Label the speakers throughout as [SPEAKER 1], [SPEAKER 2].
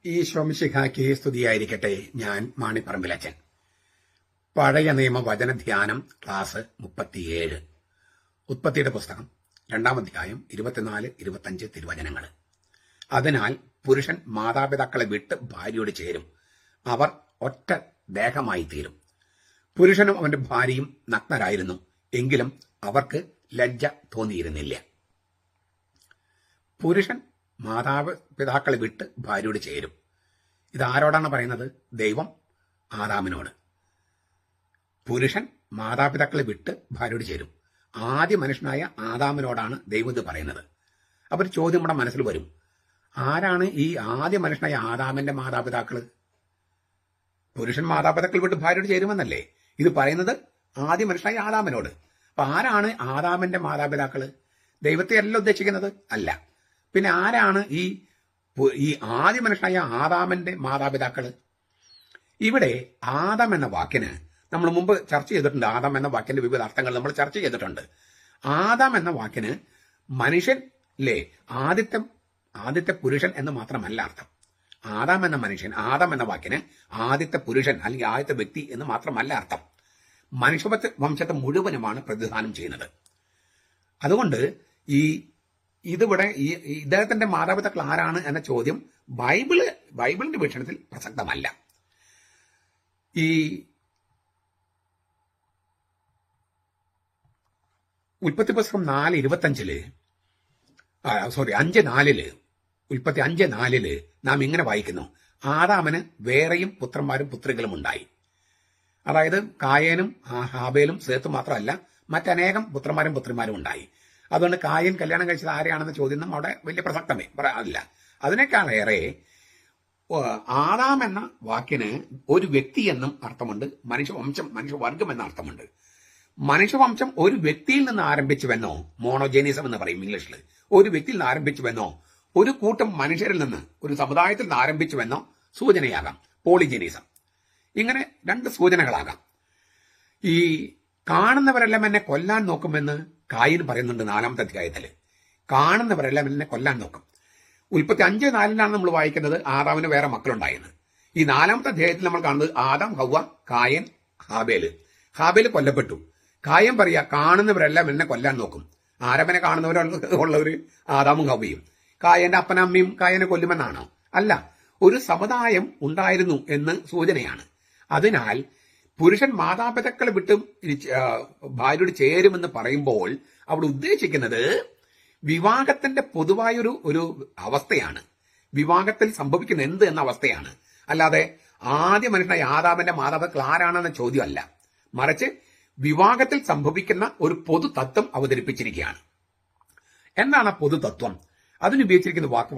[SPEAKER 1] ഈശോ മിശിഹായ്ക്ക് സ്തുതിയായിരിക്കട്ടെ. ഞാൻ മാണിപ്പറമ്പിലച്ചൻ. പഴയ നിയമ വചന ധ്യാനം ക്ലാസ് 37. ഉത്പത്തിയുടെ പുസ്തകം 2-ാം അധ്യായം 24-25 തിരുവചനങ്ങൾ. അതിനാൽ പുരുഷൻ മാതാപിതാക്കളെ വിട്ട് ഭാര്യയോട് ചേരും, അവർ ഒറ്റ ദേഹമായി തീരും. പുരുഷനും അവന്റെ ഭാര്യയും നഗ്നരായിരുന്നു, എങ്കിലും അവർക്ക് ലജ്ജ തോന്നിയിരുന്നില്ല. പുരുഷൻ മാതാപിതാക്കളെ വിട്ട് ഭാര്യയോട് ചേരും. ഇതാരോടാണ് പറയുന്നത്? ദൈവം ആദാമിനോട്. പുരുഷൻ മാതാപിതാക്കളെ വിട്ട് ഭാര്യയോട് ചേരും. ആദ്യ മനുഷ്യനായ ആദാമിനോടാണ് ദൈവം ഇത് പറയുന്നത്. അപ്പൊ ഒരു ചോദ്യം നമ്മുടെ മനസ്സിൽ വരും, ആരാണ് ഈ ആദ്യ മനുഷ്യനായ ആദാമിന്റെ മാതാപിതാക്കള്? പുരുഷൻ മാതാപിതാക്കൾ വിട്ട് ഭാര്യയോട് ചേരുമെന്നല്ലേ ഇത് പറയുന്നത്? ആദ്യ മനുഷ്യനായ ആദാമിനോട്. അപ്പൊ ആരാണ് ആദാമിന്റെ മാതാപിതാക്കള്? ദൈവത്തെ അല്ല ഉദ്ദേശിക്കുന്നത്? അല്ല. പിന്നെ ആരാണ് ഈ ആദ്യ മനുഷ്യനായ ആദാമിന്റെ മാതാപിതാക്കള്? ഇവിടെ ആദം എന്ന വാക്കിന് നമ്മൾ മുമ്പ് ചർച്ച ചെയ്തിട്ടുണ്ട്. ആദം എന്ന വാക്കിന്റെ വിവിധ അർത്ഥങ്ങൾ നമ്മൾ ചർച്ച ചെയ്തിട്ടുണ്ട്. ആദാം എന്ന വാക്കിന് മനുഷ്യൻ അല്ലേ, ആദ്യത്തെ പുരുഷൻ എന്ന് മാത്രമല്ല അർത്ഥം. ആദാം എന്ന മനുഷ്യൻ, ആദം എന്ന വാക്കിന് ആദ്യത്തെ പുരുഷൻ അല്ലെങ്കിൽ ആദ്യത്തെ വ്യക്തി എന്ന് മാത്രമല്ല അർത്ഥം. മനുഷ്യ വംശത്തെ മുഴുവനുമാണ് പ്രതിദാനം ചെയ്യുന്നത്. അതുകൊണ്ട് ഇതിവിടെ ഇദ്ദേഹത്തിന്റെ മാതാപിതാക്കൾ ആരാണ് എന്ന ചോദ്യം ബൈബിളിന്റെ വീക്ഷണത്തിൽ പ്രസക്തമല്ല. ഈ ഉൽപ്പത്തി പുസ്തകം 4:25 5:4 ഉൽപ്പത്തി 5:4 നാം ഇങ്ങനെ വായിക്കുന്നു, ആദാമിന് വേറെയും പുത്രന്മാരും പുത്രികളും ഉണ്ടായി. അതായത് കായേനും ഹാബേലും സേത്തും മാത്രമല്ല, മറ്റനേകം പുത്രന്മാരും പുത്രിമാരും ഉണ്ടായി. അതുകൊണ്ട് കായൻ കല്യാണം കഴിച്ചത് ആരെയാണെന്ന ചോദ്യം അവിടെ വലിയ പ്രസക്തമേ അല്ല. അതിനേക്കാളേറെ ആദാം എന്ന വാക്കിന് ഒരു വ്യക്തി എന്നും അർത്ഥമുണ്ട്, മനുഷ്യവംശം, മനുഷ്യവർഗം എന്ന അർത്ഥമുണ്ട്. മനുഷ്യവംശം ഒരു വ്യക്തിയിൽ നിന്ന് ആരംഭിച്ചുവെന്നോ, മോണോജെനിസം എന്ന് പറയും ഇംഗ്ലീഷിൽ, ഒരു വ്യക്തിയിൽ നിന്ന് ആരംഭിച്ചുവെന്നോ, ഒരു കൂട്ടം മനുഷ്യരിൽ നിന്ന്, ഒരു സമുദായത്തിൽ നിന്ന് ആരംഭിച്ചുവെന്നോ സൂചനയാകാം. പോളിജെനിസം. ഇങ്ങനെ രണ്ട് സൂചനകളാകാം. ഈ കാണുന്നവരെല്ലാം എന്നെ കൊല്ലാൻ നോക്കുമെന്ന് കായൻ പറയുന്നുണ്ട് 4-ാമത്തെ അധ്യായത്തിൽ. കാണുന്നവരെല്ലാം എന്നെ കൊല്ലാൻ നോക്കും. ഉൽപ്പത്തി 5:4 നമ്മൾ വായിക്കുന്നത് ആദാമിന് വേറെ മക്കളുണ്ടായിരുന്നു. ഈ 4-ാമത്തെ അധ്യായത്തിൽ നമ്മൾ കാണുന്നത് ആദാം, ഹവ്വ, കായൻ, ഹാബേല് കൊല്ലപ്പെട്ടു. കായൻ പറയാ, കാണുന്നവരെല്ലാം എന്നെ കൊല്ലാൻ നോക്കും. ആരപ്പനെ കാണുന്നവരുള്ളവര് ആദാമും ഹവ്വയും. കായന്റെ അപ്പനമ്മയും കായനെ കൊല്ലുമെന്നാണോ? അല്ല, ഒരു സമുദായം ഉണ്ടായിരുന്നു എന്ന് സൂചനയാണ്. അതിനാൽ പുരുഷൻ മാതാപിതാക്കളെ വിട്ടും ഭാര്യയോട് ചേരുമെന്ന് പറയുമ്പോൾ അവിടെ ഉദ്ദേശിക്കുന്നത് വിവാഹത്തിന്റെ പൊതുവായൊരു അവസ്ഥയാണ്. വിവാഹത്തിൽ സംഭവിക്കുന്ന എന്ത് എന്ന അവസ്ഥയാണ്. അല്ലാതെ ആദ്യ മനുഷ്യനായ ആദാമിന്റെ മാതാപിതാക്കൾ ആരാണെന്ന ചോദ്യമല്ല, മറിച്ച് വിവാഹത്തിൽ സംഭവിക്കുന്ന ഒരു പൊതു തത്വം അവതരിപ്പിച്ചിരിക്കുകയാണ്. എന്താണ് ആ പൊതു തത്വം? അതിനുപയോഗിച്ചിരിക്കുന്ന വാക്ക്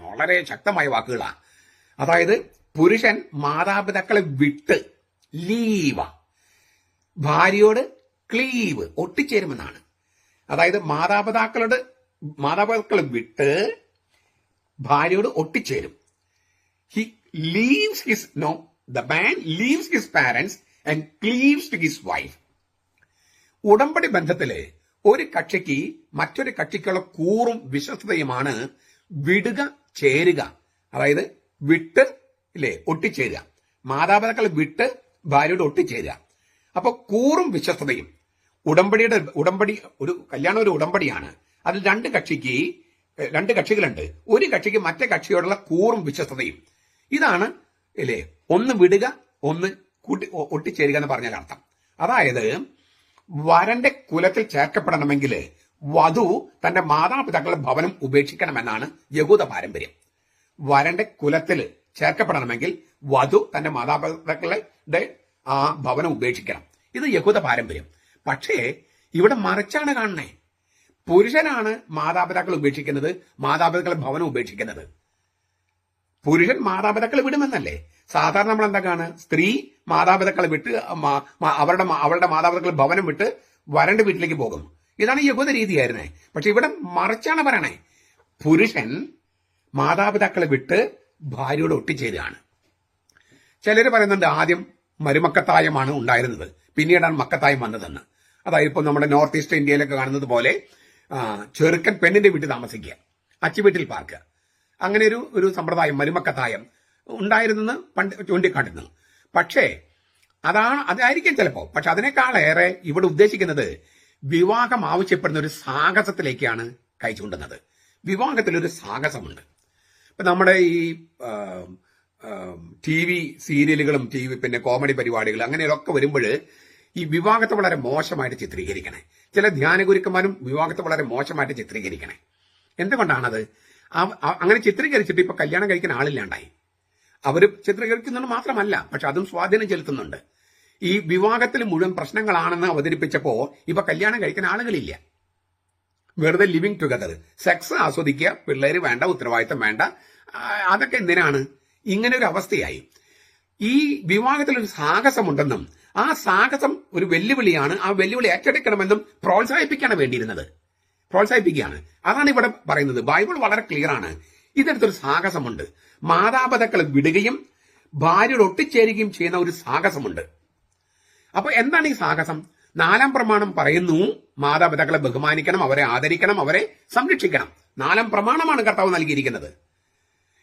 [SPEAKER 1] വളരെ ശക്തമായ വാക്കുകളാണ്. അതായത് പുരുഷൻ മാതാപിതാക്കളെ വിട്ട് ലീവ, ഭാര്യയോട് ക്ലീവ്, ഒട്ടിച്ചേരുമെന്നാണ്. അതായത് മാതാപിതാക്കളെ വിട്ട് ഭാര്യയോട് ഒട്ടിച്ചേരും. The man leaves his parents and cleaves to his wife. ഉടമ്പടി ബന്ധത്തില് ഒരു കക്ഷിക്ക് മറ്റൊരു കക്ഷിക്കുള്ള കൂറും വിശ്വസ്തതയുമാണ് വിടുക, ചേരുക. അതായത് വിട്ട് ഒട്ടിച്ചേരുക. മാതാപിതാക്കളെ വിട്ട് ഭാര്യയോട് ഒട്ടിച്ചേരുക. അപ്പൊ കൂറും വിശ്വസ്തതയും ഉടമ്പടി ഒരു കല്യാണം ഒരു ഉടമ്പടിയാണ്. അതിൽ രണ്ട് കക്ഷികളുണ്ട്. ഒരു കക്ഷിക്ക് മറ്റേ കക്ഷിയോടുള്ള കൂറും വിശ്വസ്തതയും. ഇതാണ് ഒന്ന് വിടുക, ഒന്ന് ഒട്ടിച്ചേരുക എന്ന് പറഞ്ഞാൽ അർത്ഥം. അതായത് വരന്റെ കുലത്തിൽ ചേർക്കപ്പെടണമെങ്കിൽ വധു തന്റെ മാതാപിതാക്കളുടെ ഭവനം ഉപേക്ഷിക്കണമെന്നാണ് യഹൂദ പാരമ്പര്യം. വരന്റെ കുലത്തിൽ ചേർക്കപ്പെടണമെങ്കിൽ വധു തന്റെ മാതാപിതാക്കളുടെ ആ ഭവനം ഉപേക്ഷിക്കണം. ഇത് യഹൂദ പാരമ്പര്യം. പക്ഷേ ഇവിടെ മറിച്ചാണ് കാണണേ. പുരുഷനാണ് മാതാപിതാക്കൾ ഉപേക്ഷിക്കുന്നത്, മാതാപിതാക്കളുടെ ഭവനം ഉപേക്ഷിക്കുന്നത്. പുരുഷൻ മാതാപിതാക്കളെ വിടുമെന്നല്ലേ സാധാരണ നമ്മൾ എന്താ കാണുക? സ്ത്രീ മാതാപിതാക്കളെ വിട്ട് അവരുടെ മാതാപിതാക്കളുടെ ഭവനം വിട്ട് വരന്റെ വീട്ടിലേക്ക് പോകും. ഇതാണ് യഹൂദ രീതിയായിരുന്നേ. പക്ഷെ ഇവിടെ മറിച്ചാണ് പറയണേ. പുരുഷൻ മാതാപിതാക്കളെ വിട്ട് ഭാര്യയോട് ഒട്ടിച്ചേരുകയാണ്. ചിലര് പറയുന്നുണ്ട് ആദ്യം മരുമക്കത്തായമാണ് ഉണ്ടായിരുന്നത്, പിന്നീടാണ് മക്കത്തായം വന്നതെന്ന്. അതായത് ഇപ്പോൾ നമ്മുടെ നോർത്ത് ഈസ്റ്റ് ഇന്ത്യയിലൊക്കെ കാണുന്നത് പോലെ ചെറുക്കൻ പെണ്ണിന്റെ വീട്ടിൽ താമസിക്കുക, അച്ചു വീട്ടിൽ പാർക്കുക. അങ്ങനെ ഒരു സമ്പ്രദായം, മരുമക്കത്തായം ഉണ്ടായിരുന്നെന്ന് പണ്ട് ചൂണ്ടിക്കാട്ടുന്നു. പക്ഷേ അതായിരിക്കും ചിലപ്പോ. പക്ഷെ അതിനേക്കാളേറെ ഇവിടെ ഉദ്ദേശിക്കുന്നത് വിവാഹം ആവശ്യപ്പെടുന്ന ഒരു സാഹസത്തിലേക്കാണ് കൈ ചൂണ്ടുന്നത്. വിവാഹത്തിലൊരു സാഹസമുണ്ട്. ഇപ്പൊ നമ്മുടെ ഈ TV സീരിയലുകളും പിന്നെ കോമഡി പരിപാടികൾ അങ്ങനെയൊക്കെ വരുമ്പോൾ ഈ വിവാഹത്തെ വളരെ മോശമായിട്ട് ചിത്രീകരിക്കണേ. ചില ധ്യാനഗുരുക്കന്മാരും വിവാഹത്തെ വളരെ മോശമായിട്ട് ചിത്രീകരിക്കണേ. എന്തുകൊണ്ടാണത്? അങ്ങനെ ചിത്രീകരിച്ചിട്ട് ഇപ്പൊ കല്യാണം കഴിക്കുന്ന ആളില്ലാണ്ടായി. അവർ ചിത്രീകരിക്കുന്നത് മാത്രമല്ല, പക്ഷെ അതും സ്വാധീനം ചെലുത്തുന്നുണ്ട്. ഈ വിവാഹത്തിൽ മുഴുവൻ പ്രശ്നങ്ങളാണെന്ന് അവതരിപ്പിച്ചപ്പോ ഇപ്പൊ കല്യാണം കഴിക്കുന്ന ആളുകളില്ല. വെറുതെ ലിവിങ് ടുഗദർ, സെക്സ് ആസ്വദിക്കുക, പിള്ളേര് വേണ്ട, ഉത്തരവാദിത്തം വേണ്ട. അതൊക്കെ എന്തിനാണ്? ഇങ്ങനെ ഒരു അവസ്ഥയായി. ഈ വിവാഹത്തിൽ ഒരു സാഹസമുണ്ടെന്നും ആ സാഹസം ഒരു വെല്ലുവിളിയാണ്, ആ വെല്ലുവിളി ഏറ്റെടുക്കണമെന്നും പ്രോത്സാഹിപ്പിക്കാണ് വേണ്ടിയിരുന്നത്. പ്രോത്സാഹിപ്പിക്കുകയാണ്. അതാണ് ഇവിടെ പറയുന്നത്. ബൈബിൾ വളരെ ക്ലിയർ ആണ്. ഇതിനടുത്തൊരു സാഹസമുണ്ട്. മാതാപിതാക്കളെ വിടുകയും ഭാര്യയോട് ഒട്ടിച്ചേരുകയും ചെയ്യുന്ന ഒരു സാഹസമുണ്ട്. അപ്പൊ എന്താണ് ഈ സാഹസം? 4-ാം പ്രമാണം പറയുന്നു, മാതാപിതാക്കളെ ബഹുമാനിക്കണം, അവരെ ആദരിക്കണം, അവരെ സംരക്ഷിക്കണം. 4-ാം പ്രമാണമാണ് കർത്താവ് നൽകിയിരിക്കുന്നത്.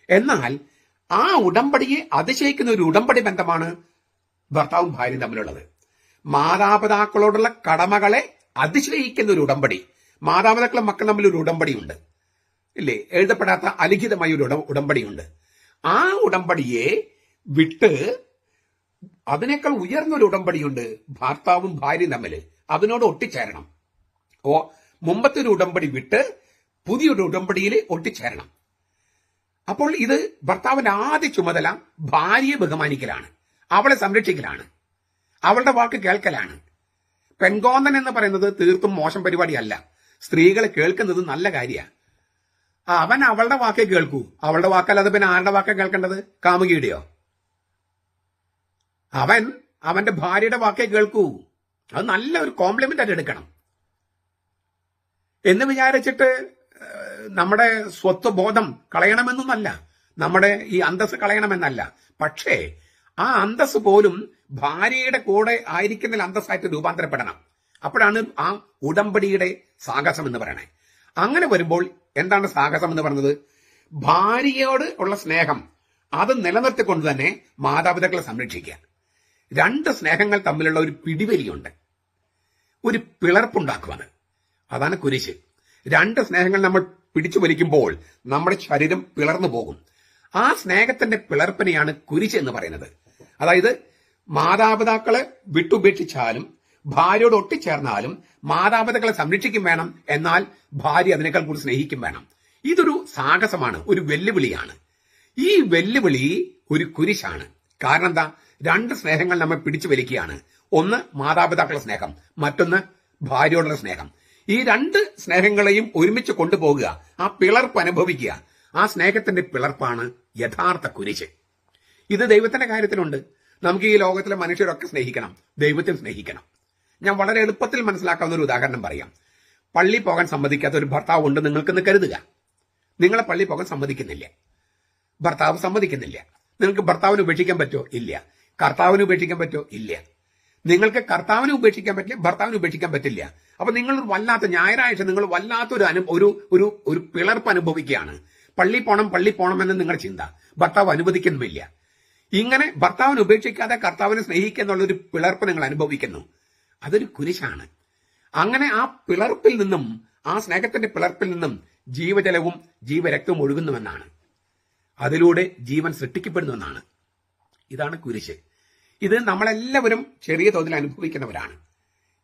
[SPEAKER 1] എന്നാൽ ആ ഉടമ്പടിയെ അതിശയിക്കുന്ന ഒരു ഉടമ്പടി ബന്ധമാണ് ഭർത്താവും ഭാര്യയും തമ്മിലുള്ളത്. മാതാപിതാക്കളോടുള്ള കടമകളെ അതിശയിക്കുന്ന ഒരു ഉടമ്പടി. മാതാപിതാക്കളും മക്കൾ തമ്മിൽ ഒരു ഉടമ്പടിയുണ്ട്, ഇല്ലേ? എഴുതപ്പെടാത്ത അലിഖിതമായ ഒരു ഉടമ്പടിയുണ്ട്. ആ ഉടമ്പടിയെ വിട്ട് അതിനേക്കാൾ ഉയർന്നൊരു ഉടമ്പടിയുണ്ട് ഭർത്താവും ഭാര്യയും തമ്മിൽ. അതിനോട് ഒട്ടിച്ചേരണം. മുമ്പത്തെ ഒരു ഉടമ്പടി വിട്ട് പുതിയൊരു ഉടമ്പടിയിൽ ഒട്ടിച്ചേരണം. അപ്പോൾ ഇത് ഭർത്താവിന്റെ ആദ്യ ചുമതല ഭാര്യയെ ബഹുമാനിക്കലാണ്, അവളെ സംരക്ഷിക്കലാണ്, അവളുടെ വാക്ക് കേൾക്കലാണ്. പെൺകോന്തൻ എന്ന് പറയുന്നത് തീർത്തും മോശം പരിപാടിയല്ല. സ്ത്രീകളെ കേൾക്കുന്നത് നല്ല കാര്യമാണ്. അവൻ അവളുടെ വാക്കേ കേൾക്കൂ. അവളുടെ വാക്കല്ലാതെ പിന്നെ ആരുടെ വാക്കാ കേൾക്കേണ്ടത്? കാമുകിയുടെയോ? അവൻ അവന്റെ ഭാര്യയുടെ വാക്കേ കേൾക്കൂ. അത് നല്ല ഒരു കോംപ്ലിമെന്റ് ആയിട്ട് എടുക്കണം എന്ന് വിചാരിച്ചിട്ട് നമ്മുടെ സ്വത്വബോധം കളയണമെന്നല്ല, നമ്മുടെ ഈ അന്തസ് കളയണമെന്നല്ല. പക്ഷേ ആ അന്തസ് പോലും ഭാര്യയുടെ കൂടെ ആയിരിക്കുന്നതിൽ അന്തസ്സായിട്ട് രൂപാന്തരപ്പെടണം. അപ്പോഴാണ് ആ ഉടമ്പടിയുടെ സാഹസം എന്ന് പറയണേ. അങ്ങനെ വരുമ്പോൾ എന്താണ് സാഹസം എന്ന് പറയുന്നത്? ഭാര്യയോട് ഉള്ള സ്നേഹം അത് നിലനിർത്തിക്കൊണ്ട് തന്നെ മാതാപിതാക്കളെ സംരക്ഷിക്കുക. 2 സ്നേഹങ്ങൾ തമ്മിലുള്ള ഒരു പിടിവലിയുണ്ട്, ഒരു പിളർപ്പുണ്ടാക്കുവാണ്. അതാണ് കുരിശ്. 2 സ്നേഹങ്ങൾ നമ്മൾ പിടിച്ചു വലിക്കുമ്പോൾ നമ്മുടെ ശരീരം പിളർന്നു പോകും. ആ സ്നേഹത്തിന്റെ പിളർപ്പിനെയാണ് കുരിശ് എന്ന് പറയുന്നത്. അതായത് മാതാപിതാക്കളെ വിട്ടുപേക്ഷിച്ചാലും ഭാര്യയോട് ഒട്ടിച്ചേർന്നാലും മാതാപിതാക്കളെ സംരക്ഷിക്കും വേണം, എന്നാൽ ഭാര്യ അതിനേക്കാൾ കൂടുതൽ സ്നേഹിക്കും വേണം. ഇതൊരു സാഹസമാണ്, ഒരു വെല്ലുവിളിയാണ്. ഈ വെല്ലുവിളി ഒരു കുരിശാണ്. കാരണം എന്താ? 2 സ്നേഹങ്ങൾ നമ്മൾ പിടിച്ചു വലിക്കുകയാണ്. ഒന്ന് മാതാപിതാക്കളുടെ സ്നേഹം, മറ്റൊന്ന് ഭാര്യയോടുള്ള സ്നേഹം. ഈ 2 സ്നേഹങ്ങളെയും ഒരുമിച്ച് കൊണ്ടുപോകുക, ആ പിളർപ്പ് അനുഭവിക്കുക. ആ സ്നേഹത്തിന്റെ പിളർപ്പാണ് യഥാർത്ഥ കുരിശ്. ഇത് ദൈവത്തിന്റെ കാര്യത്തിലുണ്ട്. നമുക്ക് ഈ ലോകത്തിലെ മനുഷ്യരൊക്കെ സ്നേഹിക്കണം, ദൈവത്തെ സ്നേഹിക്കണം. ഞാൻ വളരെ എളുപ്പത്തിൽ മനസ്സിലാക്കാവുന്ന ഒരു ഉദാഹരണം പറയാം. പള്ളി പോകാൻ സമ്മതിക്കാത്ത ഒരു ഭർത്താവ് ഉണ്ട് നിങ്ങൾക്കെന്ന് കരുതുക. നിങ്ങളെ പള്ളി പോകാൻ സമ്മതിക്കുന്നില്ല, ഭർത്താവ് സമ്മതിക്കുന്നില്ല. നിങ്ങൾക്ക് ഭർത്താവിനെ ഉപേക്ഷിക്കാൻ പറ്റോ? ഇല്ല. കർത്താവിനെ ഉപേക്ഷിക്കാൻ പറ്റോ? ഇല്ല. നിങ്ങൾക്ക് കർത്താവിനെ ഉപേക്ഷിക്കാൻ പറ്റില്ല, ഭർത്താവിനെ ഉപേക്ഷിക്കാൻ പറ്റില്ല. അപ്പൊ നിങ്ങൾ വല്ലാത്ത ഞായറാഴ്ച നിങ്ങൾ വല്ലാത്തൊരു ഒരു പിളർപ്പ് അനുഭവിക്കുകയാണ്. പള്ളി പോണം എന്ന് നിങ്ങളുടെ ചിന്ത. ഭർത്താവ് അനുവദിക്കുന്നുമില്ല. ഇങ്ങനെ ഭർത്താവിനെ ഉപേക്ഷിക്കാതെ കർത്താവിനെ സ്നേഹിക്കുക എന്നുള്ളൊരു പിളർപ്പ് നിങ്ങൾ അനുഭവിക്കുന്നു. അതൊരു കുരിശാണ്. അങ്ങനെ ആ പിളർപ്പിൽ നിന്നും, ആ സ്നേഹത്തിന്റെ പിളർപ്പിൽ നിന്നും ജീവജലവും ജീവരക്തവും ഒഴുകുന്നുവെന്നാണ്. അതിലൂടെ ജീവൻ സൃഷ്ടിക്കപ്പെടുന്നുവെന്നാണ്. ഇതാണ് കുരിശ്. ഇത് നമ്മളെല്ലാവരും ചെറിയ തോതിൽ അനുഭവിക്കുന്നവരാണ്.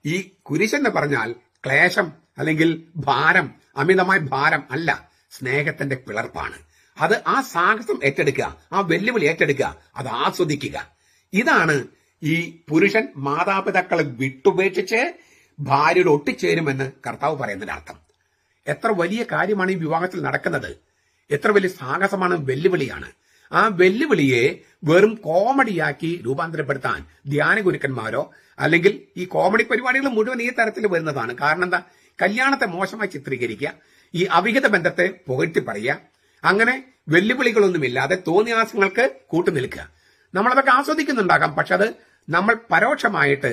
[SPEAKER 1] ഈ കുരിശെന്ന് പറഞ്ഞാൽ ക്ലേശം അല്ലെങ്കിൽ ഭാരം, അമിതമായ ഭാരം അല്ല, സ്നേഹത്തിന്റെ പിളർപ്പാണ്. അത് ആ സാഹസം ഏറ്റെടുക്കുക, ആ വെല്ലുവിളി ഏറ്റെടുക്കുക, അത് ആസ്വദിക്കുക. ഇതാണ് ഈ പുരുഷൻ മാതാപിതാക്കളെ വിട്ടുപേക്ഷിച്ച് ഭാര്യയോട് ഒട്ടിച്ചേരുമെന്ന് കർത്താവ് പറയുന്നതിന്റെ അർത്ഥം. എത്ര വലിയ കാര്യമാണ് ഈ വിവാഹത്തിൽ നടക്കുന്നത്! എത്ര വലിയ സാഹസമാണ്, വെല്ലുവിളിയാണ്. ആ വെല്ലുവിളിയെ വെറും കോമഡിയാക്കി രൂപാന്തരപ്പെടുത്താൻ ധ്യാനഗുരുക്കന്മാരോ അല്ലെങ്കിൽ ഈ കോമഡി പരിപാടികൾ മുഴുവൻ ഈ തരത്തിൽ വരുന്നതാണ്. കാരണം എന്താ? കല്യാണത്തെ മോശമായി ചിത്രീകരിക്കുക, ഈ അവിഹിത ബന്ധത്തെ പുകഴ്ത്തി പറയുക, അങ്ങനെ വെല്ലുവിളികളൊന്നുമില്ലാതെ തോന്നിയാസങ്ങൾക്ക് കൂട്ടുനിൽക്കുക. നമ്മളതൊക്കെ ആസ്വദിക്കുന്നുണ്ടാകാം, പക്ഷെ അത് നമ്മൾ പരോക്ഷമായിട്ട്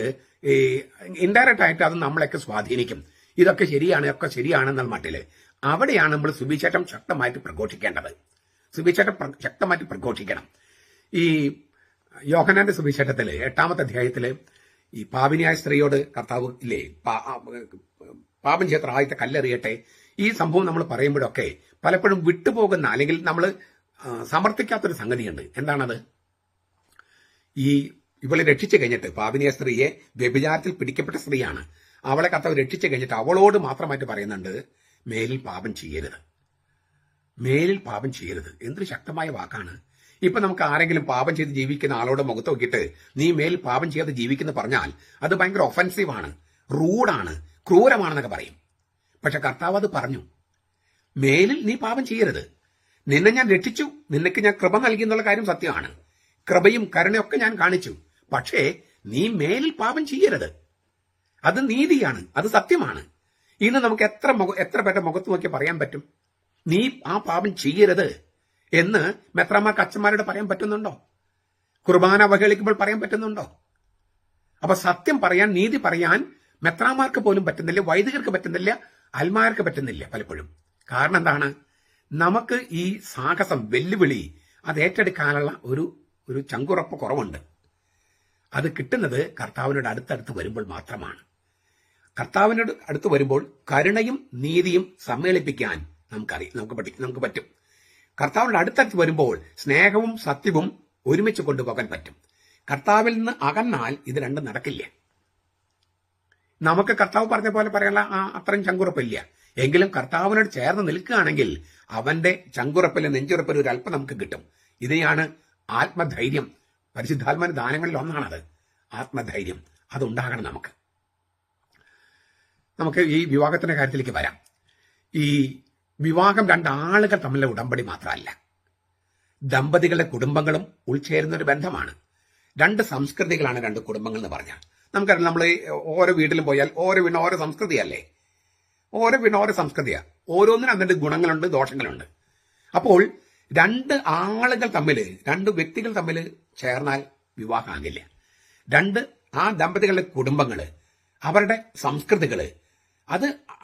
[SPEAKER 1] ഇൻഡയറക്റ്റ് ആയിട്ട് അത് നമ്മളെയൊക്കെ സ്വാധീനിക്കും. ഇതൊക്കെ ശരിയാണ്, ഒക്കെ ശരിയാണെന്നുള്ള മട്ടില്. അവിടെയാണ് നമ്മൾ സുവിശേഷം ശക്തമായിട്ട് പ്രഘോഷിക്കേണ്ടത്. സുവിശേഷം ശക്തമായിട്ട് പ്രഘോഷിക്കണം. ഈ യോഹന്നാന്റെ സുവിശേഷത്തില് 8-ാമത്തെ അധ്യായത്തില് ഈ പാപിനിയായ സ്ത്രീയോട് കർത്താവ് ഇല്ലേ, പാപം ചെയ്ത ആദ്യത്തെ കല്ലെറിയട്ടെ, ഈ സംഭവം നമ്മൾ പറയുമ്പോഴൊക്കെ പലപ്പോഴും വിട്ടുപോകുന്ന അല്ലെങ്കിൽ നമ്മൾ സമർത്ഥിക്കാത്തൊരു സംഗതിയുണ്ട്. എന്താണത്? ഇവളെ രക്ഷിച്ചു കഴിഞ്ഞിട്ട്, പാപിനിയ സ്ത്രീയെ വ്യഭിചാരത്തിൽ പിടിക്കപ്പെട്ട സ്ത്രീയാണ്, അവളെ കർത്താവ് രക്ഷിച്ചു കഴിഞ്ഞിട്ട് അവളോട് മാത്രമായിട്ട് പറയുന്നുണ്ട്, മേലിൽ പാപം ചെയ്യരുത്, മേലിൽ പാപം ചെയ്യരുത്. എന്തൊരു ശക്തമായ വാക്കാണ്. ഇപ്പൊ നമുക്ക് ആരെങ്കിലും പാപം ചെയ്ത് ജീവിക്കുന്ന ആളോട് മുഖത്ത് നോക്കിയിട്ട് നീ മേലിൽ പാപം ചെയ്യാതെ ജീവിക്കുന്ന പറഞ്ഞാൽ അത് ഭയങ്കര ഒഫൻസീവാണ്, റൂഡാണ്, ക്രൂരമാണെന്നൊക്കെ പറയും. പക്ഷെ കർത്താവ് അത് പറഞ്ഞു, മേലിൽ നീ പാപം ചെയ്യരുത്. നിന്നെ ഞാൻ രക്ഷിച്ചു, നിനക്ക് ഞാൻ കൃപ നൽകി എന്നുള്ള കാര്യം സത്യമാണ്. കൃപയും കരുണയൊക്കെ ഞാൻ കാണിച്ചു. പക്ഷേ നീ മേലിൽ പാപം ചെയ്യരുത്. അത് നീതിയാണ്, അത് സത്യമാണ്. ഇന്ന് നമുക്ക് എത്ര പേരുടെ മുഖത്ത് നോക്കി പറയാൻ പറ്റും നീ ആ പാപം ചെയ്യരുത് എന്ന്? മെത്രാന്മാർക്ക്, അച്ഛന്മാരോട് പറയാൻ പറ്റുന്നുണ്ടോ? കുർബാന അവഹേളിക്കുമ്പോൾ പറയാൻ പറ്റുന്നുണ്ടോ? അപ്പൊ സത്യം പറയാൻ, നീതി പറയാൻ മെത്രാന്മാർക്ക് പോലും പറ്റുന്നില്ല, വൈദികർക്ക് പറ്റുന്നില്ല, അൽമാർക്ക് പറ്റുന്നില്ല പലപ്പോഴും. കാരണം എന്താണ്? നമുക്ക് ഈ സാഹസം, വെല്ലുവിളി അത് ഏറ്റെടുക്കാനുള്ള ഒരു ചങ്കുറപ്പ് കുറവുണ്ട്. അത് കിട്ടുന്നത് കർത്താവിനോട് അടുത്തടുത്ത് വരുമ്പോൾ മാത്രമാണ്. കർത്താവിനോട് അടുത്ത് വരുമ്പോൾ കരുണയും നീതിയും സമ്മേളിപ്പിക്കാൻ നമുക്ക് പറ്റും. കർത്താവിനോട് അടുത്തടുത്ത് വരുമ്പോൾ സ്നേഹവും സത്യവും ഒരുമിച്ച് കൊണ്ടുപോകാൻ പറ്റും. കർത്താവിൽ നിന്ന് അകന്നാൽ ഇത് രണ്ടും നടക്കില്ല. നമുക്ക് കർത്താവ് പറഞ്ഞ പോലെ പറയാനുള്ള അത്രയും ചങ്കുറപ്പില്ല. എങ്കിലും കർത്താവിനോട് ചേർന്ന് നിൽക്കുകയാണെങ്കിൽ അവന്റെ ചങ്കുറപ്പിൽ, നെഞ്ചുറപ്പിൽ ഒരു അല്പം നമുക്ക് കിട്ടും. ഇതിനെയാണ് ആത്മധൈര്യം. പരിശുദ്ധാത്മാവിന്റെ ദാനങ്ങളിൽ ഒന്നാണത്, ആത്മധൈര്യം. അതുണ്ടാകണം നമുക്ക് ഈ വിവാഹത്തിന്റെ കാര്യത്തിലേക്ക് വരാം. ഈ വിവാഹം രണ്ടാളുകൾ തമ്മിലുള്ള ഉടമ്പടി മാത്രമല്ല, ദമ്പതികളുടെ കുടുംബങ്ങളും ഉൾച്ചേരുന്ന ഒരു ബന്ധമാണ്. രണ്ട് സംസ്കൃതികളാണ് രണ്ട് കുടുംബങ്ങൾ എന്ന് പറഞ്ഞാൽ. നമുക്കറിയാം, നമ്മൾ ഓരോ വീട്ടിലും പോയാൽ ഓരോ വീടിന് ഓരോ സംസ്കൃതിയല്ലേ, ഓരോ വീടിന് ഓരോ സംസ്കൃതിയാണ്. ഓരോന്നിനും അതിന്റെ ഗുണങ്ങളുണ്ട്, ദോഷങ്ങളുണ്ട്. അപ്പോൾ രണ്ട് വ്യക്തികൾ തമ്മിൽ ചേർന്നാൽ വിവാഹമാകില്ല. ആ ദമ്പതികളുടെ കുടുംബങ്ങള്, അവരുടെ സംസ്കൃതികള്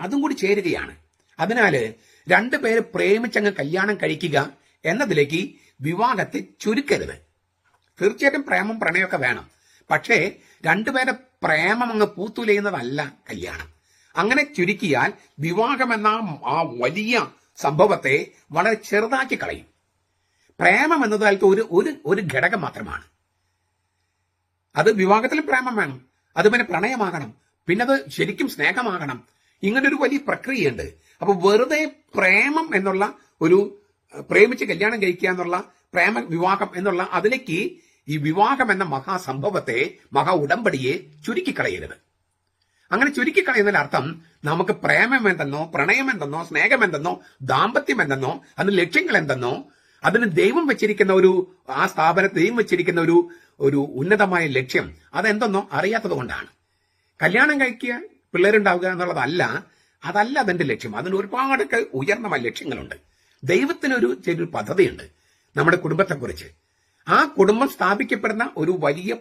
[SPEAKER 1] അതും കൂടി ചേരുകയാണ്. അതിനാല് രണ്ടുപേര് പ്രേമിച്ചങ്ങ് കല്യാണം കഴിക്കുക എന്നതിലേക്ക് വിവാഹത്തെ ചുരുക്കരുത്. തീർച്ചയായിട്ടും പ്രേമം, പ്രണയമൊക്കെ വേണം. പക്ഷേ രണ്ടുപേരെ പ്രേമം അങ്ങ് പൂത്തുലയുന്നതല്ല കല്യാണം. അങ്ങനെ ചുരുക്കിയാൽ വിവാഹം എന്ന ആ വലിയ സംഭവത്തെ വളരെ ചെറുതാക്കി കളയും. പ്രേമം എന്നതായിട്ട് ഒരു ഘടകം മാത്രമാണ്. അത് വിവാഹത്തിലും പ്രേമം വേണം, അത് പിന്നെ പ്രണയമാകണം, പിന്നെ അത് ശരിക്കും സ്നേഹമാകണം. ഇങ്ങനൊരു വലിയ പ്രക്രിയയുണ്ട്. അപ്പൊ വെറുതെ പ്രേമം എന്നുള്ള പ്രേമിച്ച് കല്യാണം കഴിക്കുക എന്നുള്ള വിവാഹം എന്നുള്ള അതിലേക്ക് ഈ വിവാഹം എന്ന മഹാസംഭവത്തെ, മഹാ ഉടമ്പടിയെ ചുരുക്കിക്കളയരുത്. അങ്ങനെ ചുരുക്കിക്കളയുന്നതിന്റെ അർത്ഥം നമുക്ക് പ്രേമം എന്തെന്നോ, പ്രണയം എന്തെന്നോ, സ്നേഹം എന്തെന്നോ, ദാമ്പത്യം എന്തെന്നോ, അതിന് ലക്ഷ്യങ്ങൾ എന്തെന്നോ, അതിന് ദൈവം വെച്ചിരിക്കുന്ന ആ സ്ഥാപനത്തിൽ ദൈവം വെച്ചിരിക്കുന്ന ഒരു ഉന്നതമായ ലക്ഷ്യം അതെന്തെന്നോ അറിയാത്തത് കൊണ്ടാണ്. കല്യാണം കഴിക്കുക, പിള്ളേരുണ്ടാവുക എന്നുള്ളതല്ല, അതല്ല അതിന്റെ ലക്ഷ്യം. അതിന് ഒരുപാടൊക്കെ ഉയർന്ന ലക്ഷ്യങ്ങളുണ്ട്. ദൈവത്തിനൊരു ചെറിയൊരു പദ്ധതിയുണ്ട് നമ്മുടെ കുടുംബത്തെക്കുറിച്ച്. ആ കുടുംബം സ്ഥാപിക്കപ്പെടുന്ന ഒരു വലിയ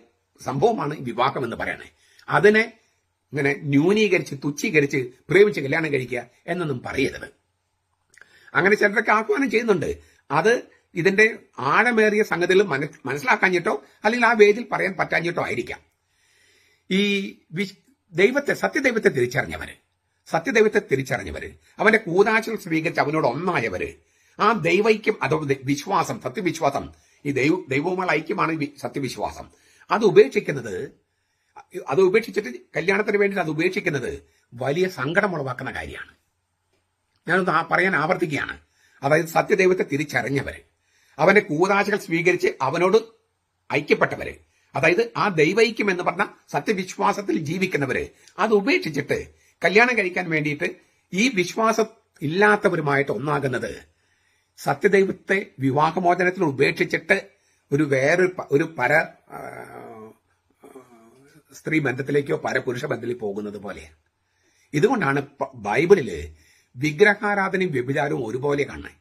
[SPEAKER 1] സംഭവമാണ് വിവാഹം എന്ന് പറയണേ. അതിനെ ഇങ്ങനെ ന്യൂനീകരിച്ച്, തുച്ഛീകരിച്ച് പ്രേമിച്ച് കല്യാണം കഴിക്കുക എന്നൊന്നും പറയരുത്. അങ്ങനെ ചിലരൊക്കെ ആഹ്വാനം ചെയ്യുന്നുണ്ട്. അത് ഇതിന്റെ ആഴമേറിയ സംഗതികൾ മനസ്സിലാക്കാഞ്ഞിട്ടോ അല്ലെങ്കിൽ ആ വേദിയിൽ പറയാൻ പറ്റാഞ്ഞിട്ടോ ആയിരിക്കാം. ഈ സത്യദൈവത്തെ തിരിച്ചറിഞ്ഞവര്, അവന്റെ കൂദാശകൾ സ്വീകരിച്ച് അവനോട് ഒന്നായവര്, ആ ദൈവൈക്യം അഥവാ വിശ്വാസം, സത്യവിശ്വാസം, ഈ ദൈവവുമായുള്ള ഐക്യമാണ് സത്യവിശ്വാസം. അത് ഉപേക്ഷിച്ചിട്ട് കല്യാണത്തിന് വേണ്ടി അത് ഉപേക്ഷിക്കുന്നത് വലിയ സങ്കടമുളവാക്കുന്ന കാര്യമാണ്. ഞാനൊന്ന് പറയാൻ ആവർത്തിക്കുകയാണ്. അതായത് സത്യദൈവത്തെ തിരിച്ചറിഞ്ഞവര്, അവന്റെ കൂദാശകൾ സ്വീകരിച്ച് അവനോട് ഐക്യപ്പെട്ടവര്, അതായത് ആ ദൈവൈക്യം എന്ന് പറഞ്ഞ സത്യവിശ്വാസത്തിൽ ജീവിക്കുന്നവര്, അത് ഉപേക്ഷിച്ചിട്ട് കല്യാണം കഴിക്കാൻ വേണ്ടിയിട്ട് ഈ വിശ്വാസം ഇല്ലാത്തവരുമായിട്ട് ഒന്നാകുന്നത് സത്യദൈവത്തെ വിവാഹമോചനത്തിൽ ഉപേക്ഷിച്ചിട്ട് ഒരു പര സ്ത്രീ ബന്ധത്തിലേക്കോ പരപുരുഷ ബന്ധത്തിലേക്ക് പോകുന്നത് പോലെയാണ്. ഇതുകൊണ്ടാണ് ബൈബിളില് വിഗ്രഹാരാധനയും വ്യഭിചാരവും ഒരുപോലെ കാണാൻ.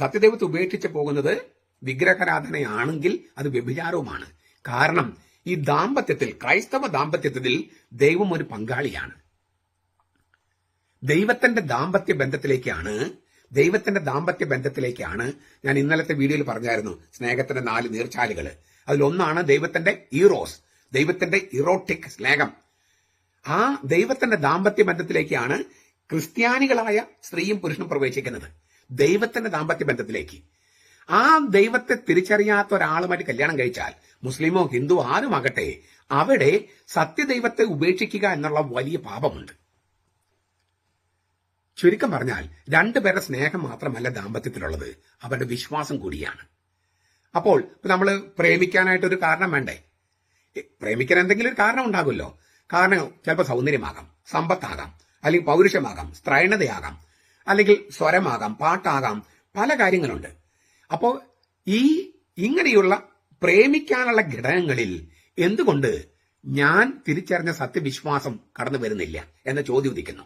[SPEAKER 1] സത്യദൈവത്തെ ഉപേക്ഷിച്ച് പോകുന്നത് വിഗ്രഹാരാധനയാണെങ്കിൽ അത് വ്യഭിചാരവുമാണ്. കാരണം ഈ ക്രൈസ്തവ ദാമ്പത്യത്തിൽ ദൈവം ഒരു പങ്കാളിയാണ്. ദൈവത്തിന്റെ ദാമ്പത്യ ബന്ധത്തിലേക്കാണ് ദൈവത്തിന്റെ ദാമ്പത്യ ബന്ധത്തിലേക്കാണ് ഞാൻ ഇന്നലത്തെ വീഡിയോയിൽ പറഞ്ഞായിരുന്നു സ്നേഹത്തിന്റെ 4 നീർച്ചാലുകൾ. അതിലൊന്നാണ് ദൈവത്തിന്റെ ഈറോസ്, ദൈവത്തിന്റെ ഇറോട്ടിക് സ്നേഹം. ആ ദൈവത്തിന്റെ ദാമ്പത്യ ബന്ധത്തിലേക്കാണ് ക്രിസ്ത്യാനികളായ സ്ത്രീയും പുരുഷനും പ്രവേശിക്കുന്നത്. ദൈവത്തിന്റെ ദാമ്പത്യ ബന്ധത്തിലേക്ക്. ആ ദൈവത്തെ തിരിച്ചറിയാത്ത ഒരാളുമായിട്ട് കല്യാണം കഴിച്ചാൽ, മുസ്ലിമോ ഹിന്ദുവോ ആരുമാകട്ടെ, അവിടെ സത്യദൈവത്തെ ഉപേക്ഷിക്കുക എന്നുള്ള വലിയ പാപമുണ്ട്. ചുരുക്കം പറഞ്ഞാൽ രണ്ടുപേരുടെ സ്നേഹം മാത്രമല്ല ദാമ്പത്യത്തിലുള്ളത്, അവരുടെ വിശ്വാസം കൂടിയാണ്. അപ്പോൾ നമ്മൾ പ്രേമിക്കാനായിട്ടൊരു കാരണം വേണ്ടേ? പ്രേമിക്കാൻ എന്തെങ്കിലും ഒരു കാരണം ഉണ്ടാകുമല്ലോ. കാരണം ചിലപ്പോൾ സൗന്ദര്യമാകാം, സമ്പത്താകാം, അല്ലെങ്കിൽ പൗരുഷമാകാം, സ്ത്രൈണതയാകാം, അല്ലെങ്കിൽ സ്വരമാകാം, പാട്ടാകാം, പല കാര്യങ്ങളുണ്ട്. അപ്പോൾ ഇങ്ങനെയുള്ള പ്രേമിക്കാനുള്ള ഘടകങ്ങളിൽ എന്തുകൊണ്ട് ഞാൻ തിരിച്ചറിഞ്ഞ സത്യവിശ്വാസം കടന്നു വരുന്നില്ല എന്ന ചോദ്യം ഉദിക്കുന്നു.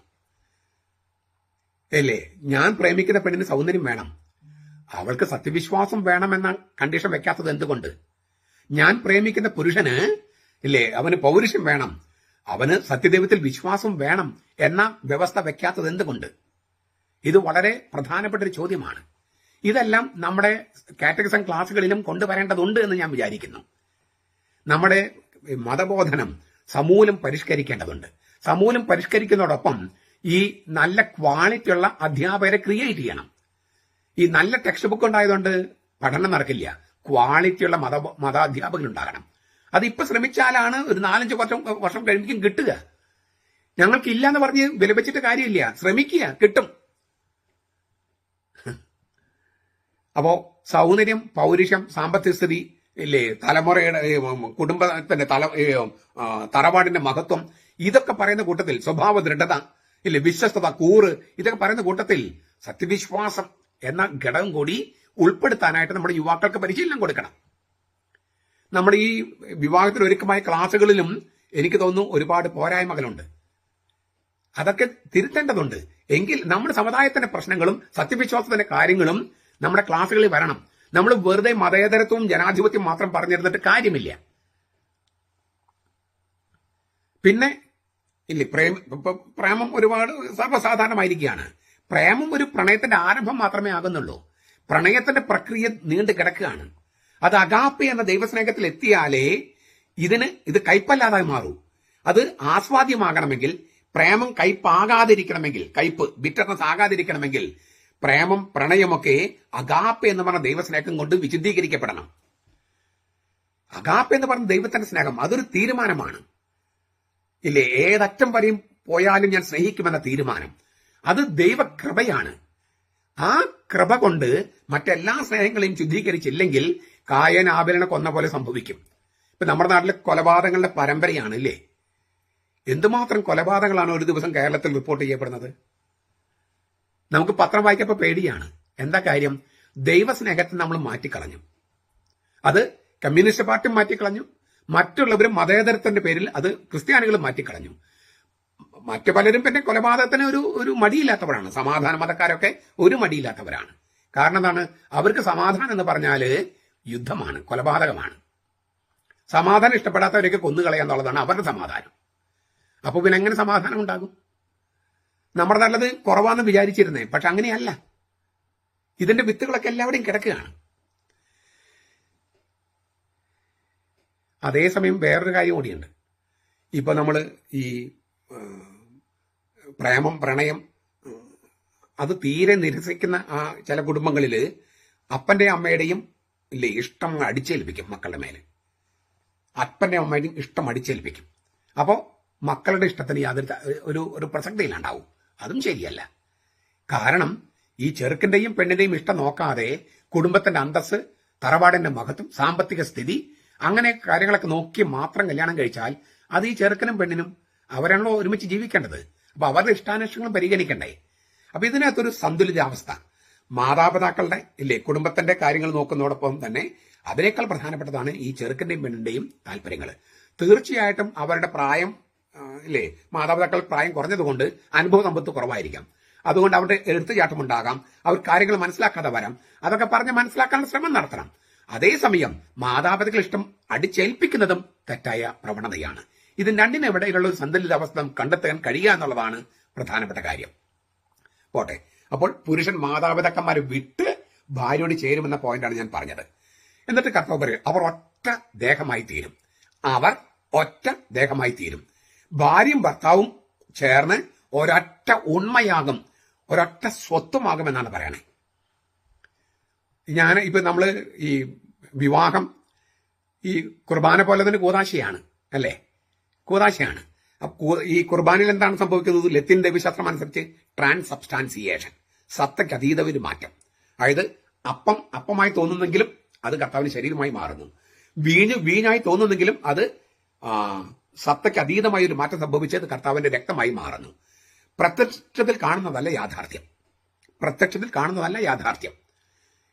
[SPEAKER 1] അല്ലേ? ഞാൻ പ്രേമിക്കുന്ന പെണ്ണിന് സൗന്ദര്യം വേണം, അവൾക്ക് സത്യവിശ്വാസം വേണമെന്ന കണ്ടീഷൻ വെക്കാത്തത് എന്തുകൊണ്ട്? ഞാൻ പ്രേമിക്കുന്ന പുരുഷന് ഇല്ലേ, അവന് പൗരുഷം വേണം, അവന് സത്യദൈവത്തിൽ വിശ്വാസം വേണം എന്ന വ്യവസ്ഥ വെക്കാത്തത് എന്തുകൊണ്ട്? ഇത് വളരെ പ്രധാനപ്പെട്ട ഒരു ചോദ്യമാണ്. ഇതെല്ലാം നമ്മുടെ കാറ്റഗറിസം ക്ലാസുകളിലും കൊണ്ടുവരേണ്ടതുണ്ട് എന്ന് ഞാൻ വിചാരിക്കുന്നു. നമ്മുടെ മതബോധനം സമൂലം പരിഷ്കരിക്കേണ്ടതുണ്ട്. സമൂലം പരിഷ്കരിക്കുന്നതോടൊപ്പം ഈ നല്ല ക്വാളിറ്റിയുള്ള അധ്യാപകരെ ക്രിയേറ്റ് ചെയ്യണം. ഈ നല്ല ടെക്സ്റ്റ് ബുക്ക് ഉണ്ടായതുകൊണ്ട് പഠനം നടക്കില്ല. ക്വാളിറ്റിയുള്ള മതാധ്യാപകരുണ്ടാകണം. അതിപ്പോ ശ്രമിച്ചാലാണ് ഒരു 4-5 വർഷം കഴിയുമ്പോഴേക്കും കിട്ടുക. ഞങ്ങൾക്കില്ല എന്ന് പറഞ്ഞ് വിലപിച്ചിട്ട് കാര്യമില്ല, ശ്രമിക്കുക, കിട്ടും. അപ്പോ സൗന്ദര്യം, പൗരുഷം, സാമ്പത്തിക സ്ഥിതി ഇല്ലേ, തലമുറയുടെ കുടുംബത്തിന്റെ തറവാടിന്റെ മഹത്വം, ഇതൊക്കെ പറയുന്ന കൂട്ടത്തിൽ സ്വഭാവ ദൃഢത ഇല്ലേ, വിശ്വസ്തത, കൂറ്, ഇതൊക്കെ പറയുന്ന കൂട്ടത്തിൽ സത്യവിശ്വാസം എന്ന ഘടകം കൂടി ഉൾപ്പെടുത്താനായിട്ട് നമ്മുടെ യുവാക്കൾക്ക് പരിശീലനം കൊടുക്കണം. നമ്മുടെ ഈ വിവാഹത്തിന് ഒരുക്കമായ ക്ലാസുകളിലും എനിക്ക് തോന്നുന്നു ഒരുപാട് പോരായ്മകളുണ്ട്. അതൊക്കെ തിരുത്തേണ്ടതുണ്ട്. എങ്കിൽ നമ്മുടെ സമുദായത്തിന്റെ പ്രശ്നങ്ങളും സത്യവിശ്വാസത്തിന്റെ കാര്യങ്ങളും നമ്മുടെ ക്ലാസുകളിൽ വരണം. നമ്മൾ വെറുതെ മതേതരത്വവും ജനാധിപത്യം മാത്രം പറഞ്ഞിരുന്നിട്ട് കാര്യമില്ല. പിന്നെ ഇല്ലേ, പ്രേമം ഒരുപാട് സർവ്വസാധാരണമായിരിക്കുകയാണ്. പ്രേമം ഒരു പ്രണയത്തിന്റെ ആരംഭം മാത്രമേ ആകുന്നുള്ളൂ. പ്രണയത്തിന്റെ പ്രക്രിയ നീണ്ടു കിടക്കുകയാണ്. അത് അഗാപ്പെ എന്ന ദൈവസ്നേഹത്തിൽ എത്തിയാലേ ഇത് കയ്പല്ലാതായി മാറൂ. അത് ആസ്വാദ്യമാകണമെങ്കിൽ, പ്രേമം കയ്പാകാതിരിക്കണമെങ്കിൽ, ബിറ്റർനെസ് ആകാതിരിക്കണമെങ്കിൽ, പ്രേമം പ്രണയമൊക്കെ അഗാപ്പെ എന്ന് പറഞ്ഞ ദൈവസ്നേഹം കൊണ്ട് വിശുദ്ധീകരിക്കപ്പെടണം. അഗാപ്പെ എന്ന് പറഞ്ഞ ദൈവത്തിന്റെ സ്നേഹം അതൊരു തീരുമാനമാണ്. ഇല്ലേ, ഏതറ്റം വരെയും പോയാലും ഞാൻ സ്നേഹിക്കുമെന്ന തീരുമാനം, അത് ദൈവകൃപയാണ്. ആ കൃപ കൊണ്ട് മറ്റെല്ലാ സ്നേഹങ്ങളെയും ശുദ്ധീകരിച്ചില്ലെങ്കിൽ കായൻ ആബേലിനെ കൊന്ന പോലെ സംഭവിക്കും. ഇപ്പൊ നമ്മുടെ നാട്ടിലെ കൊലപാതകങ്ങളുടെ പരമ്പരയാണ് ഇല്ലേ. എന്തുമാത്രം കൊലപാതകങ്ങളാണ് ഒരു ദിവസം കേരളത്തിൽ റിപ്പോർട്ട് ചെയ്യപ്പെടുന്നത്? നമുക്ക് പത്രം വായിക്കപ്പോ പേടിയാണ്. എന്താ കാര്യം? ദൈവസ്നേഹത്തെ നമ്മൾ മാറ്റിക്കളഞ്ഞു. അത് കമ്മ്യൂണിസ്റ്റ് പാർട്ടി മാറ്റിക്കളഞ്ഞു, മറ്റുള്ളവരും മതേതരത്തിന്റെ പേരിൽ അത് ക്രിസ്ത്യാനികളും മാറ്റിക്കളഞ്ഞു. മറ്റു പലരും പിന്നെ കൊലപാതകത്തിന് ഒരു മടിയില്ലാത്തവരാണ്. സമാധാന മതക്കാരൊക്കെ ഒരു മടിയില്ലാത്തവരാണ്. കാരണം എന്താണ്? അവർക്ക് സമാധാനം എന്ന് പറഞ്ഞാല് യുദ്ധമാണ്, കൊലപാതകമാണ്. സമാധാനം ഇഷ്ടപ്പെടാത്തവരൊക്കെ കൊന്നുകളയാന്നുള്ളതാണ് അവരുടെ സമാധാനം. അപ്പൊ പിന്നെ എങ്ങനെ സമാധാനം ഉണ്ടാകും? നമ്മുടെ നല്ലത് കുറവാന്ന് വിചാരിച്ചിരുന്നേ, പക്ഷെ അങ്ങനെയല്ല. ഇതിന്റെ വിത്തുകളൊക്കെ എല്ലാവരുടെയും കിടക്കുകയാണ്. അതേസമയം വേറൊരു കാര്യം കൂടിയുണ്ട്. ഇപ്പൊ നമ്മൾ ഈ പ്രേമം, പ്രണയം അത് തീരെ നിരസിക്കുന്ന ആ ചില കുടുംബങ്ങളിൽ അപ്പന്റെയും അമ്മയുടെയും ഇല്ലേ ഇഷ്ടം അടിച്ചേൽപ്പിക്കും മക്കളുടെ മേലെ. അപ്പന്റെയും അമ്മയുടെയും ഇഷ്ടം അടിച്ചേൽപ്പിക്കും. അപ്പോൾ മക്കളുടെ ഇഷ്ടത്തിന് യാതൊരു ഒരു പ്രസക്തിയിലുണ്ടാവും. അതും ശരിയല്ല. കാരണം ഈ ചെറുക്കന്റെയും പെണ്ണിന്റെയും ഇഷ്ടം നോക്കാതെ കുടുംബത്തിന്റെ അന്തസ്, തറവാടിന്റെ മഹത്വം, സാമ്പത്തിക സ്ഥിതി, അങ്ങനെ കാര്യങ്ങളൊക്കെ നോക്കി മാത്രം കല്യാണം കഴിച്ചാൽ അത് ഈ ചെറുക്കനും പെണ്ണിനും അവരാണല്ലോ ഒരുമിച്ച് ജീവിക്കേണ്ടത്. അപ്പൊ അവരുടെ ഇഷ്ടാനിഷ്ടങ്ങളും പരിഗണിക്കണ്ടേ? അപ്പൊ ഇതിനകത്തൊരു സന്തുലിതാവസ്ഥ. മാതാപിതാക്കളുടെ ഇല്ലേ കുടുംബത്തിന്റെ കാര്യങ്ങൾ നോക്കുന്നതോടൊപ്പം തന്നെ അതിനേക്കാൾ പ്രധാനപ്പെട്ടതാണ് ഈ ചെറുക്കന്റെയും പെണ്ണിന്റെയും താല്പര്യങ്ങൾ. തീർച്ചയായിട്ടും അവരുടെ പ്രായം ഇല്ലേ, മാതാപിതാക്കൾ പ്രായം കുറഞ്ഞതുകൊണ്ട് അനുഭവ സമ്പത്ത് കുറവായിരിക്കാം. അതുകൊണ്ട് അവരുടെ എടുത്തുചാട്ടമുണ്ടാകാം, അവർ കാര്യങ്ങൾ മനസ്സിലാക്കാതെ വരാം. അതൊക്കെ പറഞ്ഞ് മനസ്സിലാക്കാനുള്ള ശ്രമം നടത്തണം. അതേസമയം മാതാപിതാക്കൾ ഇഷ്ടം അടിച്ചേൽപ്പിക്കുന്നതും തെറ്റായ പ്രവണതയാണ്. ഇത് രണ്ടിനിടയിലുള്ള ഒരു സന്തുലിതാവസ്ഥ കണ്ടെത്താൻ കഴിയുക എന്നുള്ളതാണ് പ്രധാനപ്പെട്ട കാര്യം. പോട്ടെ, അപ്പോൾ പുരുഷൻ മാതാപിതാക്കന്മാരെ വിട്ട് ഭാര്യയോട് ചേരുമെന്ന പോയിന്റാണ് ഞാൻ പറഞ്ഞത്. എന്നിട്ട് കർത്താവ് പറയും, അവർ ഒറ്റ ദേഹമായി തീരും. അവർ ഒറ്റ ദേഹമായി തീരും. ഭാര്യയും ഭർത്താവും ചേർന്ന് ഒരൊറ്റ ഉണ്മയാകും, ഒരൊറ്റ സ്വത്വമാകും എന്നാണ് പറയണേ. ഇപ്പൊ നമ്മള് ഈ വിവാഹം ഈ കുർബാന പോലെ തന്നെ കൂതാശയാണ് അല്ലേ, കൂതാശയാണ്. ഈ കുർബാനയിൽ എന്താണ് സംഭവിക്കുന്നത്? ലത്തീൻ ദൈവശാസ്ത്രം അനുസരിച്ച് ട്രാൻസബ്സ്റ്റാൻസിയേഷൻ, സത്തയ്ക്ക് അതീത ഒരു മാറ്റം. അതായത് അപ്പമായി തോന്നുന്നെങ്കിലും അത് കർത്താവിന് ശരീരമായി മാറുന്നു. വീഞ്ഞായി തോന്നുന്നെങ്കിലും അത് സത്തയ്ക്ക് അതീതമായ ഒരു മാറ്റം സംഭവിച്ചത് കർത്താവിന്റെ രക്തമായി മാറുന്നു. പ്രത്യക്ഷത്തിൽ കാണുന്നതല്ല യാഥാർത്ഥ്യം.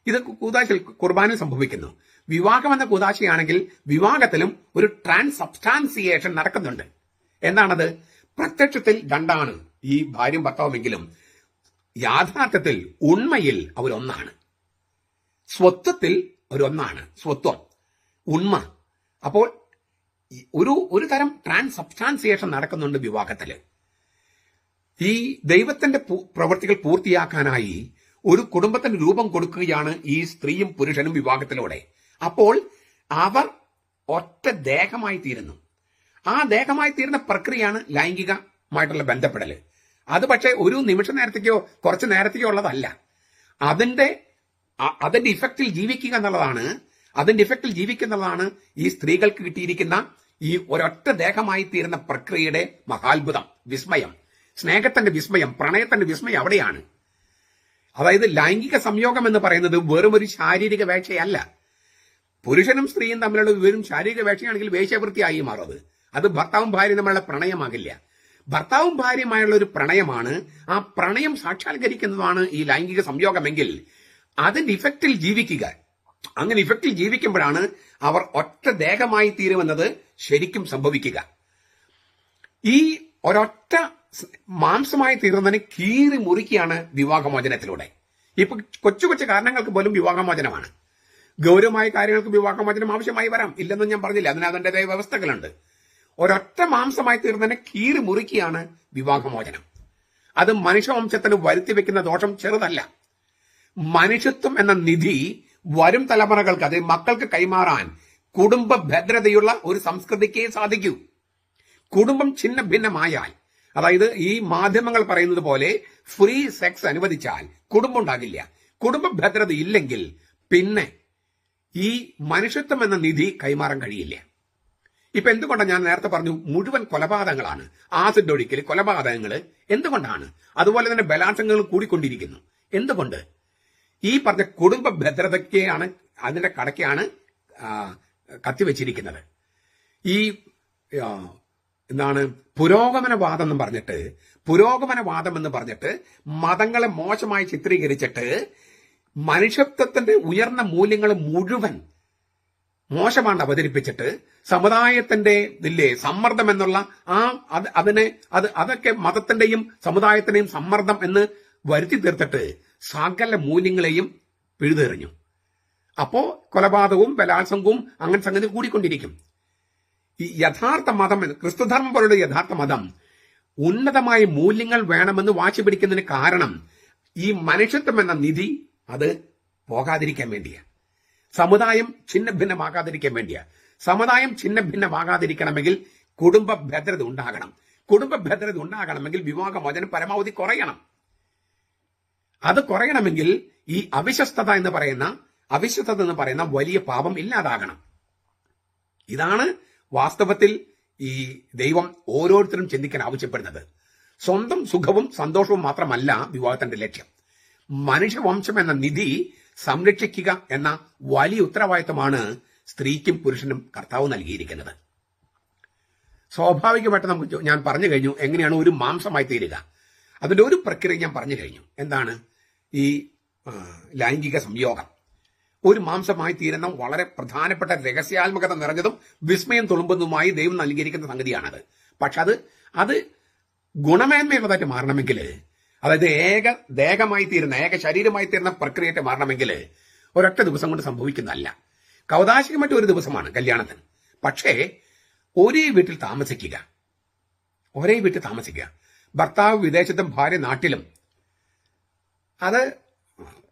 [SPEAKER 1] ഇത് കൂതാശയിൽ കുർബാനയിൽ സംഭവിക്കുന്നു. വിവാഹം എന്ന കൂതാശയാണെങ്കിൽ വിവാഹത്തിലും ഒരു ട്രാൻസബ്സ്റ്റാൻസിയേഷൻ നടക്കുന്നുണ്ട്. എന്താണത്? പ്രത്യക്ഷത്തിൽ രണ്ടാണ് ഈ ഭാര്യയും ഭർത്താവുമെങ്കിലും യാഥാർത്ഥ്യത്തിൽ ഉണ്മയിൽ അവരൊന്നാണ്. സ്വത്വത്തിൽ അവരൊന്നാണ്. സ്വത്വം, ഉണ്മ. അപ്പോൾ ഒരു തരം ട്രാൻസബ്സ്റ്റാൻസിയേഷൻ നടക്കുന്നുണ്ട് വിവാഹത്തില്. ഈ ദൈവത്തിന്റെ പ്രവൃത്തികൾ പൂർത്തിയാക്കാനായി ഒരു കുടുംബത്തിന് രൂപം കൊടുക്കുകയാണ് ഈ സ്ത്രീയും പുരുഷനും വിവാഹത്തിലൂടെ. അപ്പോൾ അവർ ഒറ്റ ദേഹമായി തീരുന്നു. ആ ദേഹമായി തീരുന്ന പ്രക്രിയയാണ് ലൈംഗികമായിട്ടുള്ള ബന്ധപ്പെടല്. അത് പക്ഷേ ഒരു നിമിഷ നേരത്തേക്കോ കുറച്ചു നേരത്തേക്കോ ഉള്ളതല്ല. അതിന്റെ ഇഫക്റ്റിൽ ജീവിക്കുക എന്നുള്ളതാണ്. ഈ സ്ത്രീകൾക്ക് കിട്ടിയിരിക്കുന്ന ഈ ഒരൊറ്റ ദേഹമായി തീരുന്ന പ്രക്രിയയുടെ മഹാത്ഭുതം, വിസ്മയം, സ്നേഹത്തിന്റെ വിസ്മയം, പ്രണയത്തിന്റെ വിസ്മയം അവിടെയാണ്. അതായത് ലൈംഗിക സംയോഗം എന്ന് പറയുന്നത് വെറും ഒരു ശാരീരിക വേഴ്ചയല്ല. പുരുഷനും സ്ത്രീയും തമ്മിലുള്ള വെറും ശാരീരിക വേഴ്ചയാണെങ്കിൽ വേശ്യാവൃത്തിയായി മാറുന്നത്. അത് ഭർത്താവും ഭാര്യയും തമ്മിലുള്ള പ്രണയമാകില്ല. ഭർത്താവും ഭാര്യയുമായുള്ള ഒരു പ്രണയമാണ്. ആ പ്രണയം സാക്ഷാത്കരിക്കുന്നതാണ് ഈ ലൈംഗിക സംയോഗമെങ്കിൽ അതിന്റെ ഇഫക്റ്റിൽ ജീവിക്കുക. അങ്ങനെ ഇഫക്റ്റിൽ ജീവിക്കുമ്പോഴാണ് അവർ ഒറ്റ ദേഹമായി തീരുമെന്നത് ശരിക്കും സംഭവിക്കുക. ഈ ഒരൊറ്റ മാംസമായി തീരുന്നതിന് കീറി മുറിക്കുകയാണ് വിവാഹമോചനത്തിലൂടെ. ഇപ്പൊ കൊച്ചു കൊച്ചു കാരണങ്ങൾക്ക് പോലും വിവാഹമോചനമാണ്. ഗൗരവമായ കാര്യങ്ങൾക്ക് വിവാഹമോചനം ആവശ്യമായി വരാം, ഇല്ലെന്നും ഞാൻ പറഞ്ഞില്ല. അതിന് അതിൻ്റെതായ വ്യവസ്ഥകളുണ്ട്. ഒരൊറ്റ മാംസമായി തീർന്നതിനെ കീറി മുറിക്കുകയാണ് വിവാഹമോചനം. അത് മനുഷ്യവംശത്തിന് വരുത്തി വെക്കുന്ന ദോഷം ചെറുതല്ല. മനുഷ്യത്വം എന്ന നിധി വരും തലമുറകൾക്ക്, അത് മക്കൾക്ക് കൈമാറാൻ കുടുംബ ഭദ്രതയുള്ള ഒരു സംസ്കൃതിക്കേ സാധിക്കൂ. കുടുംബം ഛിന്ന ഭിന്നമായാൽ, അതായത് ഈ മാധ്യമങ്ങൾ പറയുന്നത് പോലെ ഫ്രീ സെക്സ് അനുവദിച്ചാൽ കുടുംബം ഉണ്ടാകില്ല. കുടുംബ ഭദ്രത ഇല്ലെങ്കിൽ പിന്നെ ഈ മനുഷ്യത്വം എന്ന നിധി കൈമാറാൻ കഴിയില്ല. ഇപ്പൊ എന്തുകൊണ്ടാണ് ഞാൻ നേരത്തെ പറഞ്ഞു മുഴുവൻ കൊലപാതകങ്ങളാണ്, ആസിഡ് ഒഴിക്കൽ, കൊലപാതകങ്ങൾ എന്തുകൊണ്ടാണ്? അതുപോലെ തന്നെ ബലാത്സംഗങ്ങൾ കൂടിക്കൊണ്ടിരിക്കുന്നു. എന്തുകൊണ്ട്? ഈ പറഞ്ഞ കുടുംബ ഭദ്രതയ്ക്കാണ്, അതിന്റെ കടക്കാണ് കത്തിവെച്ചിരിക്കുന്നത്. ഈ എന്താണ് പുരോഗമനവാദം എന്ന് പറഞ്ഞിട്ട് മതങ്ങളെ മോശമായി ചിത്രീകരിച്ചിട്ട് മനുഷ്യത്വത്തിന്റെ ഉയർന്ന മൂല്യങ്ങൾ മുഴുവൻ മോശമാണ് അവതരിപ്പിച്ചിട്ട് സമുദായത്തിന്റെ സമ്മർദ്ദം എന്നുള്ള അതൊക്കെ മതത്തിന്റെയും സമുദായത്തിന്റെയും സമ്മർദ്ദം എന്ന് വരുത്തി തീർത്തിട്ട് സകല മൂല്യങ്ങളെയും പിഴുതെറിഞ്ഞു. അപ്പോ കൊലപാതകവും ബലാത്സംഗവും അങ്ങനെ സംഗതി കൂടിക്കൊണ്ടിരിക്കും. ഈ യഥാർത്ഥ മതം, ക്രിസ്തുധർമ്മം പോലുള്ള യഥാർത്ഥ മതം ഉന്നതമായ മൂല്യങ്ങൾ വേണമെന്ന് വാശി പിടിക്കുന്നതിന് കാരണം ഈ മനുഷ്യത്വം എന്ന നിധി അത് പോകാതിരിക്കാൻ വേണ്ടിയാ. സമുദായം ഛിന്ന ഭിന്നമാകാതിരിക്കാൻ വേണ്ടിയാ. സമുദായം ഛിന്ന ഭിന്നമാകാതിരിക്കണമെങ്കിൽ കുടുംബ ഭദ്രത ഉണ്ടാകണം. കുടുംബ ഭദ്രത ഉണ്ടാകണമെങ്കിൽ വിവാഹമോചനം പരമാവധി കുറയണം. അത് കുറയണമെങ്കിൽ ഈ അവിശ്വസ്തത എന്ന് പറയുന്ന വലിയ പാപം ഇല്ലാതാകണം. ഇതാണ് വാസ്തവത്തിൽ ഈ ദൈവം ഓരോരുത്തരും ചിന്തിക്കാൻ ആവശ്യപ്പെടുന്നത്. സ്വന്തം സുഖവും സന്തോഷവും മാത്രമല്ല വിവാഹത്തിന്റെ ലക്ഷ്യം. മനുഷ്യവംശം എന്ന നിധി സംരക്ഷിക്കുക എന്ന വലിയ ഉത്തരവാദിത്തമാണ് സ്ത്രീക്കും പുരുഷനും കർത്താവ് നൽകിയിരിക്കുന്നത്. സ്വാഭാവികമായിട്ട് ഞാൻ പറഞ്ഞു കഴിഞ്ഞു എങ്ങനെയാണ് ഒരു മാംസമായി തീരുക. അതിന്റെ ഒരു പ്രക്രിയ ഞാൻ പറഞ്ഞു കഴിഞ്ഞു. എന്താണ് ഈ ലൈംഗിക സംയോഗം? ഒരു മാംസമായി തീരുന്ന വളരെ പ്രധാനപ്പെട്ട രഹസ്യാത്മകത നിറഞ്ഞതും വിസ്മയം തുളുമ്പുന്നതുമായി ദൈവം നൽകിയിരിക്കുന്ന സംഗതിയാണത്. പക്ഷെ അത് ഗുണമേന്മയുള്ളതായിട്ട് മാറണമെങ്കിൽ, അതായത് ഏക ശരീരമായി തീരുന്ന പ്രക്രിയയായിട്ട് മാറണമെങ്കിൽ ഒരൊറ്റ ദിവസം കൊണ്ട് സംഭവിക്കുന്നതല്ല. കൗതാശികമായിട്ട് ഒരു ദിവസമാണ് കല്യാണത്തിന്. പക്ഷേ ഒരേ വീട്ടിൽ താമസിക്കുക, ഭർത്താവ് വിദേശത്തും ഭാര്യ നാട്ടിലും അത്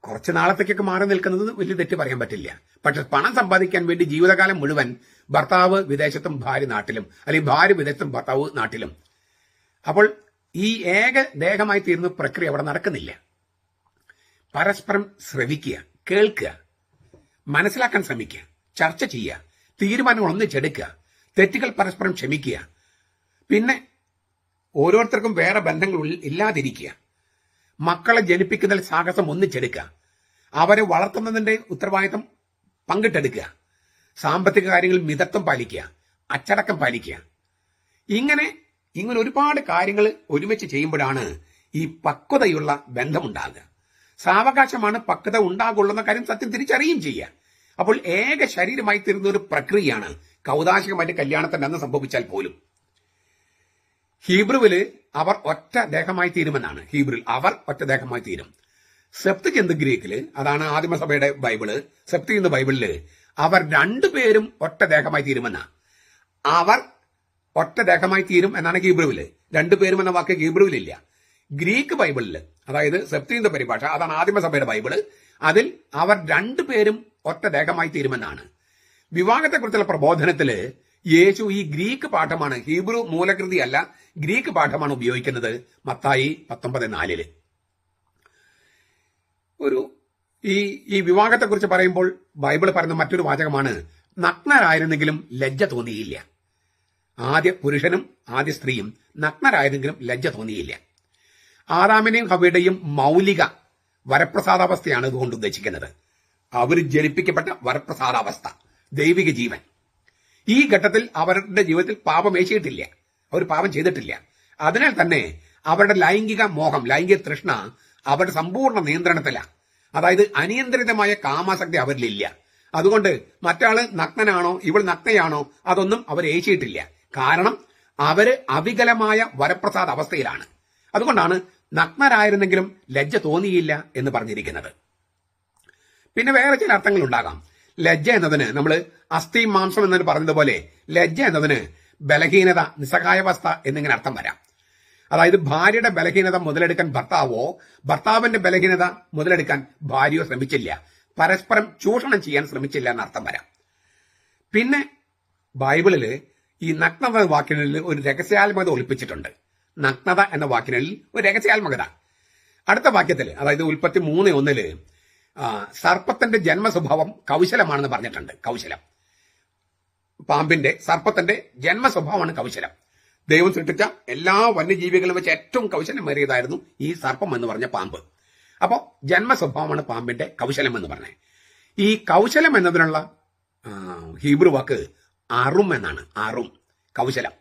[SPEAKER 1] കുറച്ച് നാളത്തേക്കൊക്കെ മാറി നിൽക്കുന്നത് വലിയ തെറ്റ് പറയാൻ പറ്റില്ല. പക്ഷെ പണം സമ്പാദിക്കാൻ വേണ്ടി ജീവിതകാലം മുഴുവൻ ഭർത്താവ് വിദേശത്തും ഭാര്യ നാട്ടിലും, അല്ലെങ്കിൽ ഭാര്യ വിദേശത്തും ഭർത്താവ് നാട്ടിലും. അപ്പോൾ ഈ ഏക ദേഹമായി തീരുന്ന പ്രക്രിയ അവിടെ നടക്കുന്നില്ല. പരസ്പരം ശ്രവിക്കുക, കേൾക്കുക, മനസ്സിലാക്കാൻ ശ്രമിക്കുക, ചർച്ച ചെയ്യുക, തീരുമാനങ്ങൾ ഒന്നിച്ചെടുക്കുക, തെറ്റുകൾ പരസ്പരം ക്ഷമിക്കുക, പിന്നെ ഓരോരുത്തർക്കും വേറെ ബന്ധങ്ങൾ ഇല്ലാതിരിക്കുക, മക്കളെ ജനിപ്പിക്കുന്നതിൽ സാഹസം ഒന്നിച്ചെടുക്കുക, അവരെ വളർത്തുന്നതിന്റെ ഉത്തരവാദിത്തം പങ്കിട്ടെടുക്കുക, സാമ്പത്തിക കാര്യങ്ങളിൽ മിതത്വം പാലിക്കുക, അച്ചടക്കം പാലിക്കുക. ഇങ്ങനെ ഒരുപാട് കാര്യങ്ങൾ ഒരുമിച്ച് ചെയ്യുമ്പോഴാണ് ഈ പക്വതയുള്ള ബന്ധമുണ്ടാകുക. സാവകാശമാണ് പക്വത ഉണ്ടാകുള്ള കാര്യം സത്യം തിരിച്ചറിയുകയും ചെയ്യുക. അപ്പോൾ ഏക ശരീരമായി തീരുന്ന ഒരു പ്രക്രിയയാണ് കൗതാശികമായിട്ട് കല്യാണത്തിന്റെ അന്ന് സംഭവിച്ചാൽ പോലും. ഹീബ്രുവില് അവർ ഒറ്റ ദേഹമായി തീരുമെന്നാണ്. ഹീബ്രുവിൽ അവർ ഒറ്റ ദേഹമായി തീരും. സെപ്തുജിന്ത് ഗ്രീക്കില്, അതാണ് ആദിമസഭയുടെ ബൈബിള്, സെപ്തുജിന്ത് ബൈബിളില് അവർ രണ്ടുപേരും ഒറ്റ ദേഹമായി തീരുമെന്നാ. അവർ ഒറ്റ ദേഹമായി തീരും എന്നാണ് ഹീബ്രുവില്. രണ്ടുപേരും എന്ന വാക്ക് ഹീബ്രുവിലില്ല. ഗ്രീക്ക് ബൈബിളില്, അതായത് സെപ്തുജിന്ത് പരിഭാഷ, അതാണ് ആദിമസഭയുടെ ബൈബിള്, അതിൽ അവർ രണ്ടുപേരും ഒറ്റ ദേഹമായി തീരുമെന്നാണ്. വിവാഹത്തെക്കുറിച്ചുള്ള പ്രബോധനത്തില് യേശു ഈ ഗ്രീക്ക് പാഠമാണ്, ഹീബ്രു മൂലകൃതി അല്ല, ഗ്രീക്ക് പാഠമാണ് ഉപയോഗിക്കുന്നത്. മത്തായി 19:4 ഈ വിവാഹത്തെക്കുറിച്ച് പറയുമ്പോൾ ബൈബിൾ പറയുന്ന മറ്റൊരു വാചകമാണ്, നഗ്നരായിരുന്നെങ്കിലും ലജ്ജ തോന്നിയില്ല. ആദ്യ പുരുഷനും ആദ്യ സ്ത്രീയും നഗ്നരായിരുന്നെങ്കിലും ലജ്ജ തോന്നിയില്ല. ആദാമിന്റെയും ഹവ്വയുടെയും മൗലിക വരപ്രസാദാവസ്ഥയാണ് ഇതുകൊണ്ട് ഉദ്ദേശിക്കുന്നത്. അവർ ജനിപ്പിക്കപ്പെട്ട വരപ്രസാദാവസ്ഥ, ദൈവിക ജീവൻ. ഈ ഘട്ടത്തിൽ അവരുടെ ജീവിതത്തിൽ പാപം ഏശിയിട്ടില്ല, അവർ പാപം ചെയ്തിട്ടില്ല. അതിനാൽ തന്നെ അവരുടെ ലൈംഗിക മോഹം, ലൈംഗിക തൃഷ്ണ അവരുടെ സമ്പൂർണ്ണ നിയന്ത്രണത്തിലാണ്. അതായത് അനിയന്ത്രിതമായ കാമാസക്തി അവരിലില്ല. അതുകൊണ്ട് മറ്റാള് നഗ്നനാണോ ഇവൾ നഗ്നയാണോ അതൊന്നും അവർ ഏശിയിട്ടില്ല. കാരണം അവര് അവികലമായ വരപ്രസാദ അവസ്ഥയിലാണ്. അതുകൊണ്ടാണ് നഗ്നരായിരുന്നെങ്കിലും ലജ്ജ തോന്നിയില്ല എന്ന് പറഞ്ഞിരിക്കുന്നത്. പിന്നെ വേറെ ചില അർത്ഥങ്ങൾ ഉണ്ടാകാം. ലജ്ജ എന്നതിന് നമ്മൾ അസ്ഥി മാംസം എന്നതിന് പറഞ്ഞതുപോലെ ലജ്ജ എന്നതിന് ബലഹീനത, നിസ്സഹായാവസ്ഥ എന്നിങ്ങനെ അർത്ഥം വരാം. അതായത് ഭാര്യയുടെ ബലഹീനത മുതലെടുക്കാൻ ഭർത്താവോ, ഭർത്താവിന്റെ ബലഹീനത മുതലെടുക്കാൻ ഭാര്യയോ ശ്രമിച്ചില്ല, പരസ്പരം ചൂഷണം ചെയ്യാൻ ശ്രമിച്ചില്ല എന്നർത്ഥം വരാം. പിന്നെ ബൈബിളില് ഈ നഗ്നത വാക്കിനിൽ ഒരു രഹസ്യാത്മകത ഒളിപ്പിച്ചിട്ടുണ്ട്. നഗ്നത എന്ന വാക്കിനിൽ ഒരു രഹസ്യാത്മകത. അടുത്ത വാക്യത്തിൽ, അതായത് ഉൽപ്പത്തി 3:1 സർപ്പത്തിന്റെ ജന്മസ്വഭാവം കൗശലമാണെന്ന് പറഞ്ഞിട്ടുണ്ട്. കൗശലം, സർപ്പത്തിന്റെ ജന്മസ്വഭാവമാണ് കൗശലം. ദൈവം സൃഷ്ടിച്ച എല്ലാ വന്യജീവികളും വെച്ച് ഏറ്റവും കൗശലമേറിയതായിരുന്നു ഈ സർപ്പം എന്ന് പറഞ്ഞ പാമ്പ്. അപ്പോ ജന്മസ്വഭാവമാണ് പാമ്പിന്റെ കൗശലം എന്ന് പറഞ്ഞത്. ഈ കൗശലം എന്നതിനുള്ള ഹീബ്രു വാക്ക് അറും എന്നാണ്. അറും, കൗശലം.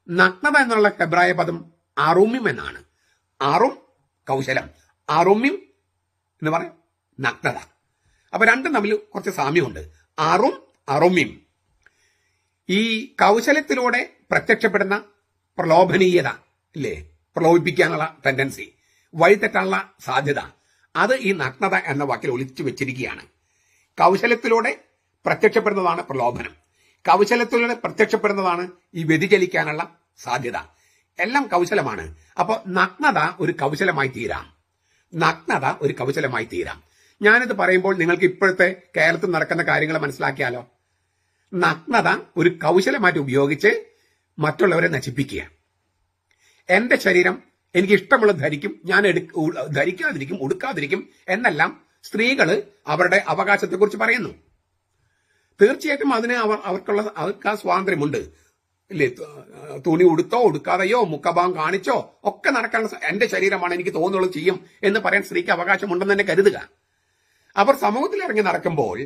[SPEAKER 1] നഗ്നത എന്നുള്ള ഹെബ്രായ പദം അറുമിം എന്നാണ്. അറും കൗശലം, അറുമിം എന്ന് പറയാം നഗ്നത. അപ്പൊ രണ്ടും തമ്മിൽ കുറച്ച് സാമ്യമുണ്ട്. അറും അറുമിം. ഈ കൗശലത്തിലൂടെ പ്രത്യക്ഷപ്പെടുന്ന പ്രലോഭനീയത ഇല്ലേ, പ്രലോഭിപ്പിക്കാനുള്ള ടെൻഡൻസി, വഴിതെറ്റാനുള്ള സാധ്യത, അത് ഈ നഗ്നത എന്ന വാക്കിൽ ഒളിച്ചു വെച്ചിരിക്കുകയാണ്. കൗശലത്തിലൂടെ പ്രത്യക്ഷപ്പെടുന്നതാണ് പ്രലോഭനം. കൗശലത്തിലൂടെ പ്രത്യക്ഷപ്പെടുന്നതാണ് ഈ വ്യതിചലിക്കാനുള്ള സാധ്യത. എല്ലാം കൗശലമാണ്. അപ്പൊ നഗ്നത ഒരു കൗശലമായി തീരാം. നഗ്നത ഒരു കൗശലമായി തീരാം. ഞാനിത് പറയുമ്പോൾ നിങ്ങൾക്ക് ഇപ്പോഴത്തെ കേരളത്തിൽ നടക്കുന്ന കാര്യങ്ങൾ മനസ്സിലാക്കിയാലോ. നഗ്നത ഒരു കൗശലമായിട്ട് ഉപയോഗിച്ച് മറ്റുള്ളവരെ നശിപ്പിക്കുക. എന്റെ ശരീരം എനിക്ക് ഇഷ്ടമുള്ളത് ധരിക്കും, ഞാൻ ധരിക്കാതിരിക്കും, ഉടുക്കാതിരിക്കും എന്നെല്ലാം സ്ത്രീകൾ അവരുടെ അവകാശത്തെക്കുറിച്ച് പറയുന്നു. തീർച്ചയായിട്ടും അതിന് അവർക്ക് ആ സ്വാതന്ത്ര്യമുണ്ട് ഇല്ലേ. തുണി ഉടുത്തോ ഉടുക്കാതെയോ മുഖഭാഗം കാണിച്ചോ ഒക്കെ നടക്കാനുള്ള, എന്റെ ശരീരമാണ്, എനിക്ക് തോന്നുള്ളത് ചെയ്യും എന്ന് പറയാൻ സ്ത്രീക്ക് അവകാശമുണ്ടെന്ന് തന്നെ കരുതുക. അവർ സമൂഹത്തിൽ ഇറങ്ങി നടക്കുമ്പോൾ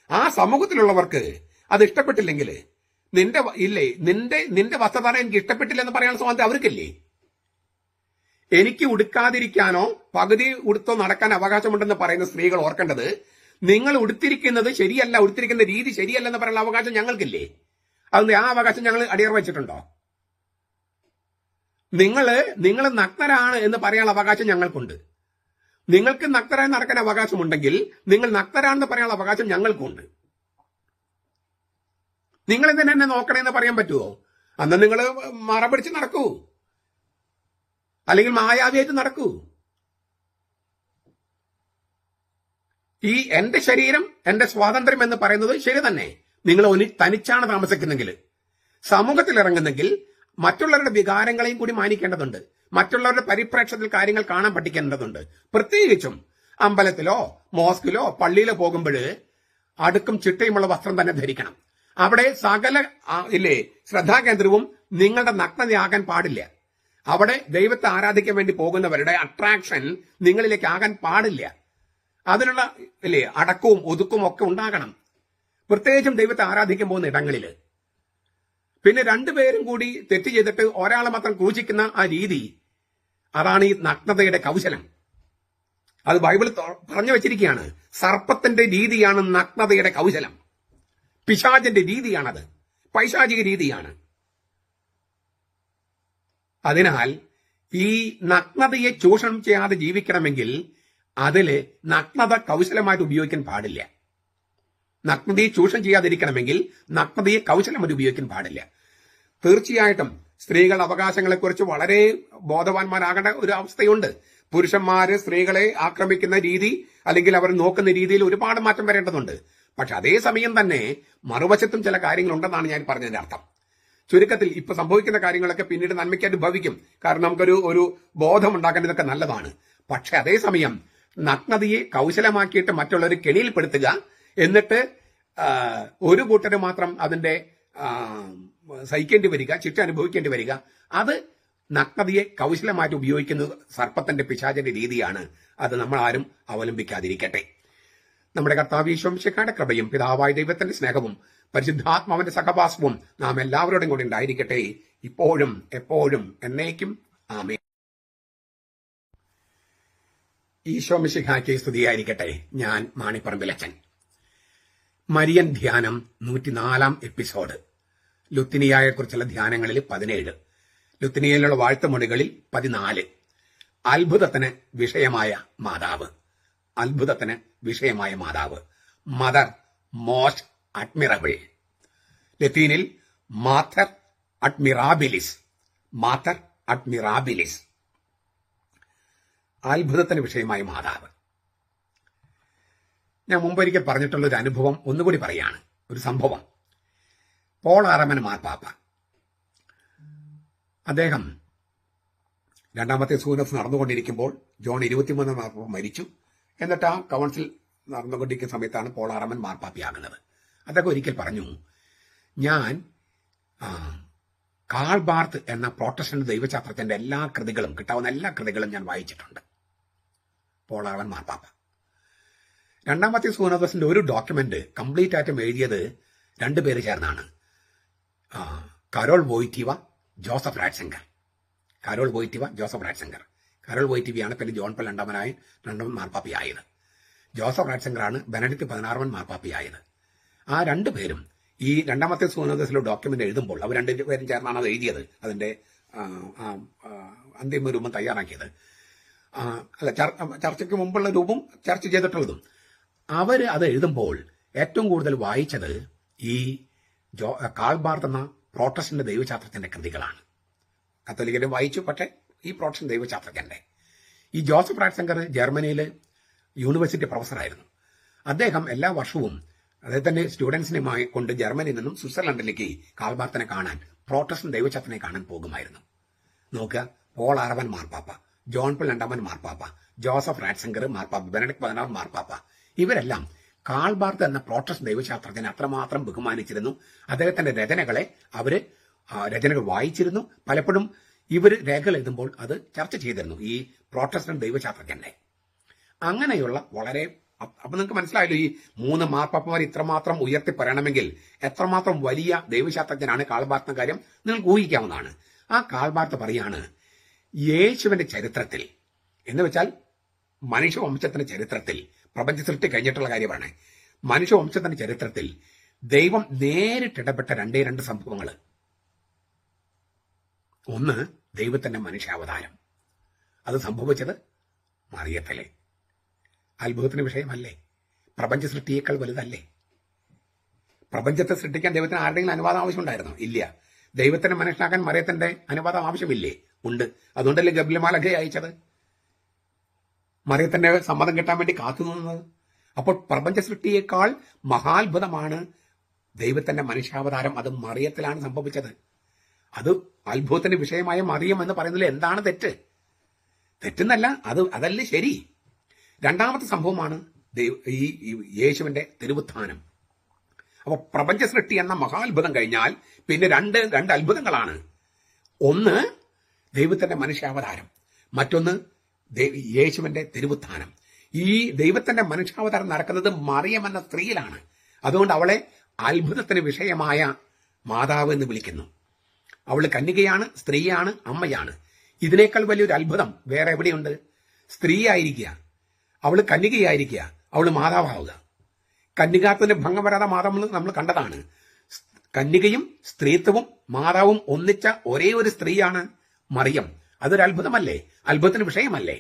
[SPEAKER 1] ആ സമൂഹത്തിലുള്ളവർക്ക് അത് ഇഷ്ടപ്പെട്ടില്ലെങ്കിൽ നിന്റെ വസ്ത്രധാരണം എനിക്ക് ഇഷ്ടപ്പെട്ടില്ല എന്ന് പറയാനുള്ള സ്വാതന്ത്ര്യം അവർക്കില്ലേ? എനിക്ക് ഉടുക്കാതിരിക്കാനോ പകുതി ഉടുത്തോ നടക്കാൻ അവകാശമുണ്ടെന്ന് പറയുന്ന സ്ത്രീകൾ ഓർക്കേണ്ടത്, നിങ്ങൾ ഉടുത്തിരിക്കുന്നത് ശരിയല്ല, ഉടുത്തിരിക്കുന്ന രീതി ശരിയല്ല എന്ന് പറയാനുള്ള അവകാശം ഞങ്ങൾക്കില്ലേ? അതുകൊണ്ട് ആ അവകാശം ഞങ്ങൾ അടിയറ വെച്ചിട്ടുണ്ടോ? നിങ്ങൾ നഗ്നരാണ് എന്ന് പറയാനുള്ള അവകാശം ഞങ്ങൾക്കുണ്ട്. നിങ്ങൾക്ക് നഗ്നരായി നടക്കാൻ അവകാശമുണ്ടെങ്കിൽ നിങ്ങൾ നഗ്നരാണെന്ന് പറയാനുള്ള അവകാശം ഞങ്ങൾക്കുണ്ട്. നിങ്ങൾ എന്തിനാ എന്നെ നോക്കണേന്ന് പറയാൻ പറ്റുമോ? അന്ന് നിങ്ങൾ മറ പിടിച്ച് നടക്കൂ, അല്ലെങ്കിൽ മായാവിയായിട്ട് നടക്കൂ. ഈ എന്റെ ശരീരം എന്റെ സ്വാതന്ത്ര്യം എന്ന് പറയുന്നത് ശരി തന്നെ. നിങ്ങൾ തനിച്ചാണ് താമസിക്കുന്നെങ്കിൽ, സമൂഹത്തിൽ ഇറങ്ങുന്നെങ്കിൽ മറ്റുള്ളവരുടെ വികാരങ്ങളെയും കൂടി മാനിക്കേണ്ടതുണ്ട്. മറ്റുള്ളവരുടെ പരിപ്രേക്ഷത്തിൽ കാര്യങ്ങൾ കാണാൻ പഠിക്കേണ്ടതുണ്ട്. പ്രത്യേകിച്ചും അമ്പലത്തിലോ മോസ്കിലോ പള്ളിയിലോ പോകുമ്പോൾ അടുക്കും ചിട്ടയുമുള്ള വസ്ത്രം തന്നെ ധരിക്കണം. അവിടെ സകല ശ്രദ്ധാകേന്ദ്രവും നിങ്ങളുടെ നഗ്നതയാകാൻ പാടില്ല. അവിടെ ദൈവത്തെ ആരാധിക്കാൻ വേണ്ടി പോകുന്നവരുടെ അട്രാക്ഷൻ നിങ്ങളിലേക്ക് ആകാൻ പാടില്ല. അതിനുള്ള അടക്കവും ഒതുക്കും ഒക്കെ ഉണ്ടാകണം, പ്രത്യേകിച്ചും ദൈവത്തെ ആരാധിക്കാൻ പോകുന്ന ഇടങ്ങളിൽ. പിന്നെ രണ്ടുപേരും കൂടി തെറ്റ് ചെയ്തിട്ട് ഒരാളെ മാത്രം ക്രൂശിക്കുന്ന ആ രീതി, അതാണ് ഈ നഗ്നതയുടെ കൗശലം. അത് ബൈബിൾ പറഞ്ഞു വെച്ചിരിക്കുകയാണ്. സർപ്പത്തിന്റെ രീതിയാണ് നഗ്നതയുടെ കൗശലം. പിശാചിന്റെ രീതിയാണത്, പൈശാചിക രീതിയാണ്. അതിനാൽ ഈ നഗ്നതയെ ചൂഷണം ചെയ്യാതെ ജീവിക്കണമെങ്കിൽ അതില് നഗ്നത കൗശലമായിട്ട് ഉപയോഗിക്കാൻ പാടില്ല. നഗ്നതയെ ചൂഷണം ചെയ്യാതിരിക്കണമെങ്കിൽ നഗ്നതയെ കൗശലമായിട്ട് ഉപയോഗിക്കാൻ പാടില്ല. തീർച്ചയായിട്ടും സ്ത്രീകളുടെ അവകാശങ്ങളെക്കുറിച്ച് വളരെ ബോധവാന്മാരാകേണ്ട ഒരു അവസ്ഥയുണ്ട്. പുരുഷന്മാര് സ്ത്രീകളെ ആക്രമിക്കുന്ന രീതി അല്ലെങ്കിൽ അവർ നോക്കുന്ന രീതിയിൽ ഒരുപാട് മാറ്റം വരേണ്ടതുണ്ട്. പക്ഷെ അതേസമയം തന്നെ മറുവശത്തും ചില കാര്യങ്ങളുണ്ടെന്നാണ് ഞാൻ പറഞ്ഞതിന്റെ അർത്ഥം. ചുരുക്കത്തിൽ ഇപ്പൊ സംഭവിക്കുന്ന കാര്യങ്ങളൊക്കെ പിന്നീട് നന്മയ്ക്കായിട്ട് ഭവിക്കും. കാരണം നമുക്കൊരു ബോധം ഉണ്ടാക്കാൻ ഇതൊക്കെ നല്ലതാണ്. പക്ഷെ അതേസമയം നഗ്നതയെ കൗശലമാക്കിയിട്ട് മറ്റുള്ളവർ കെണിയിൽപ്പെടുത്തുക, എന്നിട്ട് ഒരു കൂട്ടര് മാത്രം അതിന്റെ സഹിക്കേണ്ടി വരിക, ശിക്ഷ അനുഭവിക്കേണ്ടി വരിക, അത് നഗ്നതയെ കൗശലമായിട്ട് ഉപയോഗിക്കുന്നത് സർപ്പത്തിന്റെ പിശാചിന്റെ രീതിയാണ്. അത് നമ്മൾ ആരും അവലംബിക്കാതിരിക്കട്ടെ. നമ്മുടെ കർത്താവ് യേശു മിശിഹായുടെ കൃപയും പിതാവായ ദൈവത്തിന്റെ സ്നേഹവും പരിശുദ്ധാത്മാവിന്റെ സഹവാസവും നാം എല്ലാവരോടും കൂടി ഉണ്ടായിരിക്കട്ടെ, ഇപ്പോഴും എപ്പോഴും എന്നേക്കും. ആമേൻ. ഈശോ മിശിഹായ്ക്ക് സ്തുതിയായിരിക്കട്ടെ. ഞാൻ മാണിപ്പറമ്പിലച്ചൻ. മരിയൻ ധ്യാനം 104 എപ്പിസോഡ്. ലുത്തിനിയയെക്കുറിച്ചുള്ള ധ്യാനങ്ങളിൽ 17, ലുത്തിനിയയിലുള്ള വാഴ്ത്തുമൊഴികളിൽ 14. അത്ഭുതത്തിന് വിഷയമായ മാതാവ്. അത്ഭുതത്തിന് വിഷയമായ മാതാവ്, മദർ മോസ്റ്റ് അഡ്മിറബിൾ. ലത്തീനിൽ മാതർ അഡ്മിറാബിലിസ്. മാതർ അഡ്മിറാബിലിസ്, അത്ഭുതത്തിന് വിഷയമായ മാതാവ്. ഞാൻ മുമ്പൊരിക്കൽ പറഞ്ഞിട്ടുള്ള ഒരു അനുഭവം ഒന്നുകൂടി പറയാണ്. ഒരു സംഭവം. പോൾ ആറാമൻ മാർപ്പാപ്പ, അദ്ദേഹം രണ്ടാമത്തെ സൂനസ് നടന്നുകൊണ്ടിരിക്കുമ്പോൾ ജോൺ 23 മാർപ്പാപ്പ മരിച്ചു. എന്നിട്ട് ആ കൗൺസിൽ നടന്നുകൊണ്ടിരിക്കുന്ന സമയത്താണ് പോൾ ആറാമൻ മാർപ്പാപ്പയാകുന്നത്. അദ്ദേഹം ഒരിക്കൽ പറഞ്ഞു, ഞാൻ കാൾ ബാർത്ത് എന്ന പ്രോട്ടസ്റ്റന്റ് ദൈവശാസ്ത്രത്തിന്റെ എല്ലാ കൃതികളും, കിട്ടാവുന്ന എല്ലാ കൃതികളും ഞാൻ വായിച്ചിട്ടുണ്ട്. പോൾ ആറാമൻ മാർപ്പാപ്പ രണ്ടാമത്തെ സൂനദസിന്റെ ഒരു ഡോക്യുമെന്റ് കംപ്ലീറ്റ് ആയിട്ടും എഴുതിയത് 2 പേര് ചേർന്നാണ്. Carol വോയ്റ്റീവ, Joseph Ratzinger. Carol വോയ്റ്റീവ, Joseph Ratzinger. Carol വോയ്റ്റീവയാണ് പിന്നെ ജോൺ പോൾ രണ്ടാമൻ മാർപ്പാപ്പയായത്. Joseph റാറ്റ്സിംഗറാണ് Benedict 16 മാർപ്പാപ്പയായത്. ആ 2 പേരും ഈ രണ്ടാമത്തെ സൂനദസിലെ ഡോക്യുമെന്റ് എഴുതുമ്പോൾ അവർ 2 പേരും ചേർന്നാണ് അത് എഴുതിയത്, അതിന്റെ അന്തിമ രൂപം തയ്യാറാക്കിയത്. അല്ല, ചർച്ചയ്ക്ക് മുമ്പുള്ള രൂപം ചർച്ച ചെയ്തിട്ടുള്ളതും. അവര് അത് എഴുതുമ്പോൾ ഏറ്റവും കൂടുതൽ വായിച്ചത് ഈ കാൾ ബാർത്ത് എന്ന പ്രോട്ടസ്റ്റന്റ് ദൈവശാസ്ത്രത്തിന്റെ കൃതികളാണ്. കത്തോലിക്കരും വായിച്ചു, പക്ഷേ ഈ പ്രോട്ടസ്റ്റന്റ് ദൈവശാസ്ത്രജ്ഞന്റെ. ഈ ജോസഫ് റാറ്റ്സിംഗർ ജർമ്മനിയിലെ യൂണിവേഴ്സിറ്റി പ്രൊഫസറായിരുന്നു. അദ്ദേഹം എല്ലാ വർഷവും അദ്ദേഹത്തിന്റെ സ്റ്റുഡൻസിനുമായി കൊണ്ട് ജർമ്മനിയിൽ നിന്നും സ്വിറ്റ്സർലൻഡിലേക്ക് കാൾ ബാർത്തിനെ കാണാൻ, പ്രോട്ടസ്റ്റന്റ് ദൈവശാസ്ത്രനെ കാണാൻ പോകുമായിരുന്നു. നോക്കുക, പോൾ ആറാമൻ മാർപ്പാപ്പ, ജോൺ പോൾ രണ്ടാമൻ മാർപ്പാപ്പ, ജോസഫ് റാറ്റ്സിംഗർ മാർപ്പാപ്പ, ബെനഡിക്ട് 16 മാർപ്പാപ്പ, ഇവരെല്ലാം കാൾ ബാർത്ത് എന്ന പ്രോട്ടസ്റ്റന്റ് ദൈവശാസ്ത്രജ്ഞനെ അത്രമാത്രം ബഹുമാനിച്ചിരുന്നു. അദ്ദേഹത്തിന്റെ രചനകൾ വായിച്ചിരുന്നു. പലപ്പോഴും ഇവർ രേഖകൾ എഴുതുമ്പോൾ അത് ചർച്ച ചെയ്തിരുന്നു, ഈ പ്രോട്ടസ്റ്റന്റ് ദൈവശാസ്ത്രജ്ഞന്റെ. അങ്ങനെയുള്ള വളരെ, അപ്പൊ നിങ്ങൾക്ക് മനസ്സിലായല്ലോ, ഈ 3 മാർപ്പാപ്പമാർ ഇത്രമാത്രം ഉയർത്തി പറയണമെങ്കിൽ എത്രമാത്രം വലിയ ദൈവശാസ്ത്രജ്ഞനാണ് കാൾ ബാർത്ത് എന്ന കാര്യം നിങ്ങൾക്ക് ഊഹിക്കാവുന്നതാണ്. ആ കാൾ ബാർത്ത് പറയാണ്, യേശുവിന്റെ ചരിത്രത്തിൽ, എന്ന് വെച്ചാൽ മനുഷ്യവംശത്തിന്റെ ചരിത്രത്തിൽ, പ്രപഞ്ച സൃഷ്ടി കഴിഞ്ഞിട്ടുള്ള കാര്യമാണ്, മനുഷ്യവംശത്തിന്റെ ചരിത്രത്തിൽ ദൈവം നേരിട്ടിടപെട്ട 2 സംഭവങ്ങൾ. ഒന്ന്, ദൈവത്തിന്റെ മനുഷ്യാവതാരം. അത് സംഭവിച്ചത് മറിയത്തിലെ. അത്ഭുതത്തിന് വിഷയമല്ലേ? പ്രപഞ്ച സൃഷ്ടിയേക്കാൾ വലുതല്ലേ? പ്രപഞ്ചത്തെ സൃഷ്ടിക്കാൻ ദൈവത്തിന് ആരുടെയെങ്കിലും അനുവാദം ആവശ്യമുണ്ടായിരുന്നോ? ഇല്ല. ദൈവത്തിന്റെ മനുഷ്യനാക്കാൻ മറിയത്തിന്റെ അനുവാദം ആവശ്യമില്ലേ? ഉണ്ട്. അതുകൊണ്ടല്ലേ ഗബ്രിയേൽ മാലാഖയെ അയച്ചത്, മറിയത്തിന്റെ സമ്മതം കിട്ടാൻ വേണ്ടി കാത്തുനിന്നത്. അപ്പോൾ പ്രപഞ്ച സൃഷ്ടിയേക്കാൾ മഹാത്ഭുതമാണ് ദൈവത്തിന്റെ മനുഷ്യാവതാരം. അത് മറിയത്തിലാണ് സംഭവിച്ചത്. അത് അത്ഭുതത്തിന് വിഷയമായ മറിയം എന്ന് പറയുന്നതിൽ എന്താണ് തെറ്റ്? തെറ്റെന്നല്ല, അതല്ലേ ശരി. രണ്ടാമത്തെ സംഭവമാണ് ഈ യേശുവിന്റെ തിരുവുത്ഥാനം. അപ്പൊ പ്രപഞ്ച സൃഷ്ടി എന്ന മഹാത്ഭുതം കഴിഞ്ഞാൽ പിന്നെ രണ്ട് അത്ഭുതങ്ങളാണ്. ഒന്ന് ദൈവത്തിന്റെ മനുഷ്യാവതാരം, മറ്റൊന്ന് യേശുവിന്റെ തിരുവുത്ഥാനം. ഈ ദൈവത്തിന്റെ മനുഷ്യാവതാരം നടക്കുന്നത് മറിയം എന്ന സ്ത്രീയിലാണ്. അതുകൊണ്ട് അവളെ അത്ഭുതത്തിന് വിഷയമായ മാതാവ് എന്ന് വിളിക്കുന്നു. അവൾ കന്യകയാണ്, സ്ത്രീയാണ്, അമ്മയാണ്. ഇതിനേക്കാൾ വലിയൊരു അത്ഭുതം വേറെ എവിടെയുണ്ട്? സ്ത്രീ ആയിരിക്കുക, അവൾ കന്യകയായിരിക്കുക, അവൾ മാതാവാവുക. കന്യകാത്വത്തിന് ഭംഗം വരാതെ മാതാവ് നമ്മൾ കണ്ടതാണ്. കന്യകയും സ്ത്രീത്വവും മാതാവും ഒന്നിച്ച ഒരേ ഒരു സ്ത്രീയാണ് മറിയം. അതൊരു അത്ഭുതമല്ലേ? അത്ഭുതത്തിന് വിഷയമല്ലേ?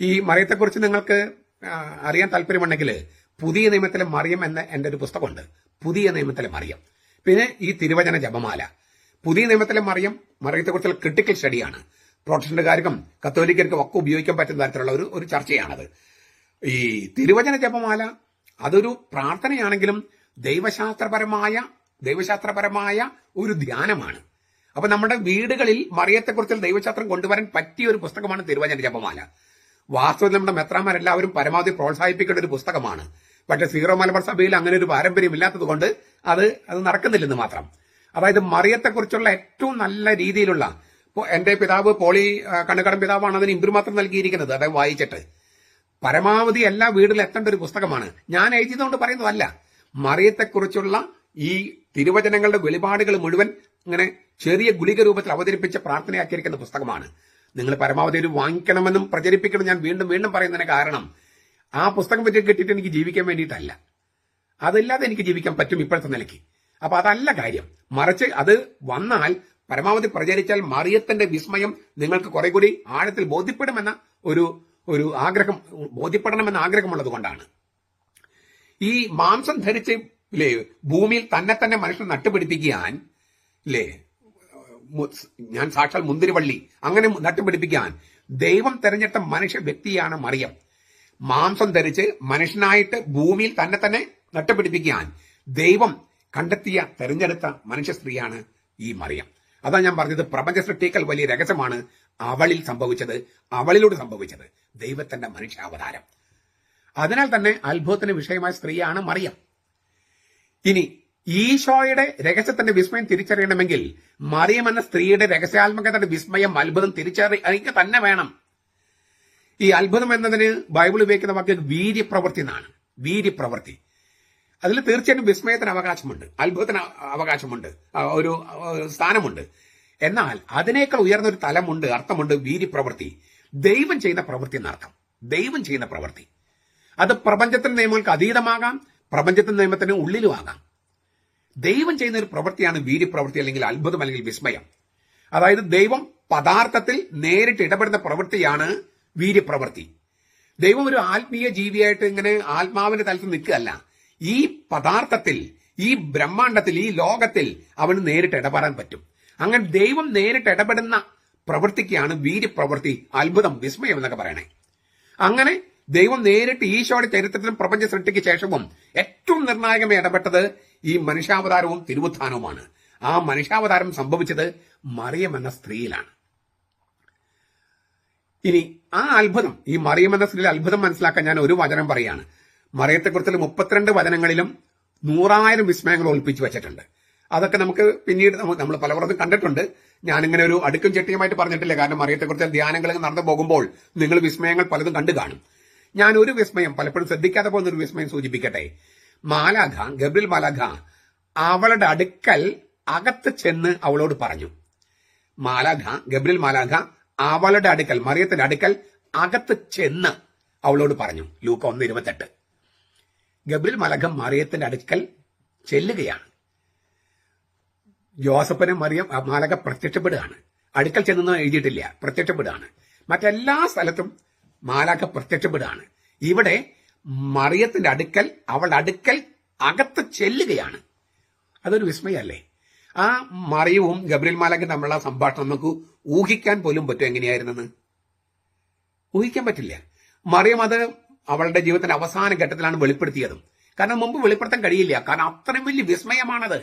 [SPEAKER 1] ഈ മറിയത്തെക്കുറിച്ച് നിങ്ങൾക്ക് അറിയാൻ താല്പര്യമുണ്ടെങ്കിൽ പുതിയ നിയമത്തിലെ മറിയം എന്ന എൻ്റെ ഒരു പുസ്തകമുണ്ട്, പുതിയ നിയമത്തിലെ മറിയം. പിന്നെ ഈ തിരുവചന ജപമാല. പുതിയ നിയമത്തിലെ മറിയത്തെക്കുറിച്ചുള്ള ക്രിട്ടിക്കൽ സ്റ്റഡിയാണ്. പ്രൊട്ടസ്റ്റന്റുകാർക്കും കത്തോലിക്കർക്കും ഒക്കെ ഉപയോഗിക്കാൻ പറ്റുന്ന തരത്തിലുള്ള ഒരു ചർച്ചയാണത്. ഈ തിരുവചന ജപമാല അതൊരു പ്രാർത്ഥനയാണെങ്കിലും ദൈവശാസ്ത്രപരമായ ഒരു ധ്യാനമാണ്. അപ്പൊ നമ്മുടെ വീടുകളിൽ മറിയത്തെക്കുറിച്ചുള്ള ദൈവശാസ്ത്രം കൊണ്ടുവരാൻ പറ്റിയ ഒരു പുസ്തകമാണ് തിരുവചന ജപമാല. വാസ്തവത്തിൽ നമ്മുടെ മെത്രാന്മാരെല്ലാവരും പരമാവധി പ്രോത്സാഹിപ്പിക്കേണ്ട ഒരു പുസ്തകമാണ്. പക്ഷെ സീറോ മലബാർ സഭയിൽ അങ്ങനെ ഒരു പാരമ്പര്യമില്ലാത്തത് കൊണ്ട് അത് നടക്കുന്നില്ലെന്ന് മാത്രം. അതായത് മറിയത്തെക്കുറിച്ചുള്ള ഏറ്റവും നല്ല രീതിയിലുള്ള, എന്റെ പിതാവ് പോളി കണ്ണുകടം പിതാവാണ് അതിന് ഇമ്പ്രൂവ് നൽകിയിരിക്കുന്നത്. അതായത് വായിച്ചിട്ട് പരമാവധി എല്ലാ വീട്ടിലും എത്തേണ്ട ഒരു പുസ്തകമാണ്. ഞാൻ എഴുതിയതുകൊണ്ട് പറയുന്നതല്ല. മറിയത്തെക്കുറിച്ചുള്ള ഈ തിരുവചനങ്ങളുടെ വെളിപാടുകൾ മുഴുവൻ ഇങ്ങനെ ചെറിയ ഗുളിക രൂപത്തിൽ അവതരിപ്പിച്ച് പ്രാർത്ഥനയാക്കിയിരിക്കുന്ന പുസ്തകമാണ്. നിങ്ങൾ പരമാവധി ഒരു വാങ്ങിക്കണമെന്നും പ്രചരിപ്പിക്കണം. ഞാൻ വീണ്ടും വീണ്ടും പറയുന്നതിന് കാരണം ആ പുസ്തകം പറ്റി കിട്ടിയിട്ട് എനിക്ക് ജീവിക്കാൻ വേണ്ടിയിട്ടല്ല, അതില്ലാതെ എനിക്ക് ജീവിക്കാൻ പറ്റും ഇപ്പോഴത്തെ നിലയ്ക്ക്. അപ്പൊ അതല്ല കാര്യം. മറിച്ച് അത് വന്നാൽ പരമാവധി പ്രചരിച്ചാൽ മറിയത്തിന്റെ വിസ്മയം നിങ്ങൾക്ക് കുറെ കൂടി ആഴത്തിൽ ബോധ്യപ്പെടണമെന്ന ആഗ്രഹമുള്ളത് കൊണ്ടാണ്. ഈ മാംസം ധരിച്ച് ഭൂമിയിൽ തന്നെ മനുഷ്യൻ നട്ടുപിടിപ്പിക്കാൻ ഞാൻ സാക്ഷാൽ മുന്തിരിവള്ളി അങ്ങനെ നട്ടുപിടിപ്പിക്കാൻ ദൈവം തെരഞ്ഞെടുത്ത മനുഷ്യ വ്യക്തിയാണ് മറിയം. മാംസം ധരിച്ച് മനുഷ്യനായിട്ട് ഭൂമിയിൽ തന്നെ നട്ടുപിടിപ്പിക്കാൻ ദൈവം കണ്ടെത്തിയ തെരഞ്ഞെടുത്ത മനുഷ്യ സ്ത്രീയാണ് ഈ മറിയം. അതാ ഞാൻ പറഞ്ഞത്, പ്രപഞ്ച സൃഷ്ടിക്കൽ വലിയ രഹസ്യമാണ് അവളിലൂടെ സംഭവിച്ചത് ദൈവത്തിന്റെ മനുഷ്യാവതാരം. അതിനാൽ തന്നെ അത്ഭുതത്തിന് വിഷയമായ സ്ത്രീയാണ് മറിയം. ഇനി ഈശോയുടെ രഹസ്യത്തിന്റെ വിസ്മയം തിരിച്ചറിയണമെങ്കിൽ മറിയം എന്ന സ്ത്രീയുടെ രഹസ്യാത്മകതയുടെ വിസ്മയം, അത്ഭുതം തിരിച്ചറിയുക തന്നെ വേണം. ഈ അത്ഭുതം എന്നതിന് ബൈബിൾ ഉപയോഗിക്കുന്ന വാക്ക് വീര്യപ്രവൃത്തി എന്നാണ്. വീര്യപ്രവൃത്തി. അതിൽ തീർച്ചയായിട്ടും വിസ്മയത്തിന് അവകാശമുണ്ട്, അത്ഭുതത്തിന് അവകാശമുണ്ട്, ഒരു സ്ഥാനമുണ്ട്. എന്നാൽ അതിനേക്കാൾ ഉയർന്ന ഒരു തലമുണ്ട്, അർത്ഥമുണ്ട്. വീര്യപ്രവൃത്തി, ദൈവം ചെയ്യുന്ന പ്രവൃത്തി എന്നർത്ഥം. ദൈവം ചെയ്യുന്ന പ്രവൃത്തി അത് പ്രപഞ്ചത്തിന്റെ നിയമങ്ങൾക്ക് അതീതമാകാം, പ്രപഞ്ചത്തിന്റെ നിയമത്തിന് ഉള്ളിലുമാകാം. ദൈവം ചെയ്യുന്ന ഒരു പ്രവൃത്തിയാണ് വീര്യപ്രവൃത്തി, അല്ലെങ്കിൽ അത്ഭുതം, അല്ലെങ്കിൽ വിസ്മയം. അതായത് ദൈവം പദാർത്ഥത്തിൽ നേരിട്ട് ഇടപെടുന്ന പ്രവൃത്തിയാണ് വീര്യപ്രവൃത്തി. ദൈവം ഒരു ആത്മീയ ജീവിയായിട്ട് ഇങ്ങനെ ആത്മാവിന്റെ തലത്തിൽ നിൽക്കുകയല്ല. ഈ പദാർത്ഥത്തിൽ, ഈ ബ്രഹ്മാണ്ടത്തിൽ, ഈ ലോകത്തിൽ അവന് നേരിട്ട് ഇടപെടാൻ പറ്റും. അങ്ങനെ ദൈവം നേരിട്ട് ഇടപെടുന്ന പ്രവൃത്തിക്കാണ് വീര്യപ്രവൃത്തി, അത്ഭുതം, വിസ്മയം എന്നൊക്കെ പറയണേ. അങ്ങനെ ദൈവം നേരിട്ട് ഈശോയുടെ ചരിത്രത്തിലും പ്രപഞ്ച സൃഷ്ടിക്ക് ശേഷവും ഏറ്റവും നിർണായകമായി ഇടപെട്ടത് ഈ മനുഷ്യാവതാരവും തിരുവുത്ഥാനവുമാണ്. ആ മനുഷ്യാവതാരം സംഭവിച്ചത് മറിയം എന്ന സ്ത്രീയിലാണ്. ഇനി ആ അത്ഭുതം, ഈ മറിയം എന്ന സ്ത്രീയിലെ അത്ഭുതം മനസ്സിലാക്കാൻ ഞാൻ ഒരു വചനം പറയാണ്. മറിയത്തെക്കുറിച്ചുള്ള 32 വചനങ്ങളിലും 100,000 വിസ്മയങ്ങൾ ഒളിപ്പിച്ചു വെച്ചിട്ടുണ്ട്. അതൊക്കെ നമുക്ക് പിന്നീട് നമ്മൾ പലവരും കണ്ടിട്ടുണ്ട്. ഞാനിങ്ങനെ ഒരു അടുക്കും ചെട്ടിയുമായിട്ട് പറഞ്ഞിട്ടില്ല. കാരണം മറിയത്തെക്കുറിച്ച് ധ്യാനങ്ങൾ നടന്നു പോകുമ്പോൾ നിങ്ങൾ വിസ്മയങ്ങൾ പലതും കണ്ടു കാണും. ഞാൻ ഒരു വിസ്മയം, പലപ്പോഴും ശ്രദ്ധിക്കാതെ പോകുന്ന ഒരു വിസ്മയം സൂചിപ്പിക്കട്ടെ. ഗബ്രിയേൽ മാലാഖ അവളുടെ അടുക്കൽ അകത്ത് ചെന്ന് അവളോട് പറഞ്ഞു. ഗബ്രിയേൽ മാലാഖ അവളുടെ അടുക്കൽ, മറിയത്തിന്റെ അടുക്കൽ അകത്ത് ചെന്ന് അവളോട് പറഞ്ഞു. ലൂക്ക 1:28. ഗബ്രിയേൽ മാലാഖ മറിയത്തിന്റെ അടുക്കൽ ചെല്ലുകയാണ്. ജോസഫിന് മാലാഖ പ്രത്യക്ഷപ്പെടുകയാണ്. അടുക്കൽ ചെന്നൊന്നും എഴുതിയിട്ടില്ല, പ്രത്യക്ഷപ്പെടുകയാണ്. മറ്റെല്ലാ സ്ഥലത്തും മാലാഖ പ്രത്യക്ഷപ്പെടുകയാണ്. ഇവിടെ മറിയത്തിന്റെ അടുക്കൽ, അവളുടെ അടുക്കൽ അകത്ത് ചെല്ലുകയാണ്. അതൊരു വിസ്മയല്ലേ? ആ മറിയവും ഗബ്രിയേൽ മാലാഖയും തമ്മിലുള്ള സംഭാഷണം നമുക്ക് ഊഹിക്കാൻ പോലും പറ്റും എങ്ങനെയായിരുന്നെന്ന്. ഊഹിക്കാൻ പറ്റില്ല. മറിയം അത് അവളുടെ ജീവിതത്തിന്റെ അവസാന ഘട്ടത്തിലാണ് വെളിപ്പെടുത്തിയതും. കാരണം മുമ്പ് വെളിപ്പെടുത്താൻ കഴിയില്ല, കാരണം അത്രയും വലിയ വിസ്മയമാണത്.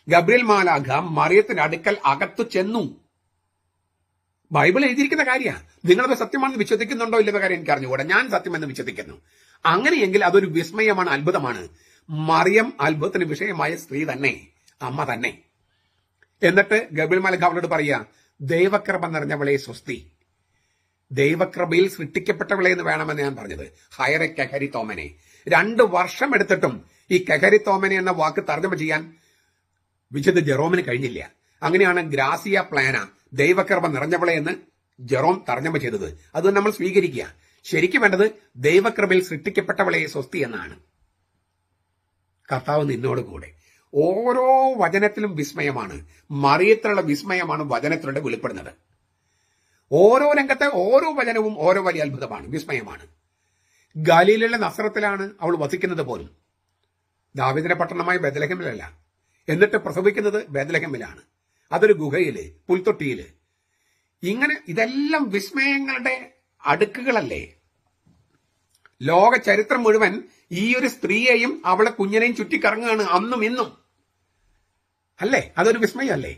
[SPEAKER 1] ഗബ്രിയേൽ മാലാഖ മറിയത്തിന്റെ അടുക്കൽ അകത്തു ചെന്നു. ബൈബിൾ എഴുതിയിരിക്കുന്ന കാര്യമാണ്. നിങ്ങളത് സത്യമാണെന്ന് വിശ്വസിക്കുന്നുണ്ടോ ഇല്ലെന്ന കാര്യം എനിക്ക് അറിഞ്ഞുകൂടാ. ഞാൻ സത്യമെന്ന് വിശ്വസിക്കുന്നു. അങ്ങനെയെങ്കിൽ അതൊരു വിസ്മയമാണ്, അത്ഭുതമാണ്. മറിയം അത്ഭുതത്തിന് വിഷയമായ സ്ത്രീ തന്നെ, അമ്മ തന്നെ. എന്നിട്ട് ഗബ്രിയേൽ മാലാഖ അവളോട് പറയാ, ദൈവകൃപ നിറഞ്ഞവളെ സ്വസ്തി. ദൈവകൃപയിൽ സൃഷ്ടിക്കപ്പെട്ടവളെ എന്ന് വേണമെന്ന് ഞാൻ പറഞ്ഞത്. ഹയറെ കഹരി തോമനെ. 2 വർഷം എടുത്തിട്ടും ഈ കഹരി തോമനെ എന്ന വാക്ക് തർജ്ജമ ചെയ്യാൻ വിശുദ്ധ ജെറോമിന് കഴിഞ്ഞില്ല. അങ്ങനെയാണ് ഗ്രാസിയ പ്ലാന, ദൈവകൃപ നിറഞ്ഞവളെ എന്ന് ജെറോം തർജ്ജമ ചെയ്തത്. അത് നമ്മൾ സ്വീകരിക്കുക. ശരിക്കും വേണ്ടത് ദൈവകൃപയിൽ സൃഷ്ടിക്കപ്പെട്ടവളെ സ്വസ്തി എന്നാണ്. കർത്താവ് നിന്നോട് കൂടെ. ഓരോ വചനത്തിലും വിസ്മയമാണ്. മറിയത്തിലുള്ള വിസ്മയമാണ് വചനത്തിലൂടെ വെളിപ്പെടുന്നത്. ഓരോ രംഗത്തെ ഓരോ വചനവും ഓരോ വലിയ അത്ഭുതമാണ്, വിസ്മയമാണ്. ഗലീലയിലെ നസറത്തിലാണ് അവൾ വസിക്കുന്നത് പോലും. ദാവീദിന്റെ പട്ടണമായ ബേത്ലഹേമിലല്ല. എന്നിട്ട് പ്രസവിക്കുന്നത് ബേത്ലഹേമിലാണ്. അതൊരു ഗുഹയില്, പുൽത്തൊട്ടിയില്. ഇങ്ങനെ ഇതെല്ലാം വിസ്മയങ്ങളുടെ അടുക്കുകളല്ലേ? ലോക ചരിത്രം മുഴുവൻ ഈ ഒരു സ്ത്രീയെയും അവളെ കുഞ്ഞിനെയും ചുറ്റിക്കറങ്ങുകയാണ് അന്നും ഇന്നും. അല്ലേ? അതൊരു വിസ്മയമല്ലേ?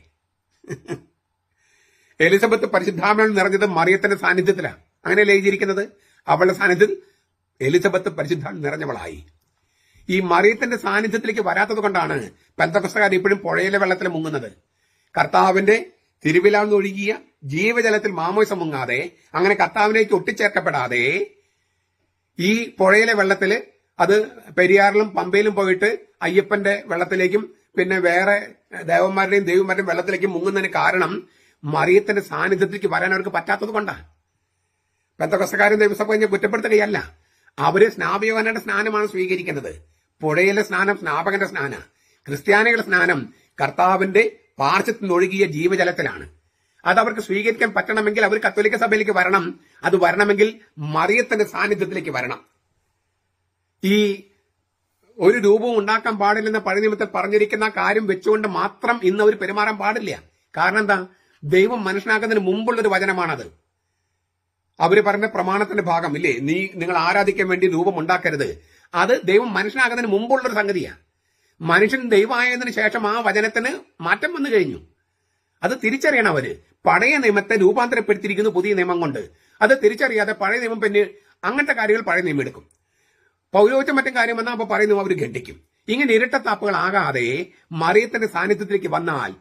[SPEAKER 1] എലിസബത്ത് പരിശുദ്ധാത്മാവിൽ നിറഞ്ഞത് മറിയത്തിന്റെ സാന്നിധ്യത്തിലാണ്. അങ്ങനെയല്ലേ എഴുതിയിരിക്കുന്നത്? അവളുടെ സാന്നിധ്യത്തിൽ എലിസബത്ത് പരിശുദ്ധാത്മാവിൽ നിറഞ്ഞവളായി. ഈ മറിയത്തിന്റെ സാന്നിധ്യത്തിലേക്ക് വരാത്തത് കൊണ്ടാണ് പെന്തക്കോസ്തുകാർ ഇപ്പോഴും പുഴയിലെ വെള്ളത്തിൽ മുങ്ങുന്നത്. കർത്താവിന്റെ തിരുവിലാന്ന് ഒഴുകിയ ജീവജലത്തിൽ മാമോസം മുങ്ങാതെ, അങ്ങനെ കർത്താവിലേക്ക് ഒട്ടിച്ചേർക്കപ്പെടാതെ ഈ പുഴയിലെ വെള്ളത്തില് അത് പെരിയാറിലും പമ്പയിലും പോയിട്ട് അയ്യപ്പന്റെ വെള്ളത്തിലേക്കും പിന്നെ വേറെ ദേവന്മാരുടെയും ദൈവന്മാരുടെയും വെള്ളത്തിലേക്കും മുങ്ങുന്നതിന് കാരണം മറിയത്തിന്റെ സാന്നിധ്യത്തിലേക്ക് വരാൻ അവർക്ക് പറ്റാത്തത് കൊണ്ടാണ്. പെന്തക്കോസ്തുകാരും ദൈവസഭയെ കുറ്റപ്പെടുത്തുകയല്ല. അവര് സ്നാപയോഹന്നാന്റെ സ്നാനമാണ് സ്വീകരിക്കുന്നത്. പുഴയിലെ സ്നാനം സ്നാപകന്റെ സ്നാന. ക്രിസ്ത്യാനികളുടെ സ്നാനം കർത്താവിന്റെ പാർശ്വത്തിൽ ഒഴുകിയ ജീവജലത്തിലാണ്. അത് അവർക്ക് സ്വീകരിക്കാൻ പറ്റണമെങ്കിൽ അവർ കത്തോലിക്ക സഭയിലേക്ക് വരണം. അത് വരണമെങ്കിൽ മറിയത്തിന്റെ സാന്നിധ്യത്തിലേക്ക് വരണം. ഈ ഒരു രൂപവും ഉണ്ടാക്കാൻ പാടില്ലെന്ന പഴയ നിയമത്തിൽ പറഞ്ഞിരിക്കുന്ന കാര്യം വെച്ചുകൊണ്ട് മാത്രം ഇന്ന് അവർ പെരുമാറാൻ പാടില്ല. കാരണം എന്താ? ദൈവം മനുഷ്യനാക്കുന്നതിന് മുമ്പുള്ളൊരു വചനമാണത്. അവര് പറഞ്ഞ പ്രമാണത്തിന്റെ ഭാഗം ഇല്ലേ, നിങ്ങൾ ആരാധിക്കാൻ വേണ്ടി രൂപം ഉണ്ടാക്കരുത്. അത് ദൈവം മനുഷ്യനാകുന്നതിന് മുമ്പുള്ളൊരു സംഗതിയാണ്. മനുഷ്യൻ ദൈവമായതിനു ശേഷം ആ വചനത്തിന് മാറ്റം വന്നു കഴിഞ്ഞു. അത് തിരിച്ചറിയണം അവര്. പഴയ നിയമത്തെ രൂപാന്തരപ്പെടുത്തിയിരിക്കുന്നു പുതിയ നിയമം കൊണ്ട്. അത് തിരിച്ചറിയാതെ പഴയ നിയമം പിന്നെ അങ്ങനത്തെ കാര്യങ്ങൾ പഴയ നിയമം എടുക്കും. പൗരോഹിത്യം മറ്റും കാര്യം വന്നാൽ അപ്പൊ പറയുന്നു അവർ ഖണ്ഡിക്കും. ഇങ്ങനെ ഇരട്ടത്താപ്പുകളാകാതെ മറിയത്തിന്റെ സാന്നിധ്യത്തിലേക്ക് വന്നാൽ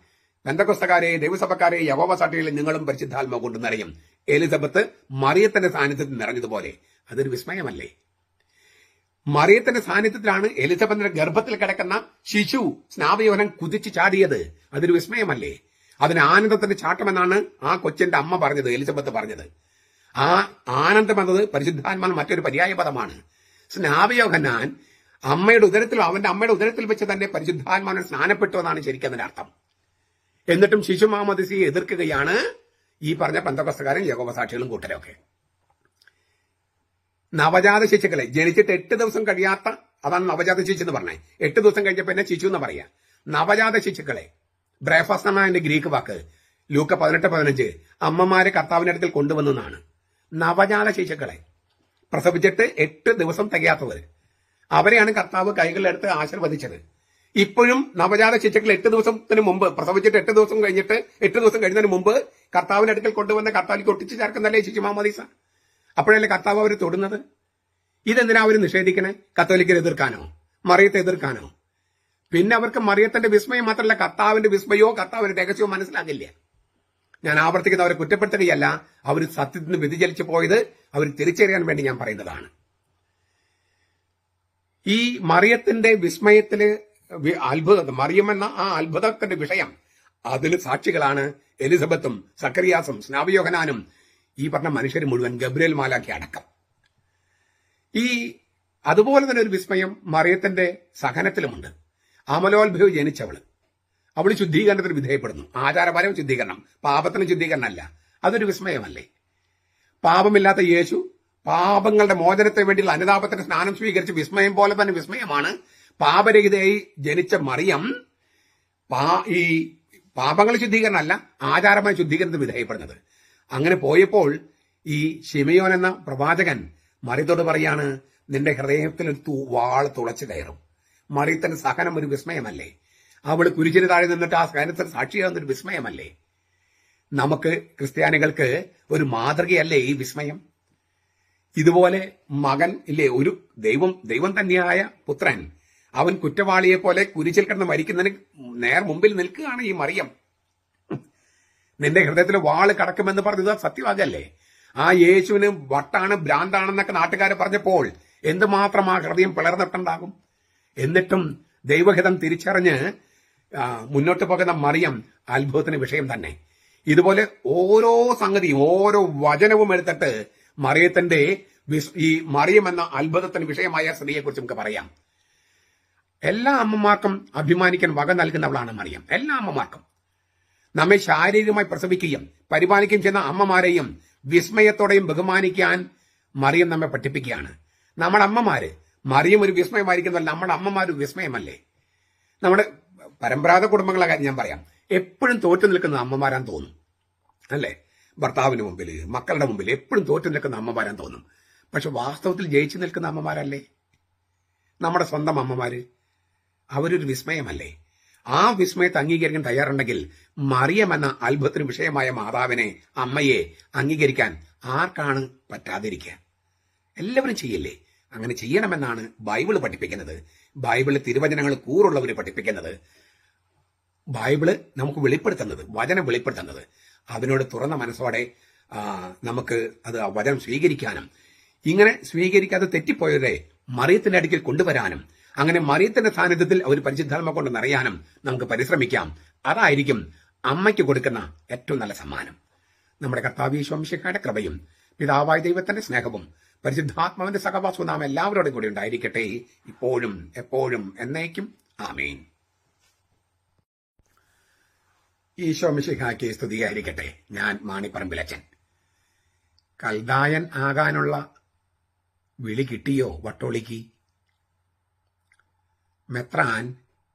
[SPEAKER 1] പെന്തക്കോസ്തുകാരെ, ദൈവസഭക്കാരെ, യഹോവ സാക്ഷികളിൽ നിങ്ങളും പരിശുദ്ധാത്മാവ് കൊണ്ട് നിറയും. എലിസബത്ത് മറിയത്തിന്റെ സാന്നിധ്യത്തിൽ നിറഞ്ഞതുപോലെ അതൊരു വിസ്മയമല്ലേ? മറിയത്തിന്റെ സാന്നിധ്യത്തിലാണ് എലിസബത്തിന്റെ ഗർഭത്തിൽ കിടക്കുന്ന ശിശു സ്നാപയോഹന്നാൻ കുതിച്ചു ചാടിയത്. അതൊരു വിസ്മയമല്ലേ? അതിന് ആനന്ദത്തിന്റെ ചാട്ടമെന്നാണ് ആ കൊച്ചിന്റെ അമ്മ പറഞ്ഞത്, എലിസബത്ത് പറഞ്ഞത്. ആ ആനന്ദം എന്നത് പരിശുദ്ധാത്മാവിൽ മറ്റൊരു പര്യായ പദമാണ്. സ്നാപയോഹന്നാൻ അമ്മയുടെ ഉദരത്തിൽ, അവന്റെ അമ്മയുടെ ഉദരത്തിൽ വെച്ച് തന്നെ പരിശുദ്ധാത്മാവിനെ സ്നാനപ്പെട്ടു എന്നാണ് ശരിക്കും അതിന്റെ അർത്ഥം. എന്നിട്ടും ശിശു മാമോദീസയെ എതിർക്കുകയാണ് ഈ പറഞ്ഞ പെന്തക്കോസ്തുകാരും യഹോവ സാക്ഷികളും കൂട്ടരൊക്കെ. നവജാത ശിശുക്കളെ ജനിച്ചിട്ട് 8 ദിവസം കഴിയാത്ത, അതാണ് നവജാത ശിശു എന്ന് പറഞ്ഞത്. 8 ദിവസം കഴിഞ്ഞപ്പോ എന്നെ ശിശു എന്ന് പറയാ. നവജാത ശിശുക്കളെ, ബ്രേഫാസ്റ്റ് എന്നാണ് അതിന്റെ ഗ്രീക്ക് വാക്ക്. ലൂക്ക 18:15 അമ്മമാരെ കർത്താവിന്റെ അടുക്കൽ കൊണ്ടുവന്നതാണ്. നവജാത ശിശുക്കളെ പ്രസവിച്ചിട്ട് 8 ദിവസം തികയാത്തവർ, അവരെയാണ് കർത്താവ് കൈകളിലെടുത്ത് ആശീർവദിച്ചത്. ഇപ്പോഴും നവജാത ശിശുക്കൾ 8 ദിവസത്തിന് മുമ്പ് പ്രസവിച്ചിട്ട് 8 ദിവസം കഴിഞ്ഞിട്ട് 8 ദിവസം കഴിയുന്നതിന് മുമ്പ് കർത്താവിന്റെ അടുക്കൽ കൊണ്ടുവന്ന കർത്താവിലേക്ക് ഒട്ടിച്ചു ചേർക്കുന്നല്ലേ ശിശു മാമോദീസ? അപ്പോഴല്ലേ കർത്താവ് അവർ തൊടുന്നത്? ഇതെന്തിനാ അവർ നിഷേധിക്കണേ? കത്തോലിക്കരെ എതിർക്കാനോ, മറിയത്തെ എതിർക്കാനോ? പിന്നെ അവർക്ക് മറിയത്തിന്റെ വിസ്മയം മാത്രമല്ല, കർത്താവിന്റെ വിസ്മയോ കർത്താവിന്റെ രഹസ്യവും മനസ്സിലാകില്ല. ഞാൻ ആവർത്തിക്കുന്നവരെ കുറ്റപ്പെടുത്തുകയല്ല. അവർ സത്യത്തിൽ നിന്ന് വ്യതിചലിച്ചു പോയത് അവർ തിരിച്ചറിയാൻ വേണ്ടി ഞാൻ പറയുന്നതാണ്. ഈ മറിയത്തിന്റെ വിസ്മയത്തില് അത്ഭുതം, മറിയം എന്ന ആ അത്ഭുതത്തിന്റെ വിഷയം, അതിൽ സാക്ഷികളാണ് എലിസബത്തും സക്കറിയാസും സ്നാപയോഹന്നാനും ഈ പറഞ്ഞ മനുഷ്യർ മുഴുവൻ, ഗബ്രിയേൽ മാലാഖ അടക്കം. ഈ അതുപോലെ തന്നെ ഒരു വിസ്മയം മറിയത്തിന്റെ സഹനത്തിലുമുണ്ട്. അമലോത്ഭവ ജനിച്ചവള്, അവള് ശുദ്ധീകരണത്തിന് വിധേയപ്പെടുന്നു. ആചാരപരം ശുദ്ധീകരണം, പാപത്തിന് ശുദ്ധീകരണമല്ല. അതൊരു വിസ്മയമല്ലേ? പാപമില്ലാത്ത യേശു പാപങ്ങളുടെ മോചനത്തിന് വേണ്ടിയുള്ള അനുതാപത്തിന്റെ സ്നാനം സ്വീകരിച്ച് വിസ്മയം പോലെ തന്നെ വിസ്മയമാണ് പാപരഹിതയായി ജനിച്ച മറിയം ഈ പാപങ്ങൾ ശുദ്ധീകരണമല്ല, ആചാരമായ ശുദ്ധീകരണത്തിന് വിധേയപ്പെടുന്നത്. അങ്ങനെ പോയപ്പോൾ ഈ ശിമയോൻ എന്ന പ്രവാചകൻ മറിയത്തോട് പറയാണ്, നിന്റെ ഹൃദയത്തിൽ ഒരു വാൾ തുളച്ചു കയറും. മറിയത്തിന്റെ സഹനം ഒരു വിസ്മയമല്ലേ? അവള് കുരിശിന് താഴെ നിന്നിട്ട് ആ സഹനത്തിന് സാക്ഷിയാകുന്നൊരു വിസ്മയമല്ലേ? നമുക്ക് ക്രിസ്ത്യാനികൾക്ക് ഒരു മാതൃകയല്ലേ ഈ വിസ്മയം? ഇതുപോലെ മകൻ ഇല്ലേ, ഒരു ദൈവം തന്നെയായ പുത്രൻ, അവൻ കുറ്റവാളിയെ പോലെ കുരിശിൽ കിടന്ന് മരിക്കുന്നതിന് നേർ മുമ്പിൽ നിൽക്കുകയാണ് ഈ മറിയം. നിന്റെ ഹൃദയത്തിൽ വാള് കടക്കുമെന്ന് പറഞ്ഞത് സത്യവാകല്ലേ? ആ യേശുവിന് വട്ടാണ്, ഭ്രാന്താണെന്നൊക്കെ നാട്ടുകാരെ പറഞ്ഞപ്പോൾ എന്തുമാത്രം ആ ഹൃദയം പിളർന്നിട്ടുണ്ടാകും. എന്നിട്ടും ദൈവഹിതം തിരിച്ചറിഞ്ഞ് മുന്നോട്ട് പോകുന്ന മറിയം അത്ഭുതത്തിന് വിഷയം തന്നെ. ഇതുപോലെ ഓരോ സംഗതിയും ഓരോ വചനവും എടുത്തിട്ട് മറിയത്തിന്റെ ഈ മറിയം എന്ന അത്ഭുതത്തിന് വിഷയമായ സ്ത്രീയെക്കുറിച്ച് നമുക്ക് പറയാം. എല്ലാ അമ്മമാർക്കും അഭിമാനിക്കാൻ വക നൽകുന്നവളാണ് മറിയം. എല്ലാ അമ്മമാർക്കും. നമ്മെ ശാരീരികമായി പ്രസവിക്കുകയും പരിപാലിക്കുകയും ചെയ്യുന്ന അമ്മമാരെയും വിസ്മയത്തോടെയും ബഹുമാനിക്കാൻ മറിയം നമ്മെ പഠിപ്പിക്കുകയാണ്. നമ്മുടെ അമ്മമാര്, മറിയം ഒരു വിസ്മയമായിരിക്കുന്നതല്ല, നമ്മുടെ അമ്മമാര് വിസ്മയമല്ലേ? നമ്മുടെ പരമ്പരാഗത കുടുംബങ്ങളെ കാര്യം ഞാൻ പറയാം. എപ്പോഴും തോറ്റു നിൽക്കുന്ന അമ്മമാരാൻ തോന്നും, അല്ലേ? ഭർത്താവിന് മുമ്പിൽ, മക്കളുടെ മുമ്പിൽ എപ്പോഴും തോറ്റു നിൽക്കുന്ന അമ്മമാരാൻ തോന്നും. പക്ഷെ വാസ്തവത്തിൽ ജയിച്ചു നിൽക്കുന്ന അമ്മമാരല്ലേ നമ്മുടെ സ്വന്തം അമ്മമാര്? അവരൊരു വിസ്മയമല്ലേ? ആ വിസ്മയത്തെ അംഗീകരിക്കാൻ തയ്യാറുണ്ടെങ്കിൽ മറിയം എന്ന അത്ഭുതത്തിന് വിഷയമായ മാതാവിനെ, അമ്മയെ അംഗീകരിക്കാൻ ആർക്കാണ് പറ്റാതിരിക്കുക? എല്ലാവരും ചെയ്യില്ലേ? അങ്ങനെ ചെയ്യണമെന്നാണ് ബൈബിള് പഠിപ്പിക്കുന്നത്. ബൈബിള് തിരുവചനങ്ങൾ കൂറുള്ളവര് പഠിപ്പിക്കുന്നത്. ബൈബിള് നമുക്ക് വെളിപ്പെടുത്തുന്നത്, വചനം വെളിപ്പെടുത്തുന്നത്. അതിനോട് തുറന്ന മനസ്സോടെ നമുക്ക് അത് വചനം സ്വീകരിക്കാനും, ഇങ്ങനെ സ്വീകരിക്കാതെ തെറ്റിപ്പോയവരെ മറിയത്തിന്റെ അടുക്കൽ കൊണ്ടുവരാനും, അങ്ങനെ മറിയത്തിന്റെ സാന്നിധ്യത്തിൽ അവർ പരിശുദ്ധാത്മ കൊണ്ട് നിറയാനും നമുക്ക് പരിശ്രമിക്കാം. അതായിരിക്കും അമ്മയ്ക്ക് കൊടുക്കുന്ന ഏറ്റവും നല്ല സമ്മാനം. നമ്മുടെ കർത്താവ് യേശു മിശിഹായുടെ കൃപയും പിതാവായ ദൈവത്തിന്റെ സ്നേഹവും പരിശുദ്ധാത്മാവിന്റെ സഹവാസവും നാം എല്ലാവരോടും കൂടി ഉണ്ടായിരിക്കട്ടെ, ഇപ്പോഴും എപ്പോഴും എന്നേക്കും. ആമേൻ. ഈശോ മിശിഹായ്ക്ക് സ്തുതിയായിരിക്കട്ടെ. ഞാൻ മാണിപ്പറമ്പിലച്ചൻ. കൽദായൻ ആകാനുള്ള വിളി കിട്ടിയോ വട്ടോളിക്ക്? മെത്രാൻ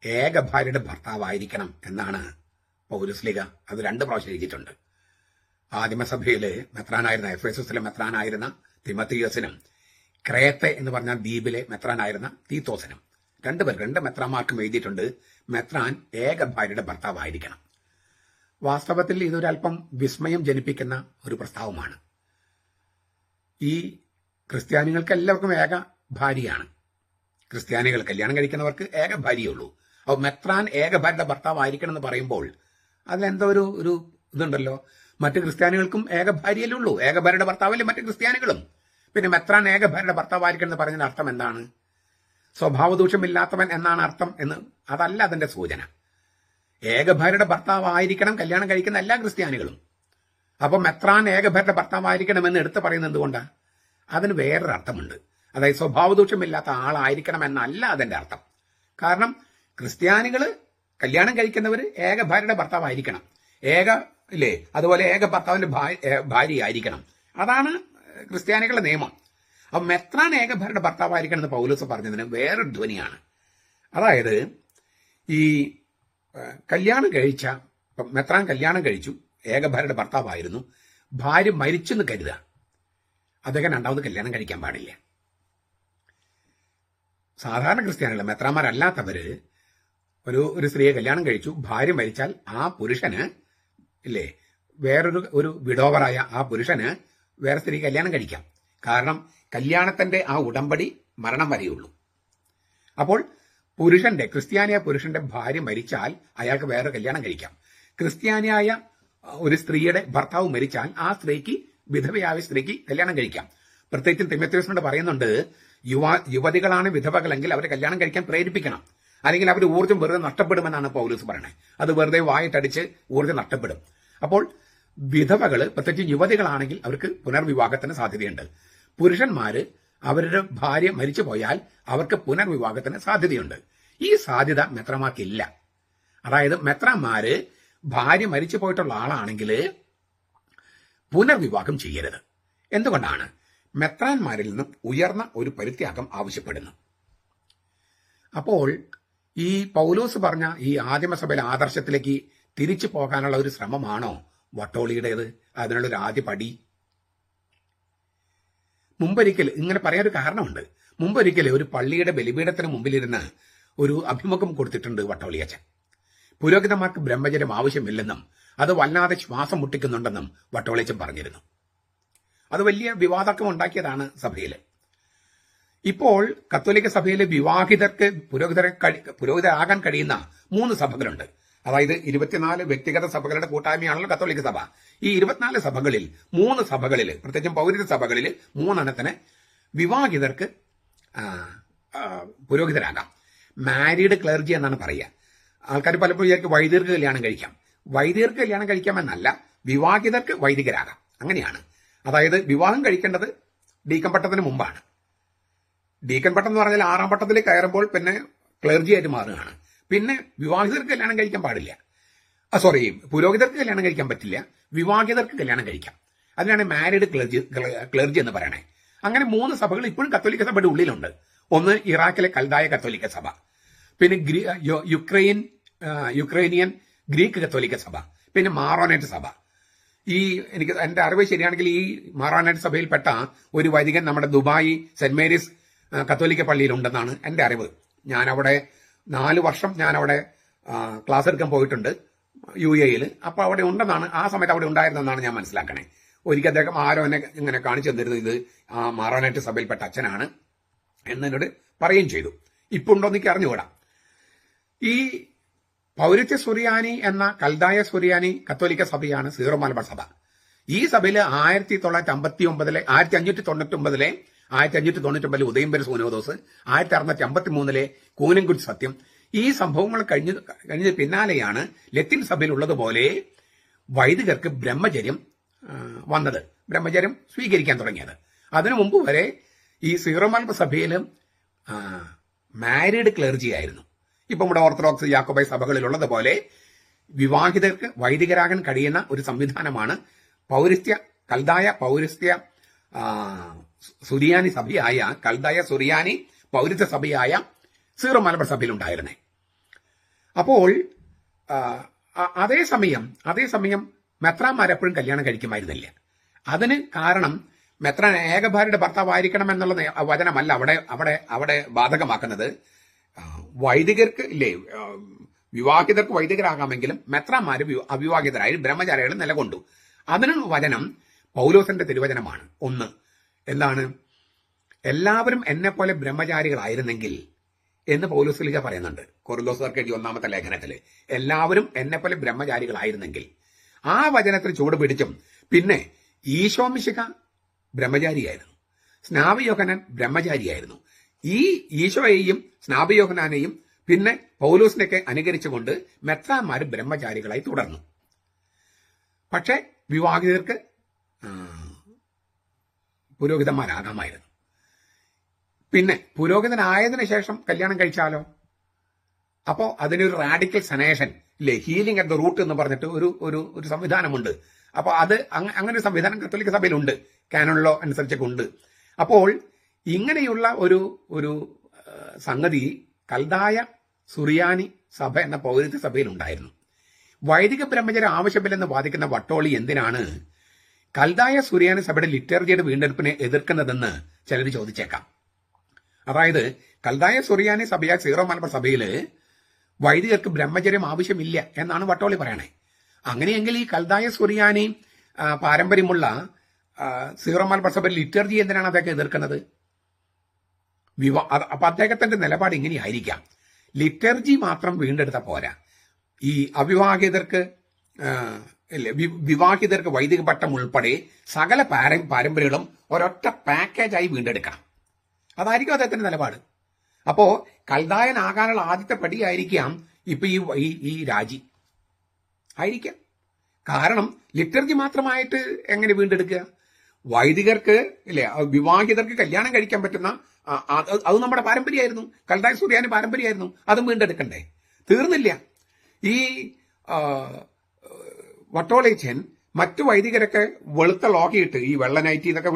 [SPEAKER 1] ഏക ഭാര്യയുടെ ഭർത്താവായിരിക്കണം എന്നാണ് പൗലോസ്ലീഹ അത് 2 പ്രാവശ്യം എഴുതിയിട്ടുണ്ട്. ആദിമസഭയില് മെത്രാനായിരുന്ന, എഫേസസിലെ മെത്രാനായിരുന്ന തിമത്തിയോസിനും ക്രേത്തെ എന്ന് പറഞ്ഞ ദ്വീപിലെ മെത്രാനായിരുന്ന തീത്തോസിനും 2 മെത്രാന്മാർക്കും എഴുതിയിട്ടുണ്ട് മെത്രാൻ ഏക ഭാര്യയുടെ ഭർത്താവായിരിക്കണം. വാസ്തവത്തിൽ ഇതൊരല്പം വിസ്മയം ജനിപ്പിക്കുന്ന ഒരു പ്രസ്താവമാണ്. ഈ ക്രിസ്ത്യാനികൾക്ക് എല്ലാവർക്കും ഏക ഭാര്യയാണ്. ക്രിസ്ത്യാനികൾ കല്യാണം കഴിക്കുന്നവർക്ക് ഏക ഭാര്യയേ ഉള്ളൂ. അപ്പോൾ മെത്രാൻ ഏക ഭാര്യയുടെ ഭർത്താവായിരിക്കണം എന്ന് പറയുമ്പോൾ അതിലെന്തോ ഒരു ഇതുണ്ടല്ലോ. മറ്റു ക്രിസ്ത്യാനികൾക്കും ഏക ഭാര്യയല്ലേ ഉള്ളൂ, ഏക ഭാര്യയുടെ ഭർത്താവല്ലേ മറ്റു ക്രിസ്ത്യാനികളും. പിന്നെ മെത്രാൻ ഏക ഭാര്യയുടെ ഭർത്താവായിരിക്കണം എന്ന് പറഞ്ഞതിന്റെ അർത്ഥം എന്താണ്? സ്വഭാവദൂഷ്യമില്ലാത്തവൻ എന്നാണ് അർത്ഥം എന്ന്? അതല്ല അതിന്റെ സൂചന. ഏക ഭാര്യയുടെ ഭർത്താവായിരിക്കണം കല്യാണം കഴിക്കുന്ന എല്ലാ ക്രിസ്ത്യാനികളും. അപ്പൊ മെത്രാൻ ഏക ഭാര്യയുടെ ഭർത്താവായിരിക്കണം എന്ന് എടുത്തു പറയുന്നത് എന്തുകൊണ്ടാണ്? അതിന് വേറൊരു അർത്ഥമുണ്ട്. അതായത് സ്വഭാവദൂഷ്യമില്ലാത്ത ആളായിരിക്കണം എന്നല്ല അതിന്റെ അർത്ഥം. കാരണം ക്രിസ്ത്യാനികള് കല്യാണം കഴിക്കുന്നവര് ഏക ഭാര്യയുടെ ഭർത്താവായിരിക്കണം, ഇല്ലേ, അതുപോലെ ഏക ഭർത്താവിന്റെ ഭാര്യ ആയിരിക്കണം. അതാണ് ക്രിസ്ത്യാനികളുടെ നിയമം. അപ്പൊ മെത്രാൻ ഏക ഭാര്യയുടെ ഭർത്താവായിരിക്കണം എന്ന് പൗലോസ് പറഞ്ഞതിന് വേറൊരു ധ്വനിയാണ്. അതായത് ഈ മെത്രാൻ കല്യാണം കഴിച്ചു, ഏക ഭാര്യയുടെ ഭർത്താവായിരുന്നു, ഭാര്യ മരിച്ചെന്ന് കരുതുക, അദ്ദേഹം 2ാമത് കല്യാണം കഴിക്കാൻ പാടില്ല. സാധാരണ ക്രിസ്ത്യാനികൾ, മെത്രാന്മാരല്ലാത്തവര് ഒരു സ്ത്രീയെ കല്യാണം കഴിച്ചു, ഭാര്യ മരിച്ചാൽ ആ പുരുഷന് ഇല്ലേ, വേറൊരു വിഡോവറായ ആ പുരുഷന് വേറെ സ്ത്രീ കല്യാണം കഴിക്കാം. കാരണം കല്യാണത്തിന്റെ ആ ഉടമ്പടി മരണം വരെയുള്ളൂ. അപ്പോൾ ക്രിസ്ത്യാനിയായ പുരുഷന്റെ ഭാര്യ മരിച്ചാൽ അയാൾക്ക് വേറെ കല്യാണം കഴിക്കാം. ക്രിസ്ത്യാനിയായ ഒരു സ്ത്രീയുടെ ഭർത്താവ് മരിച്ചാൽ ആ സ്ത്രീക്ക്, വിധവയായ സ്ത്രീക്ക് കല്യാണം കഴിക്കാം. പ്രത്യേകിച്ചും തിമോഥെയോസിനോട് പറയുന്നുണ്ട്, യുവതികളാണ് വിധവകളെങ്കിൽ അവരെ കല്യാണം കഴിക്കാൻ പ്രേരിപ്പിക്കണം, അല്ലെങ്കിൽ അവർ ഊർജ്ജം വെറുതെ നഷ്ടപ്പെടുമെന്നാണ് പൗലോസ് പറയുന്നത്. അത് വെറുതെ വായിട്ടടിച്ച് ഊർജ്ജം നഷ്ടപ്പെടും. അപ്പോൾ വിധവകള്, പ്രത്യേകിച്ച് യുവതികളാണെങ്കിൽ അവർക്ക് പുനർവിവാഹത്തിന് സാധ്യതയുണ്ട്. പുരുഷന്മാര് അവരുടെ ഭാര്യ മരിച്ചു പോയാൽ അവർക്ക് പുനർവിവാഹത്തിന് സാധ്യതയുണ്ട്. ഈ സാധ്യത മെത്രാന്മാർക്കില്ല. അതായത് മെത്രാന്മാര് ഭാര്യ മരിച്ചു പോയിട്ടുള്ള ആളാണെങ്കിൽ പുനർവിവാഹം ചെയ്യരുത്. എന്തുകൊണ്ടാണ്? മെത്രാന്മാരിൽ നിന്നും ഉയർന്ന ഒരു പരിത്യാഗം ആവശ്യപ്പെടുന്നു. അപ്പോൾ ഈ പൗലോസ് പറഞ്ഞ ഈ ആദിമസഭയിലെ ആദർശത്തിലേക്ക് തിരിച്ചു പോകാനുള്ള ഒരു ശ്രമമാണോ വട്ടോളിയുടേത്? അതിനുള്ളൊരു ആദ്യ പടി. മുമ്പൊരിക്കൽ ഇങ്ങനെ പറയാനൊരു കാരണമുണ്ട്. മുമ്പൊരിക്കലും ഒരു പള്ളിയുടെ ബലിപീഠത്തിന് മുമ്പിലിരുന്ന് ഒരു അഭിമുഖം കൊടുത്തിട്ടുണ്ട് വട്ടോളിയച്ചൻ. പുരോഹിതന്മാർക്ക് ബ്രഹ്മചര്യം ആവശ്യമില്ലെന്നും അത് വല്ലാതെ ശ്വാസം മുട്ടിക്കുന്നുണ്ടെന്നും വട്ടോളിയച്ചൻ പറഞ്ഞിരുന്നു. അത് വലിയ വിവാദക്കം ഉണ്ടാക്കിയതാണ് സഭയിൽ. ഇപ്പോൾ കത്തോലിക്ക സഭയിലെ വിവാഹിതർക്ക് പുരോഹിതരാകാൻ കഴിയുന്ന 3 സഭകളുണ്ട്. അതായത് 24 വ്യക്തിഗത സഭകളുടെ കൂട്ടായ്മയാണല്ലോ കത്തോലിക്ക സഭ. ഈ 24 സഭകളിൽ 3 സഭകളിൽ, പ്രത്യേകിച്ചും പൗരത്വ സഭകളിൽ 3 വിവാഹിതർക്ക് പുരോഹിതരാകാം. മാരീഡ് ക്ലർജി എന്നാണ് പറയുക. ആൾക്കാർ പലപ്പോഴും വിചാരിക്കും വൈദികർക്ക് കല്യാണം കഴിക്കാം. വൈദികർക്ക് കല്യാണം കഴിക്കാമെന്നല്ല, വിവാഹിതർക്ക് വൈദികരാകാം. അങ്ങനെയാണ്. അതായത് വിവാഹം കഴിക്കേണ്ടത് ഡീക്കൻ പട്ടത്തിന് മുമ്പാണ്. ഡീക്കൻ പട്ടം എന്ന് പറഞ്ഞാൽ 6ാം പട്ടത്തിൽ കയറുമ്പോൾ പിന്നെ ക്ലർജി ആയിട്ട് മാറുകയാണ്. പിന്നെ വിവാഹിതർക്ക് കല്യാണം കഴിക്കാൻ പാടില്ല. പുരോഹിതർക്ക് കല്യാണം കഴിക്കാൻ പറ്റില്ല, വിവാഹിതർക്ക് കല്യാണം കഴിക്കാം. അതിനാണ് മാരീഡ് ക്ലർജി എന്ന് പറയണേ. അങ്ങനെ 3 സഭകൾ ഇപ്പോഴും കത്തോലിക്ക സഭയുടെ ഉള്ളിലുണ്ട്. ഒന്ന് ഇറാഖിലെ കൽദായ കത്തോലിക്ക സഭ, പിന്നെ യുക്രൈനിയൻ ഗ്രീക്ക് കത്തോലിക്ക സഭ, പിന്നെ മാറോനൈറ്റ് സഭ. എന്റെ അറിവ് ശരിയാണെങ്കിൽ ഈ മാറോനൈറ്റ് സഭയിൽപ്പെട്ട ഒരു വൈദികൻ നമ്മുടെ ദുബായ് സെന്റ് മേരീസ് കത്തോലിക്ക പള്ളിയിലുണ്ടെന്നാണ് എന്റെ അറിവ്. ഞാനവിടെ 4 വർഷം ഞാനവിടെ ക്ലാസ് എടുക്കാൻ പോയിട്ടുണ്ട് UAE-ൽ. അപ്പോൾ അവിടെ ഉണ്ടെന്നാണ്, ആ സമയത്ത് അവിടെ ഉണ്ടായിരുന്നെന്നാണ് ഞാൻ മനസ്സിലാക്കണേ. ഒരിക്കൽ അദ്ദേഹം ആരോ എന്നെ ഇങ്ങനെ കാണിച്ചു തന്നിരുന്നത് ഇത് ആ മാറോനൈറ്റ് സഭയിൽപ്പെട്ട അച്ഛനാണ് എന്നോട് പറയുകയും ചെയ്തു. ഇപ്പൊ ഉണ്ടോ എനിക്ക് അറിഞ്ഞുകൂടാ. ഈ പൗരത്യ സുറിയാനി എന്ന കൽദായ സുറിയാനി കത്തോലിക്ക സഭയാണ് സീറോ മലബാർ സഭ. ഈ സഭയിൽ 1599 ഉദയംപേര് സൂനോദോസ്, 1653 കൂനൻകുടി സത്യം, ഈ സംഭവങ്ങൾ കഴിഞ്ഞ പിന്നാലെയാണ് ലത്തീൻ സഭയിൽ ഉള്ളതുപോലെ വൈദികർക്ക് ബ്രഹ്മചര്യം വന്നത്, ബ്രഹ്മചര്യം സ്വീകരിക്കാൻ തുടങ്ങിയത്. അതിനു മുമ്പ് വരെ ഈ സീറോ മലബാർ സഭയിലും മാരീഡ് ക്ലർജി ആയിരുന്നു. ഇപ്പം നമ്മുടെ ഓർത്തഡോക്സ് യാക്കോബായ് സഭകളിലുള്ളതുപോലെ വിവാഹിതർക്ക് വൈദികരാകാൻ കഴിയുന്ന ഒരു സംവിധാനമാണ് കൽദായ പൗരസ്ത്യ സുറിയാനി സഭയായ കൽദായ സുറിയാനി പൗരത്വ സഭയായ സീറോ മലബാർ സഭയിലുണ്ടായിരുന്നേ. അപ്പോൾ അതേസമയം മെത്രാന്മാരെപ്പോഴും കല്യാണം കഴിക്കുമായിരുന്നില്ല. അതിന് കാരണം മെത്രാൻ ഏകഭാര്യയുടെ ഭർത്താവായിരിക്കണം എന്നുള്ള വചനമല്ല അവിടെ ബാധകമാക്കുന്നത്. വൈദികർക്ക് ഇല്ലേ, വിവാഹിതർക്ക് വൈദികരാകാമെങ്കിലും മെത്രാന്മാര് അവിവാഹിതരായി ബ്രഹ്മചാരികൾ നിലകൊണ്ടു. അതിനുള്ള വചനം പൗലോസിന്റെ തിരുവചനമാണ്. ഒന്ന് എന്താണ്? എല്ലാവരും എന്നെ പോലെ ബ്രഹ്മചാരികളായിരുന്നെങ്കിൽ എന്ന് പൗലോസ്ലീഹ പറയുന്നുണ്ട് കൊറിന്തോസുകാർക്ക് എഴുതിയ 1-ാമത്തെ ലേഖനത്തില്. എല്ലാവരും എന്നെ പോലെ ബ്രഹ്മചാരികളായിരുന്നെങ്കിൽ. ആ വചനത്തിൽ ചൂട് പിടിച്ചും പിന്നെ ഈശോ മിശിഹ ബ്രഹ്മചാരിയായിരുന്നു, സ്നാപക യോഹന്നാൻ ബ്രഹ്മചാരിയായിരുന്നു. ഈ ഈശോയെയും സ്നാപക യോഹന്നാനെയും പിന്നെ പൗലോസിനെയൊക്കെ അനുകരിച്ചുകൊണ്ട് മെത്രാന്മാര് ബ്രഹ്മചാരികളായി തുടർന്നു. പക്ഷെ വിവാഹിതർക്ക് പുരോഹിതന്മാരാകാമായിരുന്നു. പിന്നെ പുരോഹിതനായതിനു ശേഷം കല്യാണം കഴിച്ചാലോ? അപ്പോ അതിനൊരു റാഡിക്കൽ സനേഷൻ ഇല്ലേ, ഹീലിംഗ് അറ്റ് ദ റൂട്ട് എന്ന് പറഞ്ഞിട്ട് ഒരു സംവിധാനമുണ്ട്. അപ്പൊ അത് അങ്ങനെ ഒരു സംവിധാനം കത്തോലിക്ക സഭയിലുണ്ട്, കാനോൺ ലോ അനുസരിച്ചൊക്കെ ഉണ്ട്. അപ്പോൾ ഇങ്ങനെയുള്ള ഒരു സംഗതി കൽദായ സുറിയാനി സഭ എന്ന പൗരത്വ സഭയിൽ ഉണ്ടായിരുന്നു. വൈദിക ബ്രഹ്മചര്യം ആവശ്യമില്ലെന്ന് വാദിക്കുന്ന വട്ടോളി എന്തിനാണ് കൽദായ സുറിയാനി സഭയുടെ ലിറ്റർജിയുടെ വീണ്ടെടുപ്പിനെ എതിർക്കുന്നതെന്ന് ചിലർ ചോദിച്ചേക്കാം. അതായത് കൽദായ സുറിയാനി സഭയായ സീറോ മലബാർ സഭയില് വൈദികർക്ക് ബ്രഹ്മചര്യം ആവശ്യമില്ല എന്നാണ് വട്ടോളി പറയണേ. അങ്ങനെയെങ്കിൽ ഈ കൽദായ സുറിയാനി പാരമ്പര്യമുള്ള സീറോ മലബാർ സഭയിൽ ലിറ്റർജി എന്തിനാണ് അദ്ദേഹം എതിർക്കുന്നത്? അപ്പൊ അദ്ദേഹത്തിന്റെ നിലപാട് ഇങ്ങനെയായിരിക്കാം, ലിറ്റർജി മാത്രം വീണ്ടെടുത്ത പോരാ, ഈ അവിവാഹിതർക്ക് വിവാഹിതർക്ക് വൈദിക പട്ടം ഉൾപ്പെടെ സകല പാരമ്പര്യങ്ങളും ഒരൊറ്റ പാക്കേജായി വീണ്ടെടുക്കണം. അതായിരിക്കും അദ്ദേഹത്തിന്റെ നിലപാട്. അപ്പോ കൽദായനാകാനുള്ള ആദ്യത്തെ പടിയായിരിക്കാം ഇപ്പൊ ഈ രാജി ആയിരിക്കാം. കാരണം ലിറ്റർജി മാത്രമായിട്ട് എങ്ങനെ വീണ്ടെടുക്കുക? വൈദികർക്ക് ഇല്ലേ, വിവാഹിതർക്ക് കല്യാണം കഴിക്കാൻ പറ്റുന്ന അത് നമ്മുടെ പാരമ്പര്യമായിരുന്നു, കൽദായ സുറിയാനി പാരമ്പര്യമായിരുന്നു, അതും വീണ്ടെടുക്കണ്ടേ? തീർന്നില്ല. ഈ വട്ടോളേച്ചൻ മറ്റു വൈദികരൊക്കെ വെളുത്ത ലോക്കയിട്ട്, ഈ വെള്ള നൈറ്റി എന്നൊക്കെ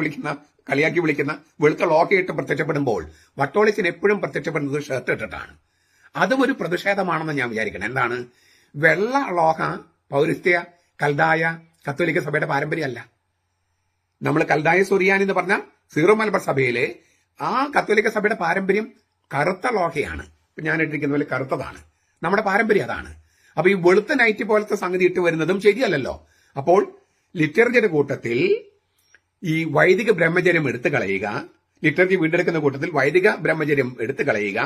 [SPEAKER 1] കളിയാക്കി വിളിക്കുന്ന വെളുത്ത ലോക്കയിട്ട് പ്രത്യക്ഷപ്പെടുമ്പോൾ വട്ടോളേച്ചൻ എപ്പോഴും പ്രത്യക്ഷപ്പെടുന്നത് ഷർട്ട് ഇട്ടിട്ടാണ്. അതും ഒരു പ്രതിഷേധമാണെന്ന് ഞാൻ വിചാരിക്കണം. എന്താണ്? വെള്ള ലോഹ പൗരസ്ത്യ കൽദായ കത്തോലിക്ക സഭയുടെ പാരമ്പര്യമല്ല. നമ്മൾ കൽദായ സുറിയാനി എന്ന് പറഞ്ഞ സീറോ മലബാർ സഭയിലെ ആ കത്തോലിക്ക സഭയുടെ പാരമ്പര്യം കറുത്ത ലോഹയാണ്. ഞാൻ ഇട്ടിരിക്കുന്ന പോലെ കറുത്തതാണ് നമ്മുടെ പാരമ്പര്യം, അതാണ്. അപ്പൊ ഈ വെളുത്ത നൈറ്റ് പോലത്തെ സംഗതി ഇട്ട് വരുന്നതും ശരിയല്ലല്ലോ. അപ്പോൾ ലിറ്റർജിയുടെ കൂട്ടത്തിൽ ഈ വൈദിക ബ്രഹ്മചര്യം എടുത്തു കളയുക, ലിറ്റർജി വീണ്ടെടുക്കുന്ന കൂട്ടത്തിൽ വൈദിക ബ്രഹ്മചര്യം എടുത്തു കളയുക,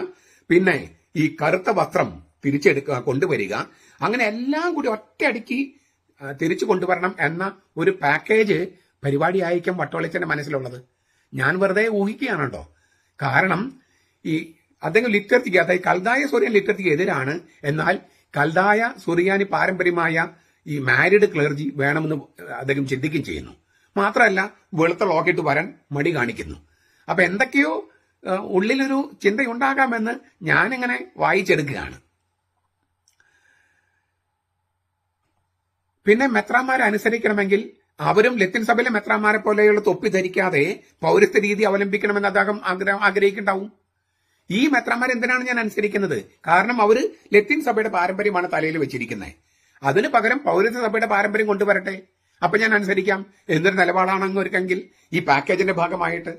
[SPEAKER 1] പിന്നെ ഈ കറുത്ത വസ്ത്രം തിരിച്ചെടുക്കുക, കൊണ്ടുവരിക, അങ്ങനെ എല്ലാം കൂടി ഒറ്റയടിക്ക് തിരിച്ചു കൊണ്ടുവരണം എന്ന ഒരു പാക്കേജ് പരിപാടിയായിരിക്കും വട്ടോളിച്ചന്റെ മനസ്സിലുള്ളത്. ഞാൻ വെറുതെ ഊഹിക്കുകയാണ് കേട്ടോ. കാരണം ഈ അദ്ദേഹം ലിറ്റർജിക്ക്, അതായത് കൽദായ സൂര്യൻ ലിറ്റർജിക്ക് എതിരാണ്. എന്നാൽ കൽദായ സുറിയാനി പാരമ്പര്യമായ ഈ മാരിഡ് ക്ലർജി വേണമെന്ന് അദ്ദേഹം ചിന്തിക്കുകയും ചെയ്യുന്നു. മാത്രമല്ല വെളുത്ത ലോക്കിട്ട് വരാൻ മടി കാണിക്കുന്നു. അപ്പൊ എന്തൊക്കെയോ ഉള്ളിലൊരു ചിന്തയുണ്ടാകാമെന്ന് ഞാനിങ്ങനെ വായിച്ചെടുക്കുകയാണ്. പിന്നെ മെത്രാന്മാരെ അനുസരിക്കണമെങ്കിൽ അവരും ലത്തീൻ സഭയിലെ മെത്രാന്മാരെ പോലെയുള്ള തൊപ്പി ധരിക്കാതെ പൗരസ്ത്യ രീതി അവലംബിക്കണമെന്ന് അദ്ദേഹം ആഗ്രഹിക്കുന്നുണ്ടാവും. ഈ മെത്രാന്മാർ എന്തിനാണ് ഞാൻ അനുസരിക്കുന്നത്? കാരണം അവര് ലത്തീൻ സഭയുടെ പാരമ്പര്യമാണ് തലയിൽ വെച്ചിരിക്കുന്നത്. അതിന് പകരം പൗരസ്ത്യ സഭയുടെ പാരമ്പര്യം കൊണ്ടുവരട്ടെ, അപ്പൊ ഞാൻ അനുസരിക്കാം എന്നൊരു നിലപാടാണെന്ന് ഒരുക്കെങ്കിൽ ഈ പാക്കേജിന്റെ ഭാഗമായിട്ട്.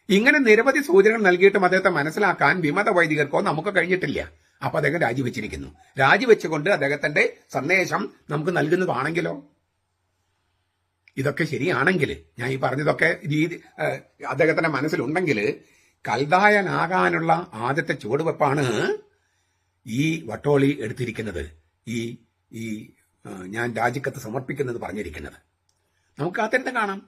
[SPEAKER 1] ഇങ്ങനെ നിരവധി സൂചനകൾ നൽകിയിട്ടും അദ്ദേഹത്തെ മനസ്സിലാക്കാൻ വിമത വൈദികർക്കോ നമുക്ക് കഴിഞ്ഞിട്ടില്ല. അപ്പൊ അദ്ദേഹം രാജിവെച്ചിരിക്കുന്നു. രാജിവെച്ചുകൊണ്ട് അദ്ദേഹത്തിന്റെ സന്ദേശം നമുക്ക് നൽകുന്നതാണെങ്കിലോ, ഇതൊക്കെ ശരിയാണെങ്കിൽ, ഞാൻ ഈ പറഞ്ഞതൊക്കെ രീതി അദ്ദേഹത്തിന്റെ മനസ്സിലുണ്ടെങ്കിൽ, കൽദായനാകാനുള്ള ആദ്യത്തെ ചുവടുവെപ്പാണ് ഈ വട്ടോളി എടുത്തിരിക്കുന്നത്. ഈ ഞാൻ രാജിക്കത്ത് സമർപ്പിക്കുന്നത് പറഞ്ഞിരിക്കുന്നത് നമുക്ക് കാത്തിരുന്ന് കാണാം.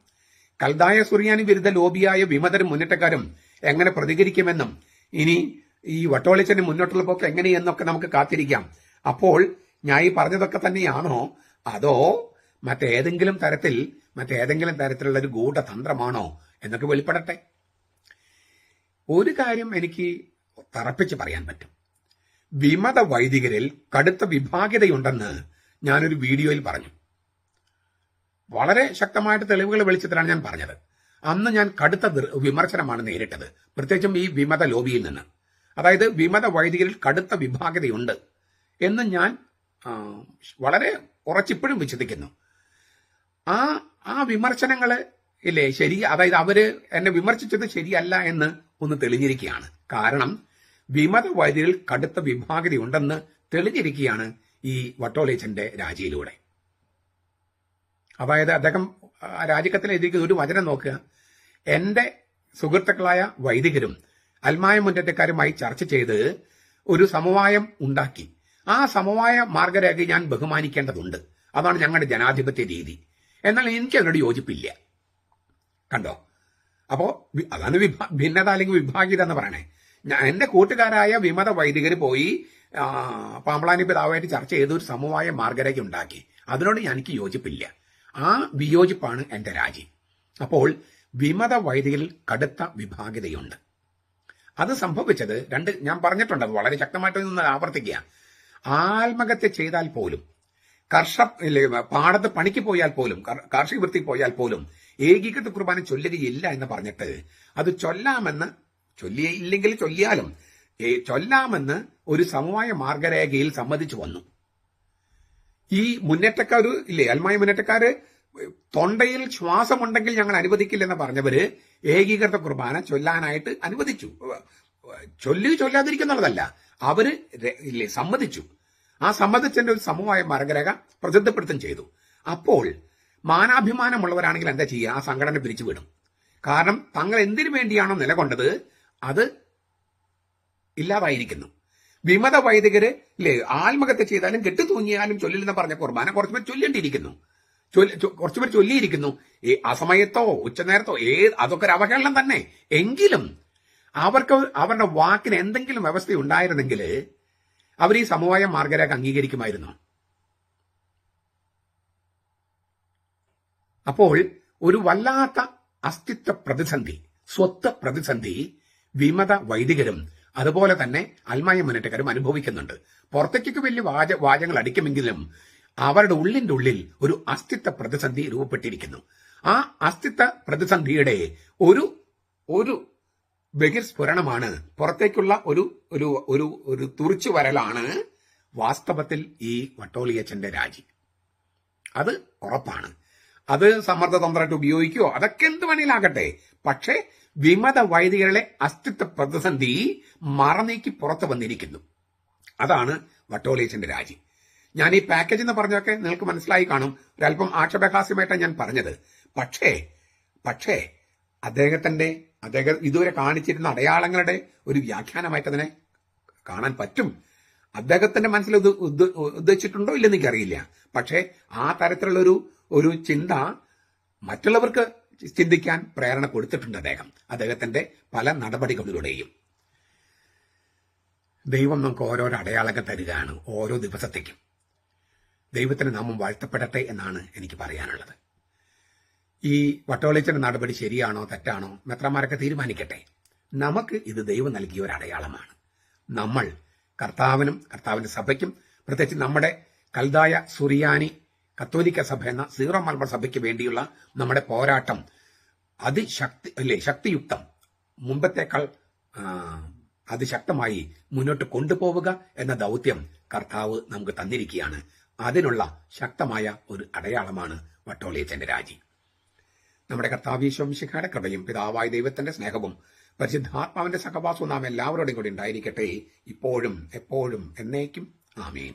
[SPEAKER 1] കൽദായ സുറിയാനി വിരുദ്ധ ലോബിയായ വിമതരും മുന്നേറ്റക്കാരും എങ്ങനെ പ്രതികരിക്കുമെന്നും ഇനി ഈ വട്ടോളിച്ചന്റെ മുന്നോട്ടുള്ള പോക്ക് എങ്ങനെയെന്നൊക്കെ നമുക്ക് കാത്തിരിക്കാം. അപ്പോൾ ഞാൻ ഈ പറഞ്ഞതൊക്കെ തന്നെയാണോ, അതോ മറ്റേതെങ്കിലും തരത്തിലുള്ള ഒരു ഗൂഢതന്ത്രമാണോ എന്നൊക്കെ വെളിപ്പെടട്ടെ. ഒരു കാര്യം എനിക്ക് തറപ്പിച്ച് പറയാൻ പറ്റും. വിമത വൈദികരിൽ കടുത്ത വിഭാഗീയതയുണ്ടെന്ന് ഞാനൊരു വീഡിയോയിൽ പറഞ്ഞു. വളരെ ശക്തമായിട്ട് തെളിവുകൾ വെളിച്ചത്തിലാണ് ഞാൻ പറഞ്ഞത്. അന്ന് ഞാൻ കടുത്ത വിമർശനമാണ് നേരിട്ടത്, പ്രത്യേകിച്ചും ഈ വിമത ലോബിയിൽ നിന്ന്. അതായത് വിമത വൈദികരിൽ കടുത്ത വിഭാഗീയതയുണ്ട് എന്ന് ഞാൻ വളരെ ഉറച്ചിപ്പോഴും വിശ്വസിക്കുന്നു. ആ വിമർശനങ്ങള് ഇല്ലേ ശരി, അതായത് അവര് എന്നെ വിമർശിച്ചത് ശരിയല്ല എന്ന് ഒന്ന് തെളിഞ്ഞിരിക്കുകയാണ്. കാരണം വിമത വൈദികരിൽ കടുത്ത വിഭാഗീയതയുണ്ടെന്ന് തെളിഞ്ഞിരിക്കുകയാണ് ഈ വട്ടോളിച്ചന്റെ രാജിയിലൂടെ. അതായത് അദ്ദേഹം രാജിക്കത്തിൽ എഴുതിയിരിക്കുന്ന ഒരു വചനം നോക്കുക. എന്റെ സുഹൃത്തുക്കളായ വൈദികരും അൽമായ മുന്നേറ്റക്കാരുമായി ചർച്ച ചെയ്ത് ഒരു സമവായം ഉണ്ടാക്കി. ആ സമവായ മാർഗരേഖ ഞാൻ ബഹുമാനിക്കേണ്ടതുണ്ട്. അതാണ് ഞങ്ങളുടെ ജനാധിപത്യ രീതി. എന്നാൽ എനിക്ക് അതിനോട് യോജിപ്പില്ല. കണ്ടോ? അപ്പോ അതാണ് ഭിന്നത അല്ലെങ്കിൽ വിഭാഗീയത എന്ന് പറയണേ. എന്റെ കൂട്ടുകാരായ വിമത വൈദികർ പോയി പാമ്പളാനി പിതാവായിട്ട് ചർച്ച ചെയ്ത് ഒരു സമവായ മാർഗരേഖ ഉണ്ടാക്കി. അതിനോട് എനിക്ക് യോജിപ്പില്ല. ആ വിയോജിപ്പാണ് എന്റെ രാജി. അപ്പോൾ വിമത വൈദികരിൽ കടുത്ത വിഭാഗീയതയുണ്ട്. അത് സംഭവിച്ചത് ഞാൻ പറഞ്ഞിട്ടുണ്ട്, അത് വളരെ ശക്തമായിട്ട് നിന്ന് ആവർത്തിക്കുക. ആത്മഹത്യ ചെയ്താൽ പോലും, പാടത്ത് പണിക്ക് പോയാൽ പോലും, കാർഷിക വൃത്തി പോയാൽ പോലും ഏകീകൃത കുർബാന ചൊല്ലുകയില്ല എന്ന് പറഞ്ഞിട്ട് അത് ചൊല്ലിയില്ലെങ്കിൽ ചൊല്ലാമെന്ന് ഒരു സമവായ മാർഗരേഖയിൽ സമ്മതിച്ചു വന്നു. ഈ മുന്നേറ്റക്കാര് ഇല്ലേ, അൽമായ മുന്നേറ്റക്കാര് തൊണ്ടയിൽ ശ്വാസമുണ്ടെങ്കിൽ ഞങ്ങൾ അനുവദിക്കില്ലെന്ന് പറഞ്ഞവര് ഏകീകൃത കുർബാന ചൊല്ലാനായിട്ട് അനുവദിച്ചു. ചൊല്ലാതിരിക്കുന്നുള്ളതല്ല, അവര് ഇല്ലേ സമ്മതിച്ചു. ആ സമ്മതിച്ചതിന്റെ ഒരു സമവായ മാർഗരേഖ പ്രസിദ്ധപ്പെടുത്തുകയും ചെയ്തു. അപ്പോൾ മാനാഭിമാനമുള്ളവരാണെങ്കിൽ എന്താ ചെയ്യുക? ആ സംഘടന പിരിച്ചുവിടും. കാരണം തങ്ങൾ എന്തിനു വേണ്ടിയാണോ നിലകൊണ്ടത് അത് ഇല്ലാതായിരിക്കുന്നു. വിമത വൈദികര് ഇല്ലേ ആത്മഹത്യ ചെയ്താലും കെട്ടു തൂങ്ങിയാലും ചൊല്ലില്ലെന്ന് പറഞ്ഞ കുർബാന കുറച്ചുപേർ ചൊല്ലിയിരിക്കുന്നു. ഈ അസമയത്തോ ഉച്ചനേരത്തോ അതൊക്കെ ഒരു അവഹേളനം തന്നെ. എങ്കിലും അവരുടെ വാക്കിന് എന്തെങ്കിലും വ്യവസ്ഥ ഉണ്ടായിരുന്നെങ്കിൽ അവർ ഈ സമവായ മാർഗരേഖ അംഗീകരിക്കുമായിരുന്നു. അപ്പോൾ ഒരു വല്ലാത്ത അസ്തിത്വ പ്രതിസന്ധി, സ്വത്ത് പ്രതിസന്ധി വിമത വൈദികരും അതുപോലെ തന്നെ അൽമായ മുന്നേറ്റക്കാരും അനുഭവിക്കുന്നുണ്ട്. പുറത്തേക്ക് വലിയ വാചകങ്ങൾ അടിക്കുമെങ്കിലും അവരുടെ ഉള്ളിന്റെ ഉള്ളിൽ ഒരു അസ്തിത്വ പ്രതിസന്ധി രൂപപ്പെട്ടിരിക്കുന്നു. ആ അസ്തിത്വ പ്രതിസന്ധിയുടെ ഒരു ബഹിർസ്ഫുരണമാണ്, പുറത്തേക്കുള്ള ഒരു തുറിച്ചു വരലാണ് വാസ്തവത്തിൽ ഈ വട്ടോളിയച്ചന്റെ രാജി. അത് ഉറപ്പാണ്. അത് സമ്മർദ്ദതന്ത്രമായിട്ട് ഉപയോഗിക്കുകയോ അതൊക്കെ എന്ത് വേണേലാകട്ടെ, പക്ഷേ വിമത വൈദികരുടെ അസ്തിത്വ പ്രതിസന്ധി മറനീക്കി പുറത്തു വന്നിരിക്കുന്നു. അതാണ് വട്ടോളിയച്ചന്റെ രാജി. ഞാൻ ഈ പാക്കേജ് എന്ന് പറഞ്ഞൊക്കെ നിങ്ങൾക്ക് മനസ്സിലായി കാണും. ഒരല്പം ആക്ഷേപഹാസ്യമായിട്ടാണ് ഞാൻ പറഞ്ഞത്. പക്ഷേ അദ്ദേഹം ഇതുവരെ കാണിച്ചിരുന്ന അടയാളങ്ങളുടെ ഒരു വ്യാഖ്യാനമായിട്ട് അതിനെ കാണാൻ പറ്റും. അദ്ദേഹത്തിന്റെ മനസ്സിൽ ഉദ്ദേശിച്ചിട്ടുണ്ടോ ഇല്ലെന്ന് എനിക്കറിയില്ല. പക്ഷേ ആ തരത്തിലുള്ള ഒരു ചിന്ത മറ്റുള്ളവർക്ക് ചിന്തിക്കാൻ പ്രേരണ കൊടുത്തിട്ടുണ്ട് അദ്ദേഹത്തിന്റെ പല നടപടികളിലൂടെയും. ദൈവം നമുക്ക് ഓരോരോ അടയാളങ്ങൾ തരികയാണ് ഓരോ ദിവസത്തേക്കും. ദൈവത്തിന് നാമം വാഴ്ത്തപ്പെടട്ടെ എന്നാണ് എനിക്ക് പറയാനുള്ളത്. ഈ വട്ടോളിച്ചന്റെ നടപടി ശരിയാണോ തെറ്റാണോ മെത്രാന്മാരൊക്കെ തീരുമാനിക്കട്ടെ. നമുക്ക് ഇത് ദൈവം നൽകിയ ഒരു അടയാളമാണ്. നമ്മൾ കർത്താവിനും കർത്താവിന്റെ സഭയ്ക്കും, പ്രത്യേകിച്ച് നമ്മുടെ കൽദായ സുറിയാനി കത്തോലിക്ക സഭ എന്ന സീറോ മലബാർ സഭയ്ക്ക് വേണ്ടിയുള്ള നമ്മുടെ പോരാട്ടം ശക്തിയുക്തം മുമ്പത്തേക്കാൾ അതിശക്തമായി മുന്നോട്ട് കൊണ്ടുപോവുക എന്ന ദൗത്യം കർത്താവ് നമുക്ക് തന്നിരിക്കുകയാണ്. അതിനുള്ള ശക്തമായ ഒരു അടയാളമാണ് വട്ടോളിയച്ചന്റെ രാജി. നമ്മുടെ കർത്താവ് യേശു മിശിഹായുടെ കൃപയും പിതാവായ ദൈവത്തിന്റെ സ്നേഹവും പരിശുദ്ധാത്മാവിന്റെ സഹവാസവും നാം എല്ലാവരോടും കൂടി ഉണ്ടായിരിക്കട്ടെ, ഇപ്പോഴും എപ്പോഴും എന്നേക്കും. ആമേൻ.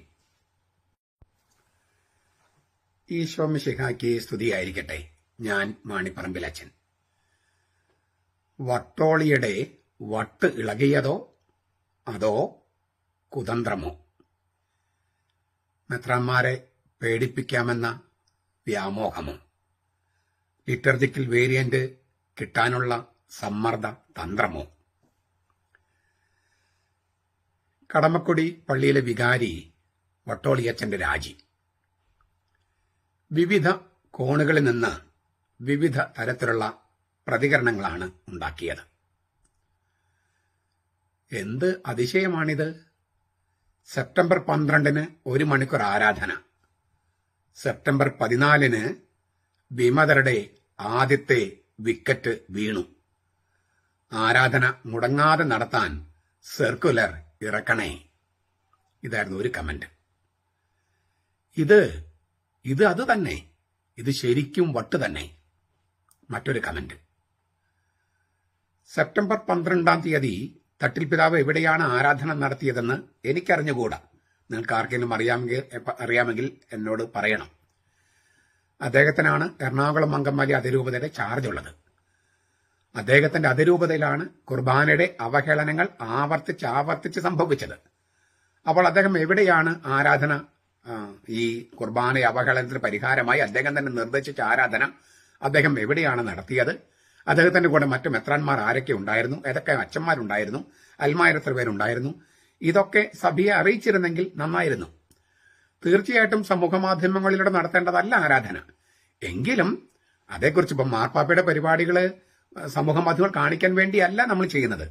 [SPEAKER 1] ഈശോ മിശിഹായ്ക്ക് സ്തുതിയായിരിക്കട്ടെ. ഞാൻ മാണിപ്പറമ്പിലച്ചൻ. വട്ടോളിയുടെ വട്ട് ഇളകിയതോ അതോ കുതന്ത്രമോ? മെത്രാന്മാരെ പേടിപ്പിക്കാമെന്ന വ്യാമോഹമോ? ലിറ്റർജിക്കൽ വേരിയന്റ് കിട്ടാനുള്ള സമ്മർദ്ദ തന്ത്രമോ? കടമക്കുടി പള്ളിയിലെ വികാരി വട്ടോളിയച്ചന്റെ രാജി വിവിധ കോണുകളിൽ നിന്ന് വിവിധ തരത്തിലുള്ള പ്രതികരണങ്ങളാണ് ഉണ്ടാക്കിയത്. എന്ത് അതിശയമാണിത്! സെപ്റ്റംബർ 12 1 മണിക്കൂർ ആരാധന, സെപ്റ്റംബർ 14 വിമതരുടെ ആദ്യത്തെ വിക്കറ്റ് വീണു. ആരാധന മുടങ്ങാതെ നടത്താൻ സർക്കുലർ ഇറക്കണേ. ഇതായിരുന്നു ഒരു കമന്റ്. ഇത് അത് തന്നെ, ഇത് ശരിക്കും വട്ട് തന്നെ. മറ്റൊരു കമന്റ്, സെപ്റ്റംബർ 12 തട്ടിൽ പിതാവ് എവിടെയാണ് ആരാധന നടത്തിയതെന്ന് എനിക്കറിഞ്ഞുകൂടാ. നിങ്ങൾക്ക് ആർക്കെങ്കിലും അറിയാമെങ്കിൽ എന്നോട് പറയണം. അദ്ദേഹത്തിനാണ് എറണാകുളം അങ്കമാലി അതിരൂപതയുടെ ചാർജ് ഉള്ളത്. അദ്ദേഹത്തിന്റെ അതിരൂപതയിലാണ് കുർബാനയുടെ അവഹേളനങ്ങൾ ആവർത്തിച്ച് സംഭവിച്ചത്. അപ്പോൾ അദ്ദേഹം എവിടെയാണ് ആരാധന, ഈ കുർബാന അവഹേളനത്തിന് പരിഹാരമായി അദ്ദേഹം തന്നെ നിർദ്ദേശിച്ച ആരാധന അദ്ദേഹം എവിടെയാണ് നടത്തിയത്? അദ്ദേഹത്തിന്റെ കൂടെ മറ്റു മെത്രാന്മാർ ആരൊക്കെ ഉണ്ടായിരുന്നു? ഏതൊക്കെ അച്ഛന്മാരുണ്ടായിരുന്നു? അൽമായർ എത്ര പേരുണ്ടായിരുന്നു? ഇതൊക്കെ സഭയെ അറിയിച്ചിരുന്നെങ്കിൽ നന്നായിരുന്നു. തീർച്ചയായിട്ടും സമൂഹ മാധ്യമങ്ങളിലൂടെ നടത്തേണ്ടതല്ല ആരാധന. എങ്കിലും അതേക്കുറിച്ച് ഇപ്പം മാർപ്പാപ്പയുടെ പരിപാടികൾ സമൂഹ മാധ്യമങ്ങൾ കാണിക്കാൻ വേണ്ടിയല്ല നമ്മൾ ചെയ്യുന്നത്.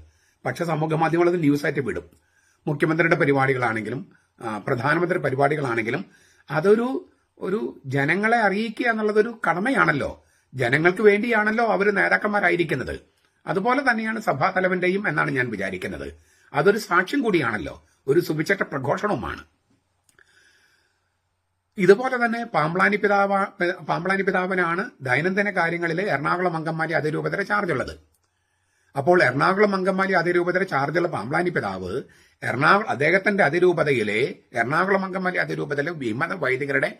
[SPEAKER 1] പക്ഷെ സമൂഹ മാധ്യമങ്ങൾ അത് ന്യൂസായിട്ട് വിടും. മുഖ്യമന്ത്രിയുടെ പരിപാടികളാണെങ്കിലും പ്രധാനമന്ത്രി പരിപാടികളാണെങ്കിലും അതൊരു ജനങ്ങളെ അറിയിക്കുക എന്നുള്ളതൊരു കടമയാണല്ലോ. ജനങ്ങൾക്ക് വേണ്ടിയാണല്ലോ അവർ നേതാക്കന്മാരായിരിക്കുന്നത്. അതുപോലെ തന്നെയാണ് സഭാതലവന്റെയും എന്നാണ് ഞാൻ വിചാരിക്കുന്നത്. അതൊരു സാക്ഷ്യം കൂടിയാണല്ലോ, ഒരു സുവിശേഷ പ്രഘോഷണവുമാണ്. ഇതുപോലെ തന്നെ പാമ്പ്ളാനി പിതാവിനാണ് ദൈനംദിന കാര്യങ്ങളിൽ എറണാകുളം അങ്കമാലി അതിരൂപതയുടെ ചാർജുള്ളത്. അപ്പോൾ എറണാകുളം അങ്കമാലി അതിരൂപതയുടെ ചാർജുള്ള പാമ്പ്ളാനി പിതാവ് അദ്ദേഹത്തിന്റെ എറണാകുളം അങ്കമാലി അതിരൂപതയിലെ വിമത വൈദികരുടെ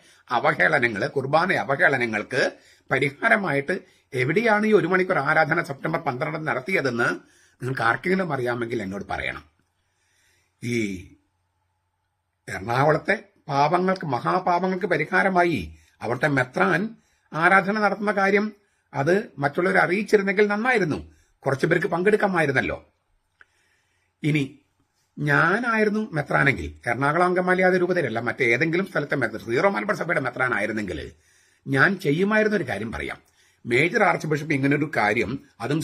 [SPEAKER 1] കുർബാന അവഹേളനങ്ങൾക്ക് പരിഹാരമായിട്ട് എവിടെയാണ് ഈ 1 മണിക്കൂർ ആരാധന സെപ്റ്റംബർ 12 നടത്തിയതെന്ന് നിങ്ങൾക്ക് ആർക്കെങ്കിലും അറിയാമെങ്കിൽ എന്നോട് പറയണം. ഈ എറണാകുളത്തെ മഹാപാപങ്ങൾക്ക് പരിഹാരമായി അവിടുത്തെ മെത്രാൻ ആരാധന നടത്തുന്ന കാര്യം അത് മറ്റുള്ളവരെ അറിയിച്ചിരുന്നെങ്കിൽ നന്നായിരുന്നു. കുറച്ചു പേർക്ക് പങ്കെടുക്കാമായിരുന്നല്ലോ. ഇനി ഞാനായിരുന്നു മെത്രാനെങ്കിൽ, എറണാകുളം അങ്കമാലി അതിരൂപതയിലല്ല മറ്റേതെങ്കിലും സ്ഥലത്തെ സീറോ മലബാർ സഭയുടെ മെത്രാനായിരുന്നെങ്കിൽ ഞാൻ ചെയ്യുമായിരുന്ന ഒരു കാര്യം പറയാം. മേജർ ആർച്ച് ബിഷപ്പ് ഇങ്ങനൊരു കാര്യം, അതും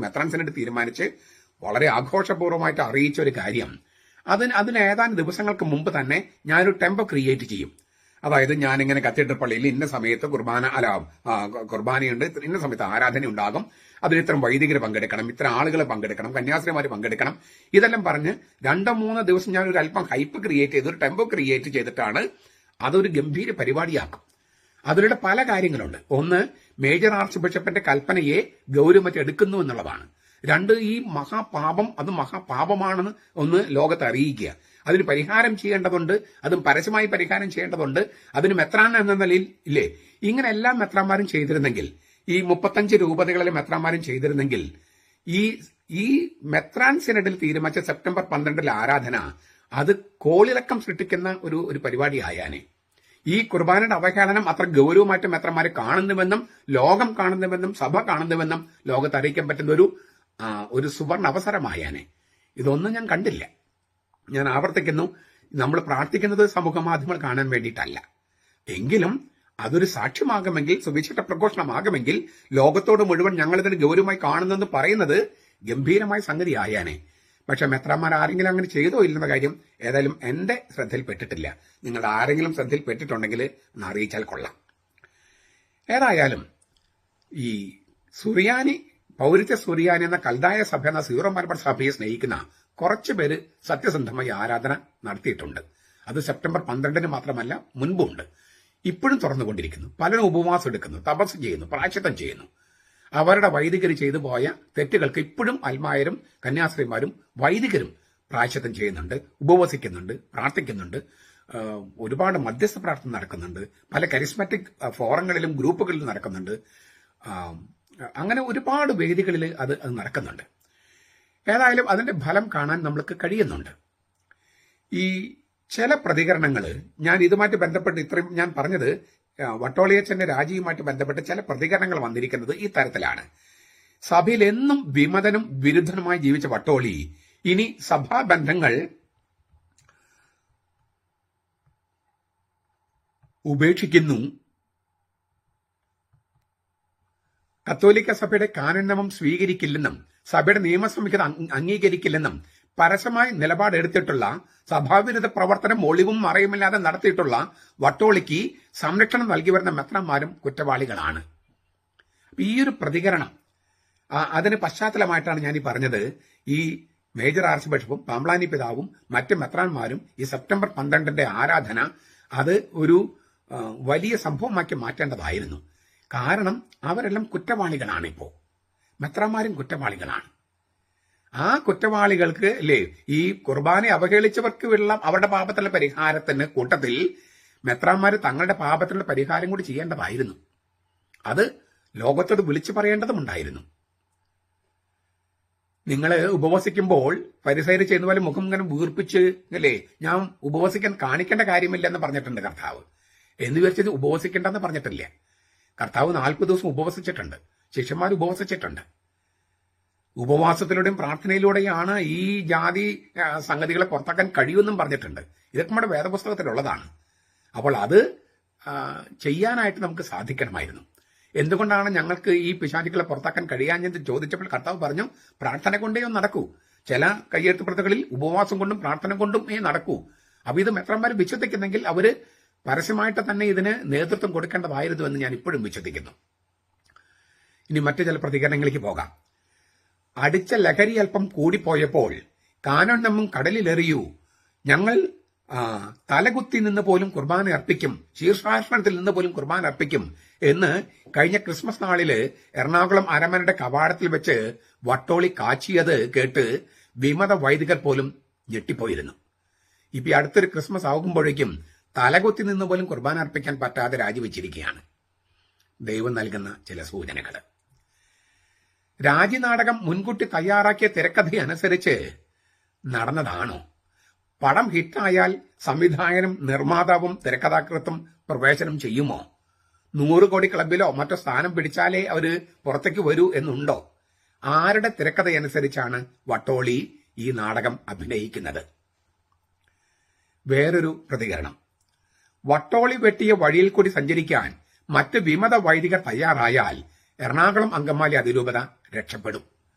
[SPEAKER 1] മെത്രാൻ സിനഡ് തീരുമാനിച്ച് വളരെ ആഘോഷപൂർവ്വമായിട്ട് അറിയിച്ച ഒരു കാര്യം, അതിന് ഏതാനും ദിവസങ്ങൾക്ക് മുമ്പ് തന്നെ ഞാനൊരു ടെമ്പോ ക്രിയേറ്റ് ചെയ്യും. അതായത് ഞാനിങ്ങനെ കത്തീഡ്രൽ പള്ളിയിൽ ഇന്ന സമയത്ത് കുർബാനയുണ്ട്, ഇന്ന സമയത്ത് ആരാധന ഉണ്ടാകും, അതിൽ ഇത്ര വൈദികർ പങ്കെടുക്കണം, ഇത്ര ആളുകൾ പങ്കെടുക്കണം, കന്യാസ്ത്രീമാർ പങ്കെടുക്കണം, ഇതെല്ലാം പറഞ്ഞ് 2-3 ദിവസം ഞാൻ ഒരു അല്പം ഹൈപ്പ് ക്രിയേറ്റ് ചെയ്ത് ഒരു ടെമ്പോ ക്രിയേറ്റ് ചെയ്തിട്ടാണ് അതൊരു ഗംഭീര പരിപാടിയാക്കും. അതിലൂടെ പല കാര്യങ്ങളുണ്ട്. ഒന്ന്, മേജർ ആർച്ച് ബിഷപ്പിന്റെ കൽപ്പനയെ ഗൗരവമായിട്ട് എടുക്കുന്നു എന്നുള്ളതാണ്. രണ്ട്, ഈ മഹാപാപം അത് മഹാപാപമാണെന്ന് ഒന്ന് ലോകത്തെ അറിയിക്കുക. അതിന് പരിഹാരം ചെയ്യേണ്ടതുണ്ട്, അതും പരസ്യമായി പരിഹാരം ചെയ്യേണ്ടതുണ്ട്. അതിന് മെത്രാൻ എന്ന നിലയിൽ ഇല്ലേ, ഇങ്ങനെ എല്ലാ മെത്രാന്മാരും ചെയ്തിരുന്നെങ്കിൽ, ഈ 35 രൂപതകളിലെ മെത്രാന്മാരും ചെയ്തിരുന്നെങ്കിൽ, ഈ മെത്രാൻ സിനഡിൽ തീരുമാനിച്ച സെപ്റ്റംബർ 12 ആരാധന അത് കോളിളക്കം സൃഷ്ടിക്കുന്ന ഒരു പരിപാടി ആയാനെ. ഈ കുർബാനയുടെ അവഹേളനം അത്ര ഗൗരവമായിട്ട് മെത്രന്മാരെ കാണുന്നുവെന്നും ലോകം കാണുന്നുവെന്നും സഭ കാണുന്നുവെന്നും ലോകത്ത് അറിയിക്കാൻ പറ്റുന്ന ഒരു സുവർണ അവസരമായാനെ. ഇതൊന്നും ഞാൻ കണ്ടില്ല. ഞാൻ ആവർത്തിക്കുന്നു, നമ്മൾ പ്രാർത്ഥിക്കുന്നത് സമൂഹ മാധ്യമങ്ങൾ കാണാൻ വേണ്ടിയിട്ടല്ല. എങ്കിലും അതൊരു സാക്ഷ്യമാകുമെങ്കിൽ, സുവിശേഷ പ്രഘോഷണമാകുമെങ്കിൽ, ലോകത്തോട് മുഴുവൻ ഞങ്ങളിതിന് ഗൗരവമായി കാണുന്നെന്ന് പറയുന്നത് ഗംഭീരമായ സംഗതി ആയാനെ. പക്ഷെ മെത്രാന്മാർ ആരെങ്കിലും അങ്ങനെ ചെയ്തോ ഇല്ലെന്ന കാര്യം ഏതായാലും എന്റെ ശ്രദ്ധയിൽപ്പെട്ടിട്ടില്ല. നിങ്ങൾ ആരെങ്കിലും ശ്രദ്ധയിൽപ്പെട്ടിട്ടുണ്ടെങ്കിൽ ഒന്ന് അറിയിച്ചാൽ കൊള്ളാം. ഏതായാലും ഈ സുറിയാനി, പൗരത്യ സുറിയാനി എന്ന കൽദായ സഭ എന്ന സീറോ മലബാർ സഭയെ സ്നേഹിക്കുന്ന കുറച്ചു പേര് സത്യസന്ധമായി ആരാധന നടത്തിയിട്ടുണ്ട്. അത് സെപ്റ്റംബർ 12 മാത്രമല്ല, മുൻപുണ്ട്. ഇപ്പോഴും തുറന്നുകൊണ്ടിരിക്കുന്നു. പലരും ഉപവാസം എടുക്കുന്നു, തപസ് ചെയ്യുന്നു, പ്രായശ്ചിത്തം ചെയ്യുന്നു. അവരുടെ വൈദികർ ചെയ്തു പോയ തെറ്റുകൾക്ക് ഇപ്പോഴും അൽമായരും കന്യാസ്ത്രീമാരും വൈദികരും പ്രായശ്ചിത്തം ചെയ്യുന്നുണ്ട്, ഉപവസിക്കുന്നുണ്ട്, പ്രാർത്ഥിക്കുന്നുണ്ട്. ഒരുപാട് മധ്യസ്ഥ പ്രാർത്ഥന നടക്കുന്നുണ്ട്. പല കരിസ്മാറ്റിക് ഫോറങ്ങളിലും ഗ്രൂപ്പുകളിലും നടക്കുന്നുണ്ട്. അങ്ങനെ ഒരുപാട് വേദികളിൽ അത് നടക്കുന്നുണ്ട്. ഏതായാലും അതിന്റെ ഫലം കാണാൻ നമ്മൾക്ക് കഴിയുന്നുണ്ട്. ഈ ചില പ്രതികരണങ്ങൾ, ഞാൻ ഇതുമായിട്ട് ബന്ധപ്പെട്ട് ഇത്രയും ഞാൻ പറഞ്ഞത്, വട്ടോളിയച്ചന്റെ രാജിയുമായിട്ട് ബന്ധപ്പെട്ട് ചില പ്രതികരണങ്ങൾ വന്നിരിക്കുന്നത് ഈ തരത്തിലാണ്. സഭയിൽ എന്നും വിമതനും വിരുദ്ധനുമായി ജീവിച്ച വട്ടോളി ഇനി സഭാബന്ധങ്ങൾ ഉപേക്ഷിക്കുന്നു, കത്തോലിക്ക സഭയുടെ കാനോൻ സ്വീകരിക്കില്ലെന്നും സഭയുടെ നിയമസംഹിത അംഗീകരിക്കില്ലെന്നും പരസ്യമായി നിലപാടെടുത്തിട്ടുള്ള, സഭാവിരുദ്ധ പ്രവർത്തനം ഒളിവും മറയുമില്ലാതെ നടത്തിയിട്ടുള്ള വട്ടോളിക്ക് സംരക്ഷണം നൽകി വരുന്ന മെത്രാന്മാരും കുറ്റവാളികളാണ്. ഈ ഒരു പ്രതികരണം, അതിന് പശ്ചാത്തലമായിട്ടാണ് ഞാൻ ഈ പറഞ്ഞത്. ഈ മേജർ ആർച്ച് ബിഷപ്പും പാമ്പ്ലാനി പിതാവും മറ്റ് മെത്രാന്മാരും ഈ സെപ്റ്റംബർ 12 ആരാധന അത് ഒരു വലിയ സംഭവമാക്കി മാറ്റേണ്ടതായിരുന്നു. കാരണം അവരെല്ലാം കുറ്റവാളികളാണ്. ഇപ്പോൾ മെത്രാന്മാരും കുറ്റവാളികളാണ്. ആ കുറ്റവാളികൾക്ക് അല്ലേ, ഈ കുർബാന അവഹേളിച്ചവർക്ക് അവരുടെ പാപത്തിലുള്ള പരിഹാരത്തിന് കൂട്ടത്തിൽ മെത്രാന്മാർ തങ്ങളുടെ പാപത്തിനുള്ള പരിഹാരം കൂടി ചെയ്യേണ്ടതായിരുന്നു. അത് ലോകത്തോട് വിളിച്ചു പറയേണ്ടതുണ്ടായിരുന്നു. നിങ്ങൾ ഉപവസിക്കുമ്പോൾ പരിസരം ചെയ്യുന്ന പോലെ മുഖം ഇങ്ങനെ വീർപ്പിച്ച് അല്ലേ, ഞാൻ ഉപവസിക്കാൻ കാണിക്കേണ്ട കാര്യമില്ല എന്ന് പറഞ്ഞിട്ടുണ്ട് കർത്താവ്. എന്ന് വിചാരിച്ചത് ഉപവസിക്കേണ്ടെന്ന് പറഞ്ഞിട്ടില്ല. കർത്താവ് 40 ദിവസം ഉപവസിച്ചിട്ടുണ്ട്, ശിഷ്യന്മാർ ഉപവസിച്ചിട്ടുണ്ട്. ഉപവാസത്തിലൂടെയും പ്രാർത്ഥനയിലൂടെയാണ് ഈ ജാതി സംഗതികളെ പുറത്താക്കാൻ കഴിയുമെന്നും പറഞ്ഞിട്ടുണ്ട്. ഇതൊക്കെ നമ്മുടെ വേദപുസ്തകത്തിലുള്ളതാണ്. അപ്പോൾ അത് ചെയ്യാനായിട്ട് നമുക്ക് സാധിക്കണമായിരുന്നു. എന്തുകൊണ്ടാണ് ഞങ്ങൾക്ക് ഈ പിശാചുക്കളെ പുറത്താക്കാൻ കഴിയാഞ്ഞെന്ന് ചോദിച്ചപ്പോൾ കർത്താവ് പറഞ്ഞു, പ്രാർത്ഥന കൊണ്ടേ നടക്കൂ. ചില കയ്യെഴുത്തുപ്രതികളിൽ ഉപവാസം കൊണ്ടും പ്രാർത്ഥന കൊണ്ടും നടക്കൂ. അപ്പൊ ഇത് മെത്രാന്മാർ വിശ്വസിക്കുന്നെങ്കിൽ അവര് പരസ്യമായിട്ട് തന്നെ ഇതിന് നേതൃത്വം കൊടുക്കേണ്ടതായിരുന്നു എന്ന് ഞാൻ ഇപ്പോഴും വിശ്വസിക്കുന്നു. ഇനി മറ്റു ചില പ്രതികരണങ്ങളിലേക്ക് പോകാം. അടിച്ച ലഹരി അല്പം കൂടിപ്പോയപ്പോൾ കാനോൻ നമ്മും കടലിലെറിയൂ, ഞങ്ങൾ തലകുത്തി നിന്ന് പോലും കുർബാന അർപ്പിക്കും, ശീർഷാസനത്തിൽ നിന്ന് പോലും കുർബാന അർപ്പിക്കും എന്ന് കഴിഞ്ഞ ക്രിസ്മസ് നാളില് എറണാകുളം അരമനയുടെ കവാടത്തിൽ വെച്ച് വട്ടോളി കാച്ചിയത് കേട്ട് വിമത വൈദികർ പോലും ഞെട്ടിപ്പോയിരുന്നു. ഇപ്പൊ അടുത്തൊരു ക്രിസ്മസ് ആകുമ്പോഴേക്കും തലകുത്തി നിന്ന് പോലും കുർബാന അർപ്പിക്കാൻ പറ്റാതെ രാജിവെച്ചിരിക്കുകയാണ്. ദൈവം നൽകുന്ന ചില സൂചനകൾ. രാജിനാടകം മുൻകൂട്ടി തയ്യാറാക്കിയ തിരക്കഥയനുസരിച്ച് നടന്നതാണോ? പടം ഹിറ്റായാൽ സംവിധായകനും നിർമ്മാതാവും തിരക്കഥാകൃത്തും പ്രവേശനം ചെയ്യുമോ? 100 കോടി ക്ലബിലോ മറ്റോ സ്ഥാനം പിടിച്ചാലേ അവര് പുറത്തേക്ക് വരൂ എന്നുണ്ടോ? ആരുടെ തിരക്കഥയനുസരിച്ചാണ് വട്ടോളി ഈ നാടകം അഭിനയിക്കുന്നത്? വേറൊരു പ്രതികരണം. വട്ടോളി വെട്ടിയ വഴിയിൽ കൂടി സഞ്ചരിക്കാൻ മറ്റ് വിമത വൈദികർ തയ്യാറായാൽ എറണാകുളം അങ്കമാലി അതിരൂപത രക്ഷപ്പെടും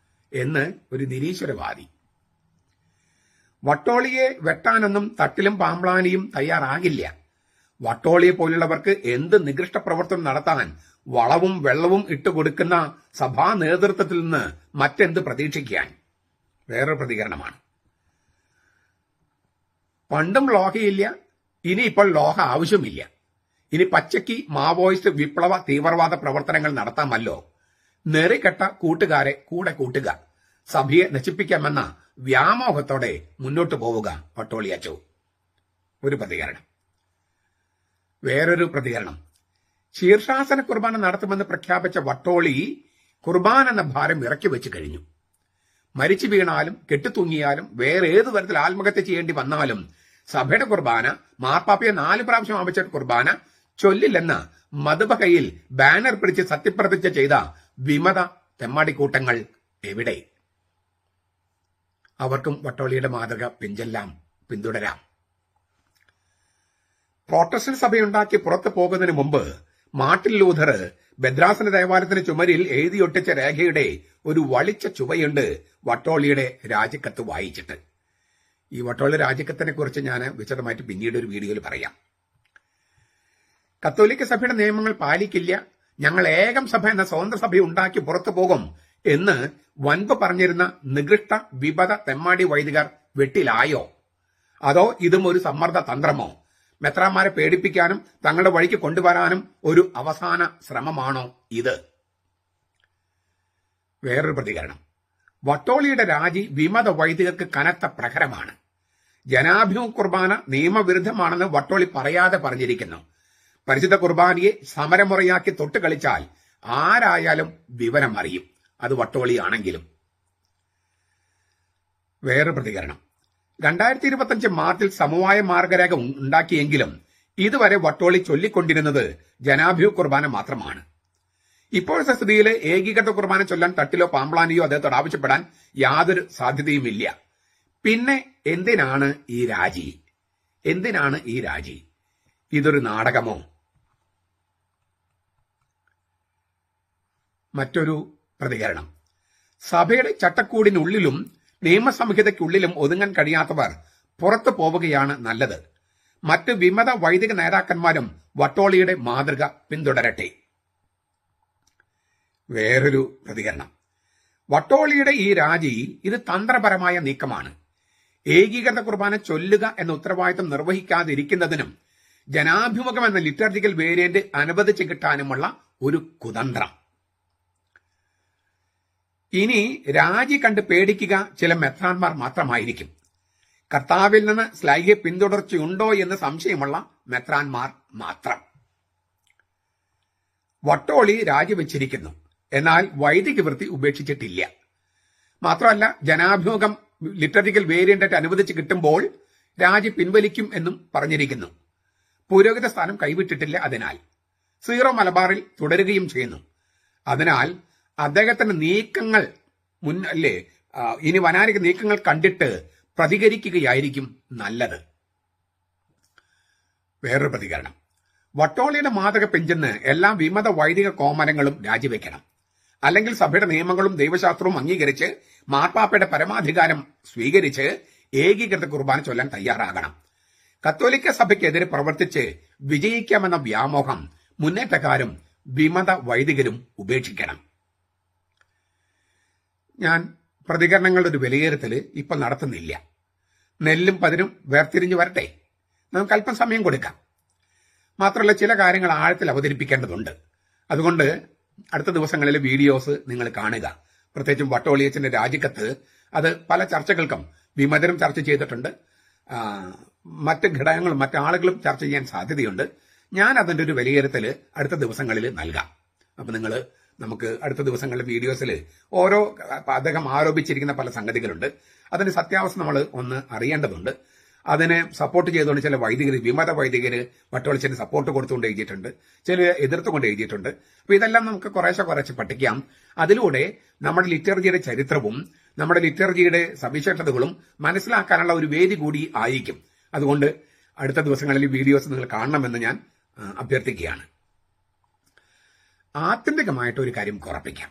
[SPEAKER 1] എന്ന് ഒരു നിരീശ്വരവാദി. വട്ടോളിയെ വെട്ടാനൊന്നും തട്ടിലും പാമ്പ്ലാനിയും തയ്യാറാകില്ല. വട്ടോളിയെ പോലുള്ളവർക്ക് എന്ത് നികൃഷ്ട പ്രവർത്തനം നടത്താൻ വളവും വെള്ളവും ഇട്ടുകൊടുക്കുന്ന സഭാ നേതൃത്വത്തിൽ നിന്ന് മറ്റെന്ത് പ്രതീക്ഷിക്കാൻ? വേറൊരു പ്രതികരണമാണ്. പണ്ടും ലോഹയില്ല, ഇനിയിപ്പോൾ ലോഹ ആവശ്യമില്ല. ഇനി പച്ചയ്ക്ക് മാവോയിസ്റ്റ് വിപ്ലവ തീവ്രവാദ പ്രവർത്തനങ്ങൾ നടത്താമല്ലോ. നെറികെട്ട കൂട്ടുകാരെ കൂടെ കൂട്ടുക, സഭയെ നശിപ്പിക്കാമെന്ന വ്യാമോഹത്തോടെ മുന്നോട്ടു പോവുക വട്ടോളിയച്ചോ. ഒരു പ്രതികരണം. വേറൊരു പ്രതികരണം. ശീർഷാസന കുർബാന നടത്തുമെന്ന് പ്രഖ്യാപിച്ച വട്ടോളി കുർബാന എന്ന ഭാരം ഇറക്കി വെച്ച് കഴിഞ്ഞു. മരിച്ചു വീണാലും കെട്ടിത്തൂങ്ങിയാലും വേറെ ഏതു തരത്തിൽ ആത്മഹത്യ ചെയ്യേണ്ടി വന്നാലും സഭയുടെ കുർബാന, മാർപ്പാപ്പയെ 4 പ്രാവശ്യം ആവശ്യ കുർബാന ചൊല്ലില്ലെന്ന മതബഹയിൽ ബാനർ പിടിച്ച് സത്യപ്രതിജ്ഞ ചെയ്ത വിമത തെമ്മാടിക്കൂട്ടങ്ങൾ എവിടെ? അവർക്കും വട്ടോളിയുടെ മാതൃക പിന്തുടരാം. പ്രോട്ടസ്റ്റന്റ് സഭയുണ്ടാക്കി പുറത്തു പോകുന്നതിന് മുമ്പ് മാർട്ടിൻ ലൂഥർ ബദ്രാസന ദേവാലയത്തിന് ചുമരിൽ എഴുതിയൊട്ടിച്ച രേഖയുടെ ഒരു വളിച്ച ചുവയുണ്ട് വട്ടോളിയുടെ രാജിക്കത്ത് വായിച്ചിട്ട്. ഈ വട്ടോളി രാജിക്കത്തിനെ കുറിച്ച് ഞാൻ വിശദമായിട്ട് പിന്നീട് ഒരു വീഡിയോയിൽ പറയാം. കത്തോലിക്ക സഭയുടെ നിയമങ്ങൾ പാലിക്കില്ല, ഞങ്ങൾ ഏകം സഭ എന്ന സ്വതന്ത്ര സഭ ഉണ്ടാക്കി പുറത്തു പോകും എന്ന് വൻപ് പറഞ്ഞിരുന്ന നികൃഷ്ട വിപത തെമ്മാടി വൈദികർ വെട്ടിലായോ? അതോ ഇതും ഒരു സമ്മർദ്ദ തന്ത്രമോ? മെത്രാന്മാരെ പേടിപ്പിക്കാനും തങ്ങളുടെ വഴിക്ക് കൊണ്ടുവരാനും ഒരു അവസാന ശ്രമമാണോ ഇത്? വേറൊരു പ്രതികരണം. വട്ടോളിയുടെ രാജി വിമത വൈദികർക്ക് കനത്ത പ്രഹരമാണ്. ജനാഭിമുഖ കുർബാന നിയമവിരുദ്ധമാണെന്ന് വട്ടോളി പറയാതെ പറഞ്ഞിരിക്കുന്നു. പരിശുദ്ധ കുർബാനയെ സമരമുറയാക്കി തൊട്ട് കളിച്ചാൽ ആരായാലും വിവരം അറിയും, അത് വട്ടോളിയാണെങ്കിലും. വേറെ പ്രതികരണം. 2025 മാർച്ചിൽ സമവായ മാർഗരേഖ ഉണ്ടാക്കിയെങ്കിലും ഇതുവരെ വട്ടോളി ചൊല്ലിക്കൊണ്ടിരുന്നത് ജനാഭിമുഖ കുർബാന മാത്രമാണ്. ഇപ്പോഴത്തെ സ്ഥിതിയിൽ ഏകീകൃത കുർബാന ചൊല്ലാൻ തട്ടിലോ പാമ്പ്ലാനിയോ അദ്ദേഹത്തോട് ആവശ്യപ്പെടാൻ യാതൊരു സാധ്യതയുമില്ല. പിന്നെ എന്തിനാണ് ഈ രാജി? ഇതൊരു നാടകമോ? മറ്റൊരു പ്രതികരണം. സഭയുടെ ചട്ടക്കൂടിനുള്ളിലും നിയമസംഹിതയ്ക്കുള്ളിലും ഒതുങ്ങാൻ കഴിയാത്തവർ പുറത്തു പോവുകയാണ് നല്ലത്. മറ്റ് വിമത വൈദിക നേതാക്കന്മാരും വട്ടോളിയുടെ മാതൃക പിന്തുടരട്ടെ. വേറൊരു പ്രതികരണം. വട്ടോളിയുടെ ഈ രാജി ഇത് തന്ത്രപരമായ നീക്കമാണ്. ഏകീകൃത കുർബാന ചൊല്ലുക എന്ന ഉത്തരവാദിത്തം നിർവഹിക്കാതിരിക്കുന്നതിനും ജനാഭിമുഖം എന്ന ലിറ്റർജിക്കൽ വേരിയന്റ് അനുവദിച്ചു കിട്ടാനുമുള്ള ഒരു കുതന്ത്രം. ഇനി രാജി കണ്ട് പേടിക്കുക ചില മെത്രാന്മാർ മാത്രമായിരിക്കും. കർത്താവിൽ നിന്ന് സ്ലൈഹ്യ പിന്തുടർച്ചയുണ്ടോ എന്ന് സംശയമുള്ള മെത്രാന്മാർ മാത്രം. വട്ടോളി രാജിവെച്ചിരിക്കുന്നു, എന്നാൽ വൈദിക വൃത്തി ഉപേക്ഷിച്ചിട്ടില്ല. മാത്രമല്ല, ജനാഭിമുഖം ലിറ്റർജിക്കൽ വേരിയന്റ് അനുവദിച്ച് കിട്ടുമ്പോൾ രാജി പിൻവലിക്കും എന്നും പറഞ്ഞിരിക്കുന്നു. പുരോഹിത സ്ഥാനം കൈവിട്ടിട്ടില്ല. അതിനാൽ സീറോ മലബാറിൽ തുടരുകയും ചെയ്യുന്നു. അതിനാൽ അദ്ദേഹത്തിന്റെ നീക്കങ്ങൾ ഇനി വരാനിരിക്കുന്ന നീക്കങ്ങൾ കണ്ടിട്ട് പ്രതികരിക്കുകയായിരിക്കും നല്ലത്. വേറൊരു പ്രതികരണം. വട്ടോളിയുടെ മാതൃക പിഞ്ചെന്ന് എല്ലാ വിമത വൈദിക കോമരങ്ങളും രാജിവെക്കണം. അല്ലെങ്കിൽ സഭയുടെ നിയമങ്ങളും ദൈവശാസ്ത്രവും അംഗീകരിച്ച് മാർപ്പാപ്പയുടെ പരമാധികാരം സ്വീകരിച്ച് ഏകീകൃത കുർബാന ചൊല്ലാൻ തയ്യാറാകണം. കത്തോലിക്ക സഭയ്ക്കെതിരെ പ്രവർത്തിച്ച് വിജയിക്കാമെന്ന വ്യാമോഹം മുന്നേറ്റക്കാരും വിമത വൈദികരും ഉപേക്ഷിക്കണം. ഞാൻ പ്രതികരണങ്ങളുടെ ഒരു വിലയിരുത്തൽ ഇപ്പൊ നടത്തുന്നില്ല. നെല്ലും പതിരും വേർതിരിഞ്ഞു വരട്ടെ, നമുക്ക് അല്പം സമയം കൊടുക്കാം. മാത്രമല്ല, ചില കാര്യങ്ങൾ ആഴത്തിൽ അവതരിപ്പിക്കേണ്ടതുണ്ട്. അതുകൊണ്ട് അടുത്ത ദിവസങ്ങളിലെ വീഡിയോസ് നിങ്ങൾ കാണുക. പ്രത്യേകിച്ചും വട്ടോളിയച്ചന്റെ രാജിക്കത്ത് അത് പല ചർച്ചകൾക്കും വിമതരും ചർച്ച ചെയ്തിട്ടുണ്ട്, മറ്റ് ഘടകങ്ങളും മറ്റാളുകളും ചർച്ച ചെയ്യാൻ സാധ്യതയുണ്ട്. ഞാൻ അതിന്റെ ഒരു വിലയിരുത്തൽ അടുത്ത ദിവസങ്ങളിൽ നൽകാം. അപ്പൊ നമുക്ക് അടുത്ത ദിവസങ്ങളിലെ വീഡിയോസിൽ ഓരോ അദ്ദേഹം ആരോപിച്ചിരിക്കുന്ന പല സംഗതികളുണ്ട്. അതിന്റെ സത്യാവസ്ഥ നമ്മൾ ഒന്ന് അറിയേണ്ടതുണ്ട്. അതിനെ സപ്പോർട്ട് ചെയ്തുകൊണ്ട് ചില വിമത വൈദികര് വട്ടോളിച്ചന് സപ്പോർട്ട് കൊടുത്തുകൊണ്ട് എഴുതിയിട്ടുണ്ട്, ചില എതിർത്തുകൊണ്ട് എഴുതിയിട്ടുണ്ട്. അപ്പൊ ഇതെല്ലാം നമുക്ക് കുറേശ്ശെ പഠിക്കാം. അതിലൂടെ നമ്മുടെ ലിറ്റർജിയുടെ ചരിത്രവും നമ്മുടെ ലിറ്റർജിയുടെ സവിശേഷതകളും മനസ്സിലാക്കാനുള്ള ഒരു വേദി കൂടി ആയിരിക്കും. അതുകൊണ്ട് അടുത്ത ദിവസങ്ങളിൽ വീഡിയോസ് നിങ്ങൾ കാണണമെന്ന് ഞാൻ അഭ്യർത്ഥിക്കുകയാണ്. ആത്യന്തികമായിട്ട് ഒരു കാര്യം ഉറപ്പിക്കാം.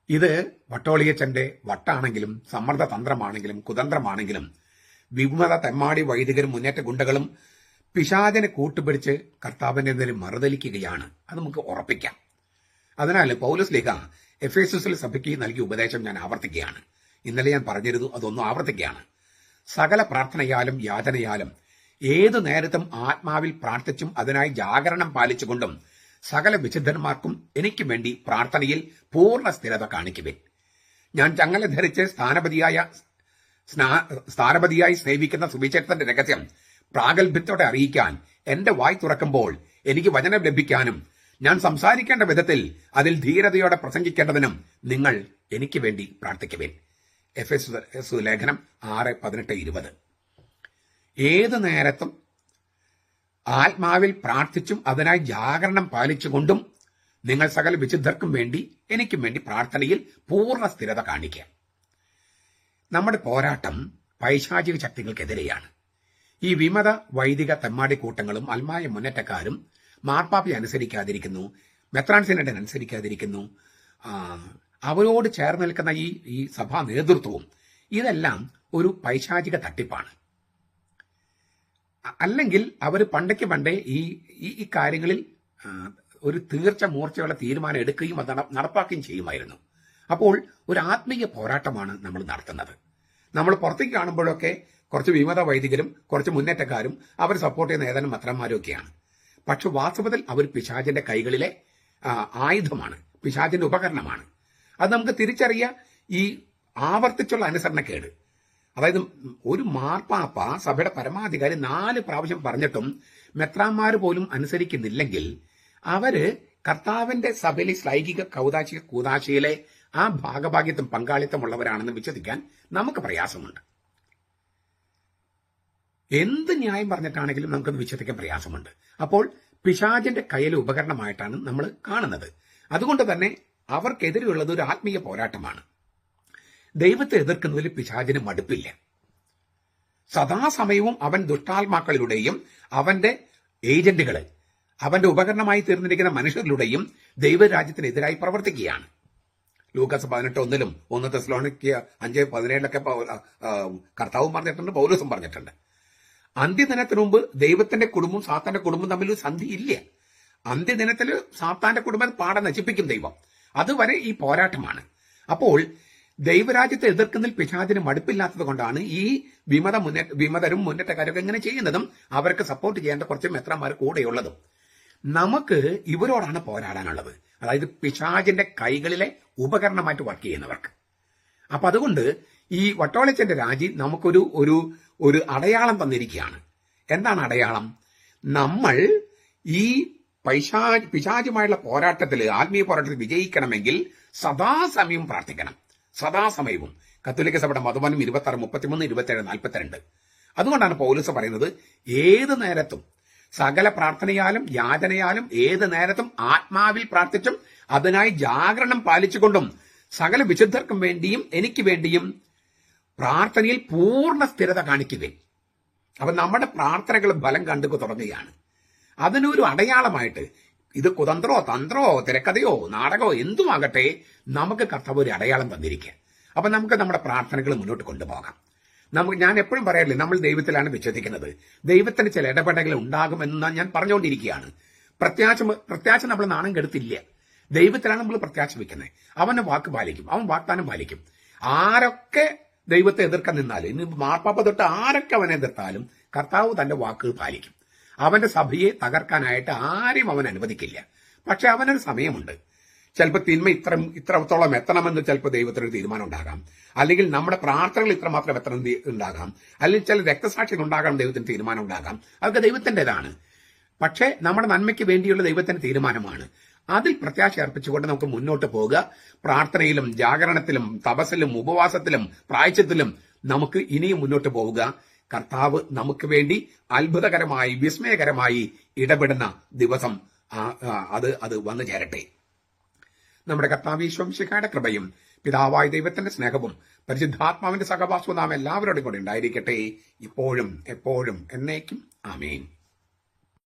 [SPEAKER 1] ഇത് വട്ടോളിയച്ചന്റെ വട്ടാണെങ്കിലും സമ്മർദ്ദ തന്ത്രമാണെങ്കിലും കുതന്ത്രമാണെങ്കിലും വിമത തെമ്മാടി വൈദികരും മുന്നേറ്റ ഗുണ്ടകളും പിശാചിനെ കൂട്ടുപിടിച്ച് കർത്താവിന്റെ നേരെ മറുതലിക്കുകയാണ്. അത് നമുക്ക് ഉറപ്പിക്കാം. അതിനാൽ പൗലോസ് ലേഖ എഫേസസിൽ സഭയ്ക്ക് നൽകിയ ഉപദേശം ഞാൻ ആവർത്തിക്കുകയാണ്. ഇന്നലെ ഞാൻ പറഞ്ഞിരുന്നു, അതൊന്നും ആവർത്തിക്കുകയാണ്. സകല പ്രാർത്ഥനയാലും യാചനയാലും ഏതു നേരത്തും ആത്മാവിൽ പ്രാർത്ഥിച്ചും അതിനായി ജാഗരണം പാലിച്ചുകൊണ്ടും സകല വിശുദ്ധന്മാർക്കും എനിക്കും വേണ്ടി പ്രാർത്ഥനയിൽ പൂർണ്ണ സ്ഥിരത കാണിക്കുവിൻ. ഞാൻ ചങ്ങല ധരിച്ച് സ്ഥാനപതിയായി സേവിക്കുന്ന സുവിശേഷത്തിന്റെ രഹസ്യം പ്രാഗൽഭ്യത്തോടെ അറിയിക്കാൻ എന്റെ വായ് തുറക്കുമ്പോൾ എനിക്ക് വചനം ലഭിക്കാനും ഞാൻ സംസാരിക്കേണ്ട വിധത്തിൽ അതിൽ ധീരതയോടെ പ്രസംഗിക്കേണ്ടതിനും നിങ്ങൾ എനിക്ക് വേണ്ടി പ്രാർത്ഥിക്കുവിൻ. എഫെസ്യർ ലേഖനം 6:18-20. ഏതു നേരത്തും ആത്മാവിൽ പ്രാർത്ഥിച്ചും അതിനായി ജാഗരണം പാലിച്ചുകൊണ്ടും നിങ്ങൾ സകല വിശുദ്ധർക്കും വേണ്ടി എനിക്കും വേണ്ടി പ്രാർത്ഥനയിൽ പൂർണ്ണ സ്ഥിരത കാണിക്കുക. നമ്മുടെ പോരാട്ടം പൈശാചിക ശക്തികൾക്കെതിരെയാണ്. ഈ വിമത വൈദിക തെമ്മാടി കൂട്ടങ്ങളും അൽമായ മുന്നേറ്റക്കാരും മാർപ്പാപ്പയെ അനുസരിക്കാതിരിക്കുന്നു, മെത്രാൻസിനെ അനുസരിക്കാതിരിക്കുന്നു, അവരോട് ചേർന്ന് നിൽക്കുന്ന ഈ സഭാ നേതൃത്വവും ഇതെല്ലാം ഒരു പൈശാചിക തട്ടിപ്പാണ്. അല്ലെങ്കിൽ അവർ പണ്ടേ ഈ കാര്യങ്ങളിൽ ഒരു തീർച്ച മൂർച്ചയുള്ള തീരുമാനം എടുക്കുകയും അത് നടപ്പാക്കുകയും ചെയ്യുമായിരുന്നു. അപ്പോൾ ഒരു ആത്മീയ പോരാട്ടമാണ് നമ്മൾ നടത്തുന്നത്. നമ്മൾ പുറത്തേക്ക് കാണുമ്പോഴൊക്കെ കുറച്ച് വിമത വൈദികരും കുറച്ച് മുന്നേറ്റക്കാരും അവർ സപ്പോർട്ട് ചെയ്യുന്ന ഏതാനും മെത്രാന്മാരും ഒക്കെയാണ്. പക്ഷെ വാസ്തവത്തിൽ അവർ പിശാചിന്റെ കൈകളിലെ ആയുധമാണ്, പിശാചിന്റെ ഉപകരണമാണ്. അത് നമുക്ക് തിരിച്ചറിയാം. ഈ ആവർത്തിച്ചുള്ള അനുസരണക്കേട്, അതായത് ഒരു മാർപ്പാപ്പ സഭയുടെ പരമാധികാരി 4 പ്രാവശ്യം പറഞ്ഞിട്ടും മെത്രാന്മാർ പോലും അനുസരിക്കുന്നില്ലെങ്കിൽ അവര് കർത്താവിന്റെ സഭയിലെ ശ്ലൈകിക കൂതാശയിലെ ആ ഭാഗഭാഗ്യത്വം പങ്കാളിത്തമുള്ളവരാണെന്ന് വിശ്വസിക്കാൻ നമുക്ക് പ്രയാസമുണ്ട്. എന്ത് ന്യായം പറഞ്ഞിട്ടാണെങ്കിലും നമുക്കത് വിശ്വസിക്കാൻ പ്രയാസമുണ്ട്. അപ്പോൾ പിശാചിന്റെ കയ്യിലെ ഉപകരണമായിട്ടാണ് നമ്മൾ കാണുന്നത്. അതുകൊണ്ട് തന്നെ അവർക്കെതിരെയുള്ളത് ഒരു ആത്മീയ പോരാട്ടമാണ്. ദൈവത്തെ എതിർക്കുന്നതിൽ പിശാചിന് മടുപ്പില്ല. സദാസമയവും അവൻ ദുഷ്ടാത്മാക്കളിലൂടെയും അവന്റെ ഏജന്റുകളെ, അവന്റെ ഉപകരണമായി തീർന്നിരിക്കുന്ന മനുഷ്യരിലൂടെയും ദൈവരാജ്യത്തിനെതിരായി പ്രവർത്തിക്കുകയാണ്. ലൂക്കാസ് 18:1 1 തെസ്സലോനിക്ക 5:17 കർത്താവും പറഞ്ഞിട്ടുണ്ട്, പൗലോസും പറഞ്ഞിട്ടുണ്ട്. അന്ത്യദിനത്തിന് മുമ്പ് ദൈവത്തിന്റെ കുടുംബവും സാത്താന്റെ കുടുംബവും തമ്മിൽ ഒരു സന്ധി ഇല്ല. അന്ത്യദിനത്തിൽ സാത്താന്റെ കുടുംബം പാടെ നശിപ്പിക്കും ദൈവം. അതുവരെ ഈ പോരാട്ടമാണ്. അപ്പോൾ ദൈവരാജ്യത്തെ എതിർക്കുന്നതിൽ പിശാചിന് മടുപ്പില്ലാത്തത് കൊണ്ടാണ് ഈ വിമതരും മുന്നേറ്റക്കാരൊക്കെ ഇങ്ങനെ ചെയ്യുന്നതും അവർക്ക് സപ്പോർട്ട് ചെയ്യേണ്ട കുറച്ച് മെത്രാന്മാർ കൂടെയുള്ളതും. നമുക്ക് ഇവരോടാണ് പോരാടാനുള്ളത്, അതായത് പിശാചിന്റെ കൈകളിലെ ഉപകരണമായിട്ട് വർക്ക് ചെയ്യുന്നവർക്ക്. അപ്പൊ അതുകൊണ്ട് ഈ വട്ടോളിച്ചന്റെ രാജി നമുക്കൊരു ഒരു അടയാളം തന്നിരിക്കുകയാണ്. എന്താണ് അടയാളം? നമ്മൾ ഈ പിശാചുമായുള്ള പോരാട്ടത്തിൽ, ആത്മീയ പോരാട്ടത്തിൽ വിജയിക്കണമെങ്കിൽ സദാസമയവും പ്രാർത്ഥിക്കണം. സദാസമയവും. കത്തോലിക്ക സഭയുടെ മതബോധനം 26, 33, 27, 42. അതുകൊണ്ടാണ് പൗലോസ് പറയുന്നത്, ഏത് നേരത്തും സകല പ്രാർത്ഥനയാലും യാചനയാലും ഏത് നേരത്തും ആത്മാവിൽ പ്രാർത്ഥിച്ചും അതിനായി ജാഗരണം പാലിച്ചുകൊണ്ടും സകല വിശുദ്ധർക്കും വേണ്ടിയും എനിക്ക് വേണ്ടിയും പ്രാർത്ഥനയിൽ പൂർണ്ണ സ്ഥിരത കാണിക്കുകയും. അപ്പൊ നമ്മുടെ പ്രാർത്ഥനകൾ ഫലം കണ്ടു തുടങ്ങുകയാണ്. അതിനൊരു അടയാളമായിട്ട് ഇത് കുതന്ത്രോ തന്ത്രോ തിരക്കഥയോ നാടകമോ എന്തുമാകട്ടെ, നമുക്ക് കർത്താവ് ഒരു അടയാളം തന്നിരിക്കുക. അപ്പൊ നമുക്ക് നമ്മുടെ പ്രാർത്ഥനകൾ മുന്നോട്ട് കൊണ്ടുപോകാം. ഞാൻ എപ്പോഴും പറയാറില്ലേ, നമ്മൾ ദൈവത്തിലാണ് വിശ്വസിക്കുന്നത്. ദൈവത്തിന് ചില ഇടപെടലുകൾ ഉണ്ടാകുമെന്ന് ഞാൻ പറഞ്ഞുകൊണ്ടിരിക്കുകയാണ്. പ്രത്യാശ നമ്മൾ നാണം കെടുത്തില്ല. ദൈവത്തിലാണ് നമ്മൾ പ്രത്യാശ വെക്കുന്നത്. അവന്റെ വാക്ക് പാലിക്കും, അവൻ വാഗ്ദാനം പാലിക്കും. ആരൊക്കെ ദൈവത്തെ എതിർക്കാൻ നിന്നാലും, ഇനി മാർപ്പാപ്പ തൊട്ട് ആരൊക്കെ അവനെ എതിർത്താലും കർത്താവ് തന്റെ വാക്കുകൾ പാലിക്കും. അവന്റെ സഭയെ തകർക്കാനായിട്ട് ആരെയും അവൻ അനുവദിക്കില്ല. പക്ഷെ അവനൊരു സമയമുണ്ട്. ചിലപ്പോൾ തിന്മ ഇത്രത്തോളം എത്തണമെന്ന് ചിലപ്പോൾ ദൈവത്തിനൊരു തീരുമാനം ഉണ്ടാകാം. അല്ലെങ്കിൽ നമ്മുടെ പ്രാർത്ഥനകൾ ഇത്രമാത്രം എത്തണം ഉണ്ടാകാം. അല്ലെങ്കിൽ ചില രക്തസാക്ഷികൾ ഉണ്ടാകാൻ ദൈവത്തിന് തീരുമാനം ഉണ്ടാകാം. അതൊക്കെ ദൈവത്തിൻ്റെതാണ്. പക്ഷേ നമ്മുടെ നന്മയ്ക്ക് വേണ്ടിയുള്ള ദൈവത്തിന്റെ തീരുമാനമാണ്. അതിൽ പ്രത്യാശ അർപ്പിച്ചുകൊണ്ട് നമുക്ക് മുന്നോട്ട് പോവുക. പ്രാർത്ഥനയിലും ജാഗരണത്തിലും തപസ്സിലും ഉപവാസത്തിലും പ്രായശ്ചിത്തത്തിലും നമുക്ക് ഇനിയും മുന്നോട്ട് പോവുക. കർത്താവ് നമുക്ക് വേണ്ടി അത്ഭുതകരമായി വിസ്മയകരമായി ഇടപെടുന്ന ദിവസം അത് വന്നു ചേരട്ടെ. നമ്മുടെ കർത്താവ് ഈശോ മിശിഹായുടെ കൃപയും പിതാവായ ദൈവത്തിന്റെ സ്നേഹവും പരിശുദ്ധാത്മാവിന്റെ സഹവാസവും നാം എല്ലാവരോടും കൂടി ഉണ്ടായിരിക്കട്ടെ, ഇപ്പോഴും എപ്പോഴും എന്നേക്കും. ആമേൻ.